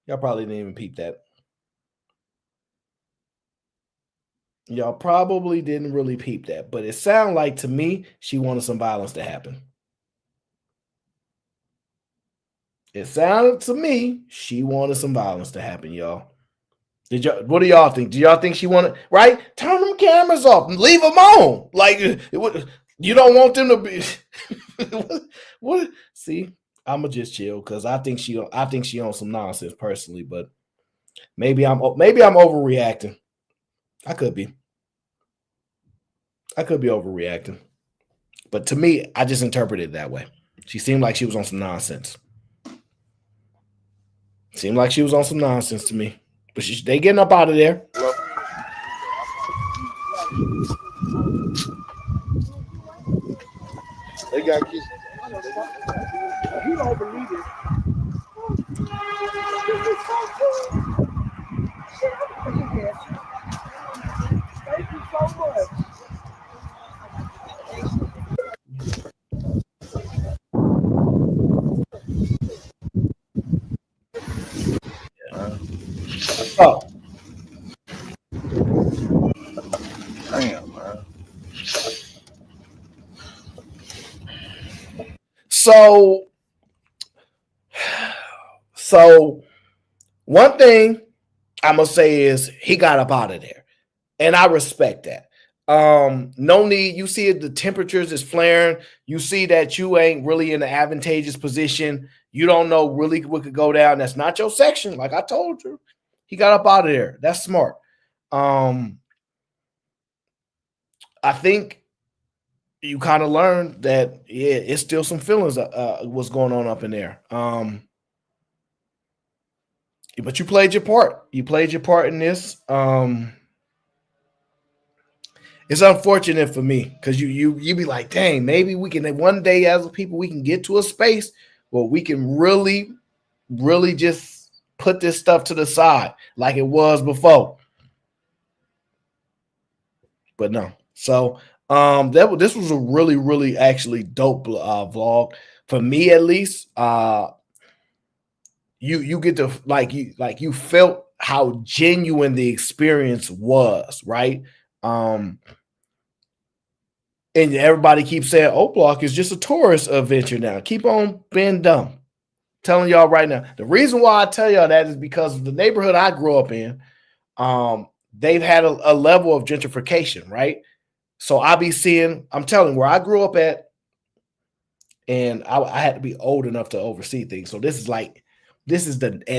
Y'all probably didn't even peep that. Y'all probably didn't really peep that, but it sounded like to me she wanted some violence to happen. It sounded to me she wanted some violence to happen, y'all. What do y'all think? Do y'all think she wanted, right? Turn them cameras off and leave them on. Like, you don't want them to be. what? See, I'ma just chill because I think she on some nonsense personally, but maybe I'm overreacting. I could be overreacting, but to me, I just interpreted it that way. She seemed like she was on some nonsense. Seemed like she was on some nonsense to me. But they getting up out of there. They got kids. You don't believe it. Thank you so much. Oh. Damn, man. So one thing I'm gonna say is he got up out of there, and I respect that. No need. You see the temperatures is flaring. You see that you ain't really in an advantageous position. You don't know really what could go down. That's not your section. Like I told you, he got up out of there. That's smart. I think you kind of learned that it's still some feelings what's going on up in there. But you played your part. You played your part in this. It's unfortunate for me because you be like, dang, maybe we can one day as a people we can get to a space where we can really, really just put this stuff to the side like it was before. But no. So this was a really, really actually dope vlog for me at least. You get to you felt how genuine the experience was, right? And everybody keeps saying O Block is just a tourist adventure now. Keep on being dumb. Telling y'all right now. The reason why I tell y'all that is because of the neighborhood I grew up in. They've had a level of gentrification, right? So I be seeing, I'm telling where I grew up at, and I had to be old enough to oversee things. So this is at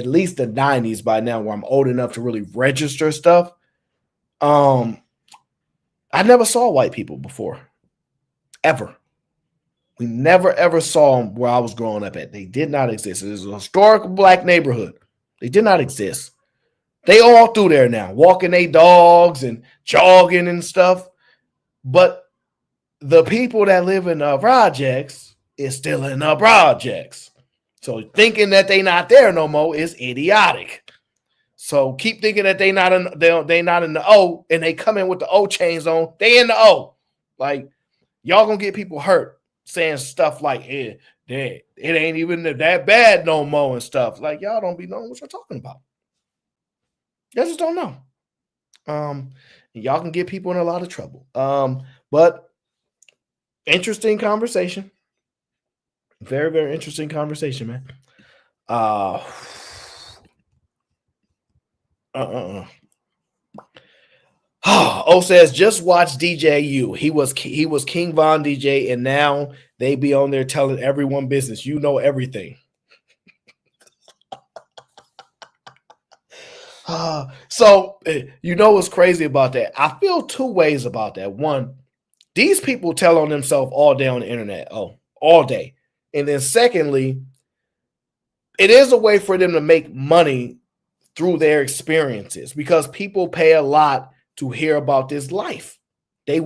least the 90s by now where I'm old enough to really register stuff. I never saw white people before. Ever. We never ever saw them where I was growing up at. They did not exist. It was a historical black neighborhood. They did not exist. They all through there now, walking their dogs and jogging and stuff. But the people that live in the projects is still in the projects. So thinking that they not there no more is idiotic. So keep thinking that they not in the O, and they come in with the O chains on. They in the O. Like y'all gonna get people hurt saying stuff like it ain't even that bad no more and stuff. Like y'all don't be knowing what you're talking about. Y'all just don't know. Y'all can get people in a lot of trouble. But interesting conversation. Very, very interesting conversation, man. O says, just watch DJ U. He was King Von DJ, and now they be on there telling everyone business. You know everything. So you know what's crazy about that? I feel two ways about that. One, these people tell on themselves all day on the internet. Oh, all day. And then secondly, it is a way for them to make money through their experiences because people pay a lot to hear about this life. They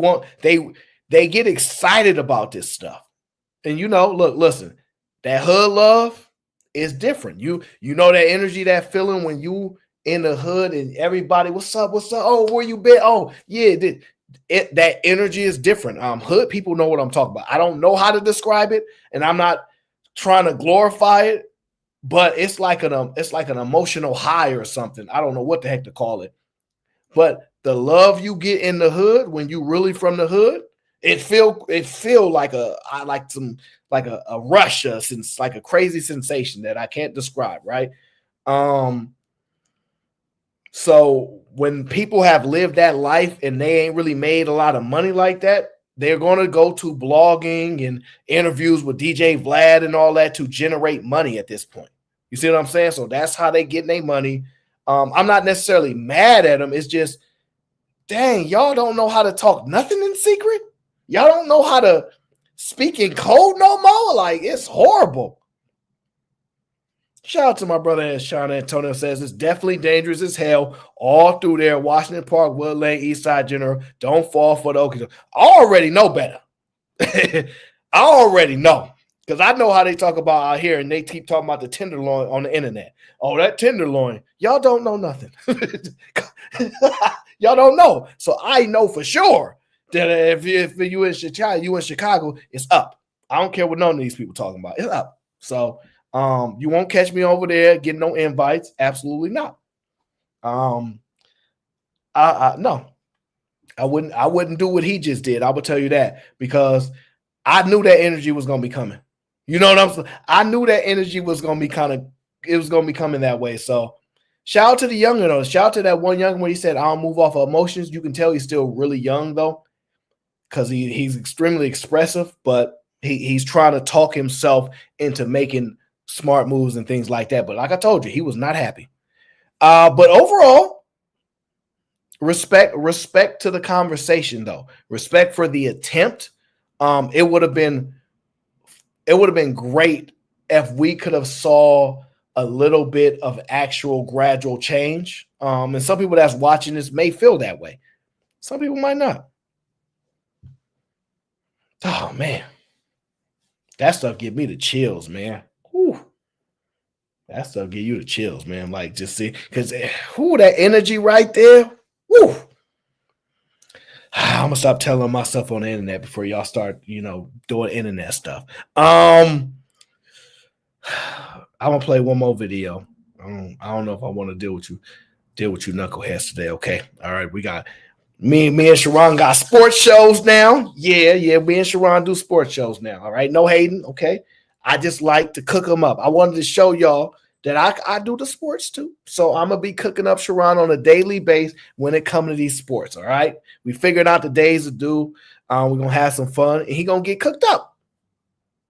get excited about this stuff. And listen, that hood love is different. You know that energy, that feeling when you in the hood and everybody, what's up? Oh, where you been? Oh, yeah, that energy is different. Hood people know what I'm talking about. I don't know how to describe it, and I'm not trying to glorify it, but it's like an emotional high or something. I don't know what the heck to call it. But the love you get in the hood when you really from the hood, it feel like a rush, since like a crazy sensation that I can't describe, right? So when people have lived that life and they ain't really made a lot of money like that, they're going to go to blogging and interviews with DJ Vlad and all that to generate money at this point. You see what I'm saying? So that's how they get their money. I'm not necessarily mad at them. It's just, dang, y'all don't know how to talk nothing in secret. Y'all don't know how to speak in code no more. Like, it's horrible. Shout out to my brother, as Sean Antonio says, it's definitely dangerous as hell all through there. Washington Park, Wood Lane, East Side General. Don't fall for the Okies. I already know better. I already know. Because I know how they talk about out here, and they keep talking about the tenderloin on the internet. Oh, that tenderloin. Y'all don't know nothing. Y'all don't know. So I know for sure that if you in Chicago, it's up. I don't care what none of these people talking about. It's up. So you won't catch me over there getting no invites. Absolutely not. No. I wouldn't do what he just did. I would tell you that because I knew that energy was going to be coming. You know what I'm saying? I knew that energy was going to be coming that way. So shout out to the youngin' though. Shout out to that one young when he said, I don't move off of emotions. You can tell he's still really young though, because he's extremely expressive, but he's trying to talk himself into making smart moves and things like that. But like I told you, he was not happy. But overall, respect to the conversation though. Respect for the attempt. It would have been great if we could have saw a little bit of actual gradual change. And some people that's watching this may feel that way. Some people might not. Oh man, that stuff give me the chills, man. Whew. That stuff give you the chills, man. Like, just see, because that energy right there. Whew. I'm gonna stop telling myself on the internet before y'all start, doing internet stuff. I'm gonna play one more video. I don't know if I want to deal with you knuckleheads today. Okay, all right. We got me and Sharon got sports shows now. Yeah. Me and Sharon do sports shows now. All right, no hating. Okay, I just like to cook them up. I wanted to show y'all that I do the sports too. So I'm going to be cooking up Sharon on a daily basis when it comes to these sports, all right? We figured out the days to do. We're going to have some fun, and he's going to get cooked up.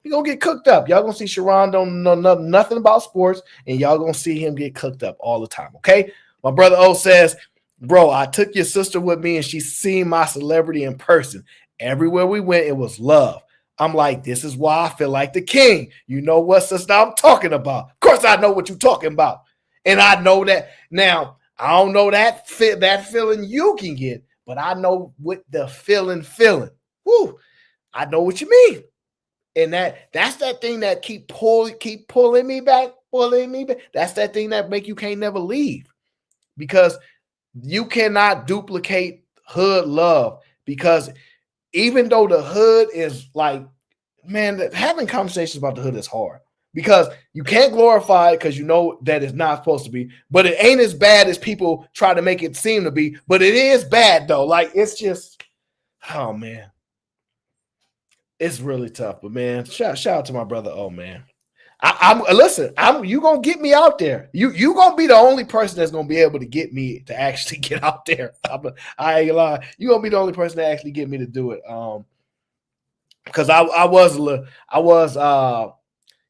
He's going to get cooked up. Y'all going to see Sharon don't know nothing about sports, and y'all going to see him get cooked up all the time, okay? My brother O says, bro, I took your sister with me, and she's seen my celebrity in person. Everywhere we went, it was love. I'm like, this is why I feel like the king. You know what, sister, I'm talking about. Of course I know what you're talking about. And I know that. Now, I don't know that feeling you can get, but I know what the feeling. Woo, I know what you mean. And that's that thing that keep pulling me back. That's that thing that make you can't never leave. Because you cannot duplicate hood love. Because even though the hood is like, man, having conversations about the hood is hard because you can't glorify it because you know that it's not supposed to be, but it ain't as bad as people try to make it seem to be, but it is bad though. Like, it's just, oh man, it's really tough. But man, shout out to my brother. Oh man, you gonna get me out there. You gonna be the only person that's gonna be able to get me to actually get out there. I ain't gonna lie. You gonna be the only person to actually get me to do it. Because I was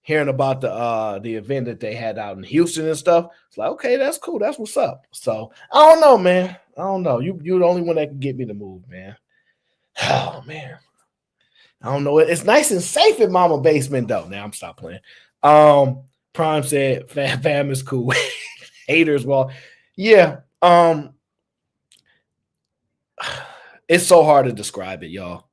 hearing about the event that they had out in Houston and stuff. It's like, okay, that's cool. That's what's up. So I don't know, man. I don't know. You're the only one that can get me to move, man. Oh man. I don't know. It's nice and safe in Mama basement though. Now I'm stop playing. Prime said fam is cool. Haters, well, yeah. It's so hard to describe it, y'all.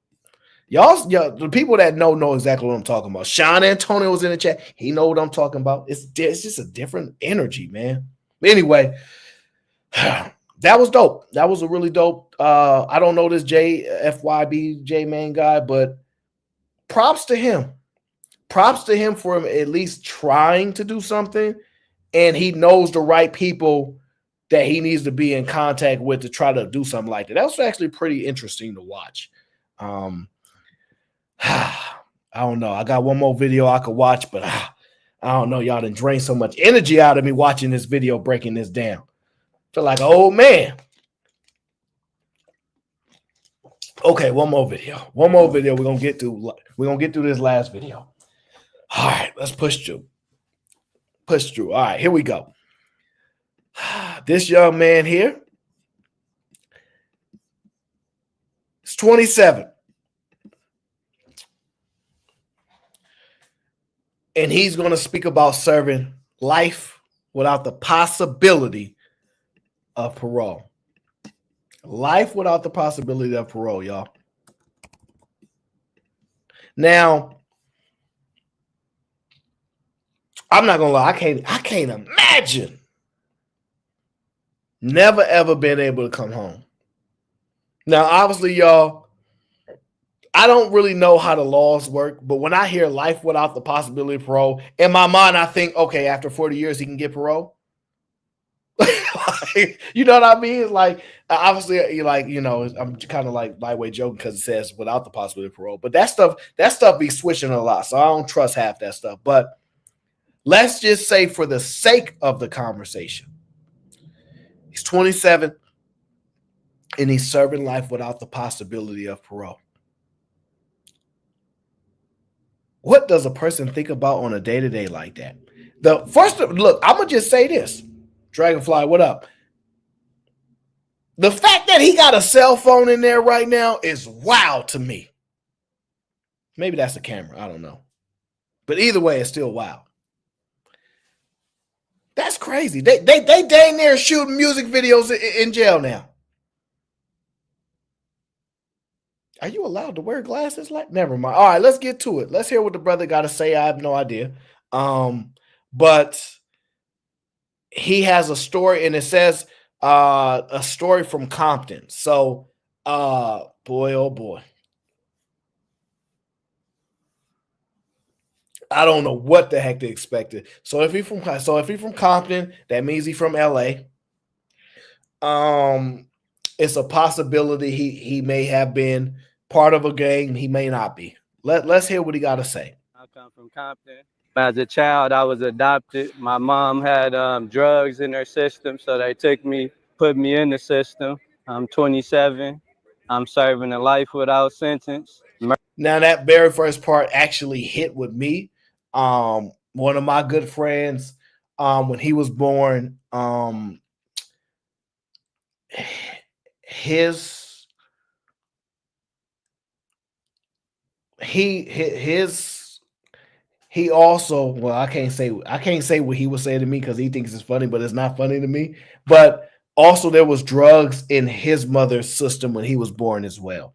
Y'all, the people that know exactly what I'm talking about. Sean Antonio was in the chat. He know what I'm talking about. It's just a different energy, man. Anyway, that was dope. That was a really dope. I don't know this FYB J Man guy, but props to him. Props to him for him at least trying to do something, and he knows the right people that he needs to be in contact with to try to do something like that. That was actually pretty interesting to watch. I don't know. I got one more video I could watch, but I don't know. Y'all done drained so much energy out of me watching this video, breaking this down. Feel like an old man. Okay, one more video. One more video. We're gonna get through. We're gonna get through this last video. All right, let's push through. Push through. All right, here we go. This young man here is 27. And he's going to speak about serving life without the possibility of parole. Life without the possibility of parole, y'all. Now, I'm not gonna lie, I can't imagine never ever been able to come home. Now, obviously, y'all, I don't really know how the laws work, but when I hear life without the possibility of parole, in my mind, I think, okay, after 40 years, he can get parole. You know what I mean? It's like, obviously, like, you know, I'm kind of like lightweight joking because it says without the possibility of parole, but that stuff be switching a lot. So I don't trust half that stuff. But let's just say, for the sake of the conversation, he's 27 and he's serving life without the possibility of parole. What does a person think about on a day-to-day like that? Look, I'm gonna just say this. Dragonfly, what up? The fact that he got a cell phone in there right now is wild to me. Maybe that's a camera. I don't know. But either way, it's still wild. That's crazy. They dang near shooting music videos in jail now. Are you allowed to wear glasses? Like, never mind. All right, let's get to it. Let's hear what the brother got to say. I have no idea. But he has a story, and it says a story from Compton. So, boy, oh boy. I don't know what the heck they expected. So if he's from Compton, that means he's from LA. It's a possibility he may have been part of a gang. He may not be. Let's hear what he got to say. I come from Compton. As a child, I was adopted. My mom had drugs in her system, so they put me in the system. I'm 27. I'm serving a life without sentence. Now, that very first part actually hit with me. One of my good friends, when he was born, he also, well, I can't say what he would say to me because he thinks it's funny, but it's not funny to me. But also, there was drugs in his mother's system when he was born as well.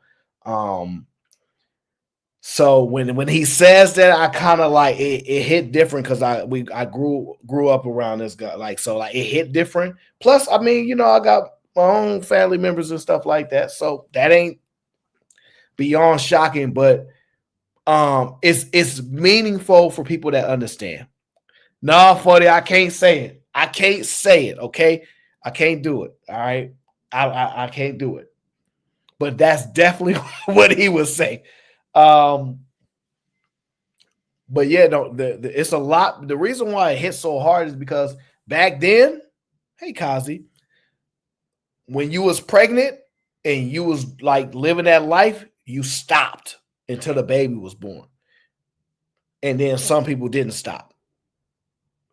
So when he says that, I kind of like it hit different because I grew up around this guy, like, so like it hit different. Plus, I mean, you know, I got my own family members and stuff like that, so that ain't beyond shocking, but it's meaningful for people that understand. Nah, funny, I can't say it. I can't say it. Okay, I can't do it. All right, I can't do it. But that's definitely what he was saying. But yeah, no, it's a lot. The reason why it hit so hard is because back then, hey Kazi, when you was pregnant and you was like living that life, you stopped until the baby was born. And then some people didn't stop.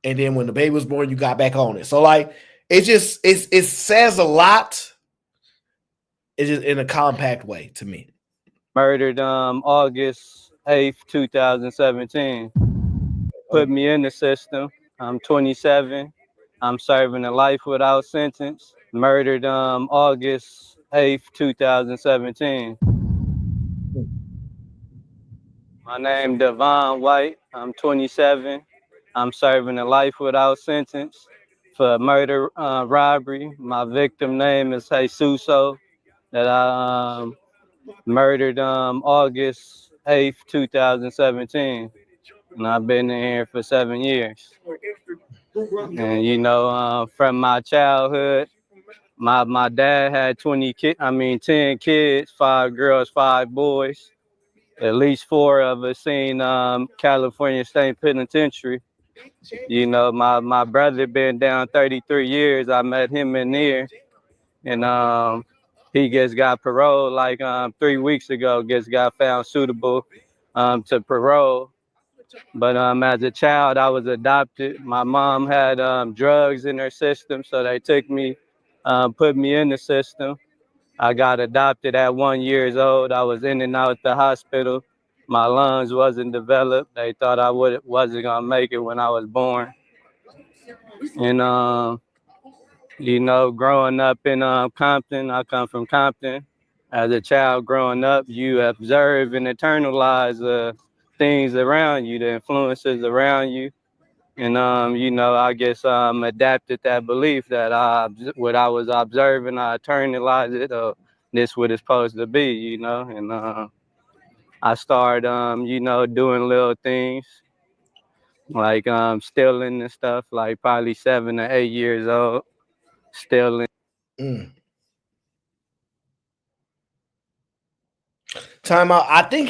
And then when the baby was born, you got back on it. So like it says a lot. It's just in a compact way to me. Murdered August 8th, 2017. Put me in the system. I'm 27. I'm serving a life without sentence. Murdered August 8th, 2017. My name Devon White. I'm 27. I'm serving a life without sentence for murder, robbery. My victim name is Jesuso, that I murdered August 8th, 2017. And I've been in here for 7 years. And you know, from my childhood, my dad had 10 kids, 5 girls, 5 boys. At least 4 of us seen California State Penitentiary. You know, my brother been down 33 years. I met him in there, and he just got parole like 3 weeks ago. Just got found suitable to parole. But as a child, I was adopted. My mom had drugs in her system, so they took me, put me in the system. I got adopted at 1 year old. I was in and out the hospital. My lungs wasn't developed. They thought I wasn't gonna make it when I was born. And you know, growing up in Compton, I come from Compton. As a child growing up, you observe and internalize things around you, the influences around you. And you know, I guess adapted that belief that what I was observing, I internalized it. This what it's supposed to be, you know. And I started, you know, doing little things like stealing and stuff. Like probably 7 or 8 years old, stealing. Time out. I think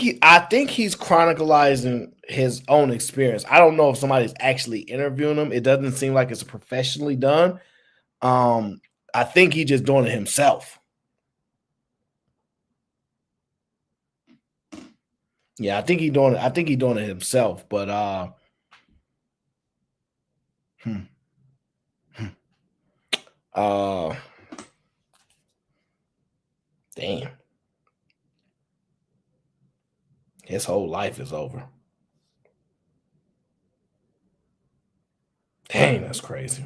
he's chronicalizing his own experience. I don't know if somebody's actually interviewing him. It doesn't seem like it's professionally done. I think he's just doing it himself. Yeah, I think he's doing it himself. But damn. His whole life is over. Dang, that's crazy.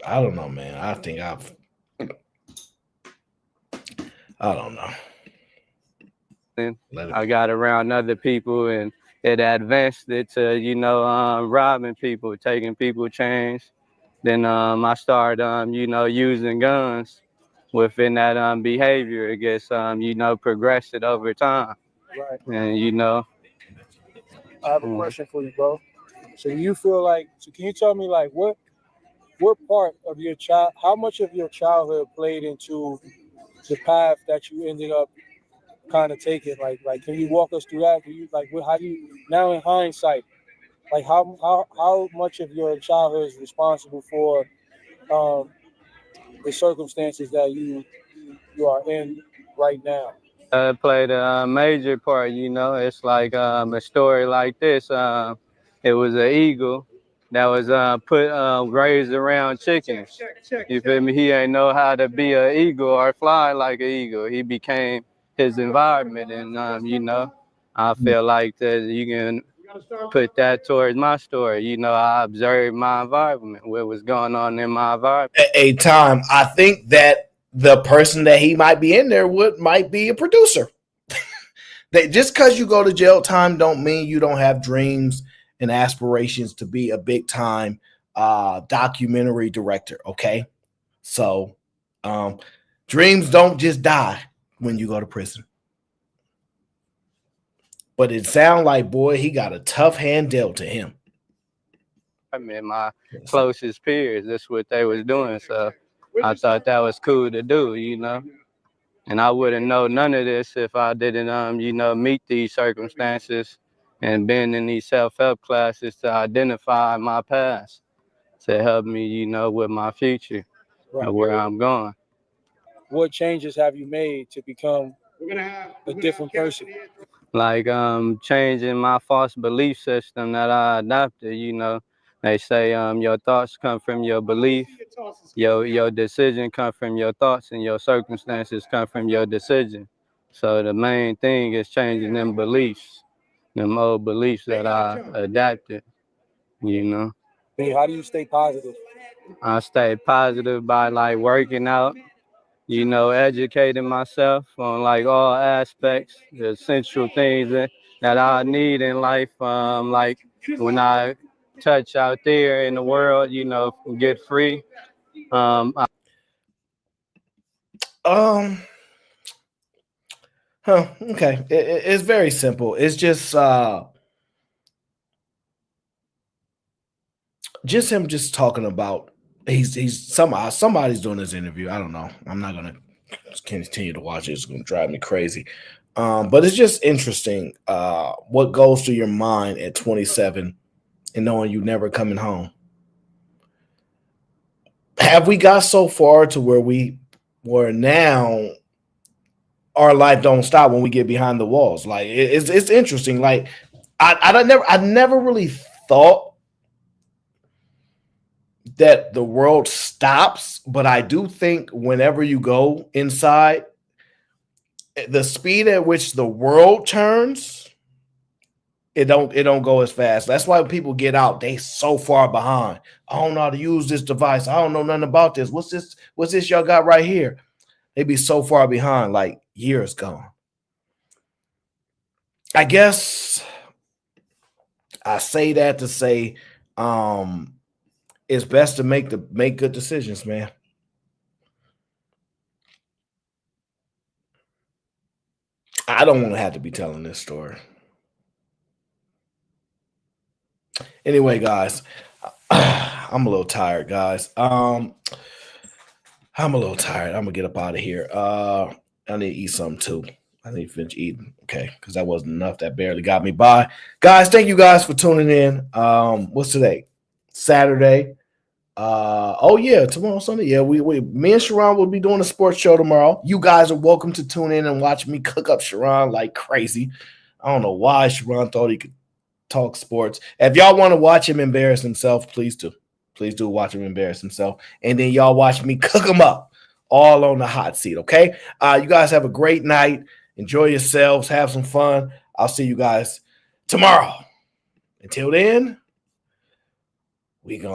I don't know, man. I don't know. I got around other people and it advanced it to, you know, robbing people, taking people chains. Then I started, you know, using guns within that behavior. It gets, you know, progressed it over time. Right. And, you know. I have a question for you, bro. So you feel like, so can you tell me like what part of your how much of your childhood played into the path that you ended up kind of taking? Like can you walk us through that? Can you how do you now in hindsight, like how much of your childhood is responsible for the circumstances that you are in right now? Played a major part, you know. It's like a story like this. It was an eagle that was raised around chickens. You feel me? He ain't know how to be an eagle or fly like an eagle. He became his environment, and you know, I feel like that you can put that towards my story. You know, I observed my environment, what was going on in my environment. A time, I think that the person that he might be in there might be a producer. That just because you go to jail time don't mean you don't have dreams and aspirations to be a big time documentary director. Okay, so dreams don't just die when you go to prison. But it sounds like, boy, he got a tough hand dealt to him. I mean, my closest peers, that's what they was doing. So I thought that was cool to do, you know. And I wouldn't know none of this if I didn't, you know, meet these circumstances and been in these self-help classes to identify my past, to help me, you know, with my future and where I'm going. What changes have you made to become a different person? Like changing my false belief system that I adopted, you know. They say your thoughts come from your belief, your decision come from your thoughts, and your circumstances come from your decision. So the main thing is changing them beliefs, them old beliefs that I adapted, you know. Hey, how do you stay positive? I stay positive by like working out, you know, educating myself on like all aspects, the essential things that I need in life. Like when I touch out there in the world, you know, get free. Okay. It's very simple. It's just him just talking about he's somebody's doing this interview. I don't know. I'm not gonna continue to watch it. It's gonna drive me crazy. But it's just interesting what goes through your mind at 27 and knowing you never coming home. Have we got so far to where we were now our life don't stop when we get behind the walls? Like it's interesting. Like I never really thought that the world stops, but I do think whenever you go inside, the speed at which the world turns, it don't go as fast. That's why when people get out, they so far behind. I don't know how to use this device. I don't know nothing about this. What's this y'all got right here? They be so far behind, like years gone. I guess I say that to say it's best to make good decisions, man. I don't want to have to be telling this story. Anyway, guys, I'm a little tired, guys. I'm a little tired. I'm gonna get up out of here. I need to eat something too. I need to finish eating. Okay, because that wasn't enough. That barely got me by. Guys, thank you guys for tuning in. What's today? Saturday. Oh yeah, tomorrow Sunday. Yeah, me and Sharon will be doing a sports show tomorrow. You guys are welcome to tune in and watch me cook up Sharon like crazy. I don't know why Sharon thought he could talk sports. If y'all want to watch him embarrass himself, please do. Please do watch him embarrass himself. And then y'all watch me cook him up all on the hot seat, okay? You guys have a great night. Enjoy yourselves. Have some fun. I'll see you guys tomorrow. Until then, we gonna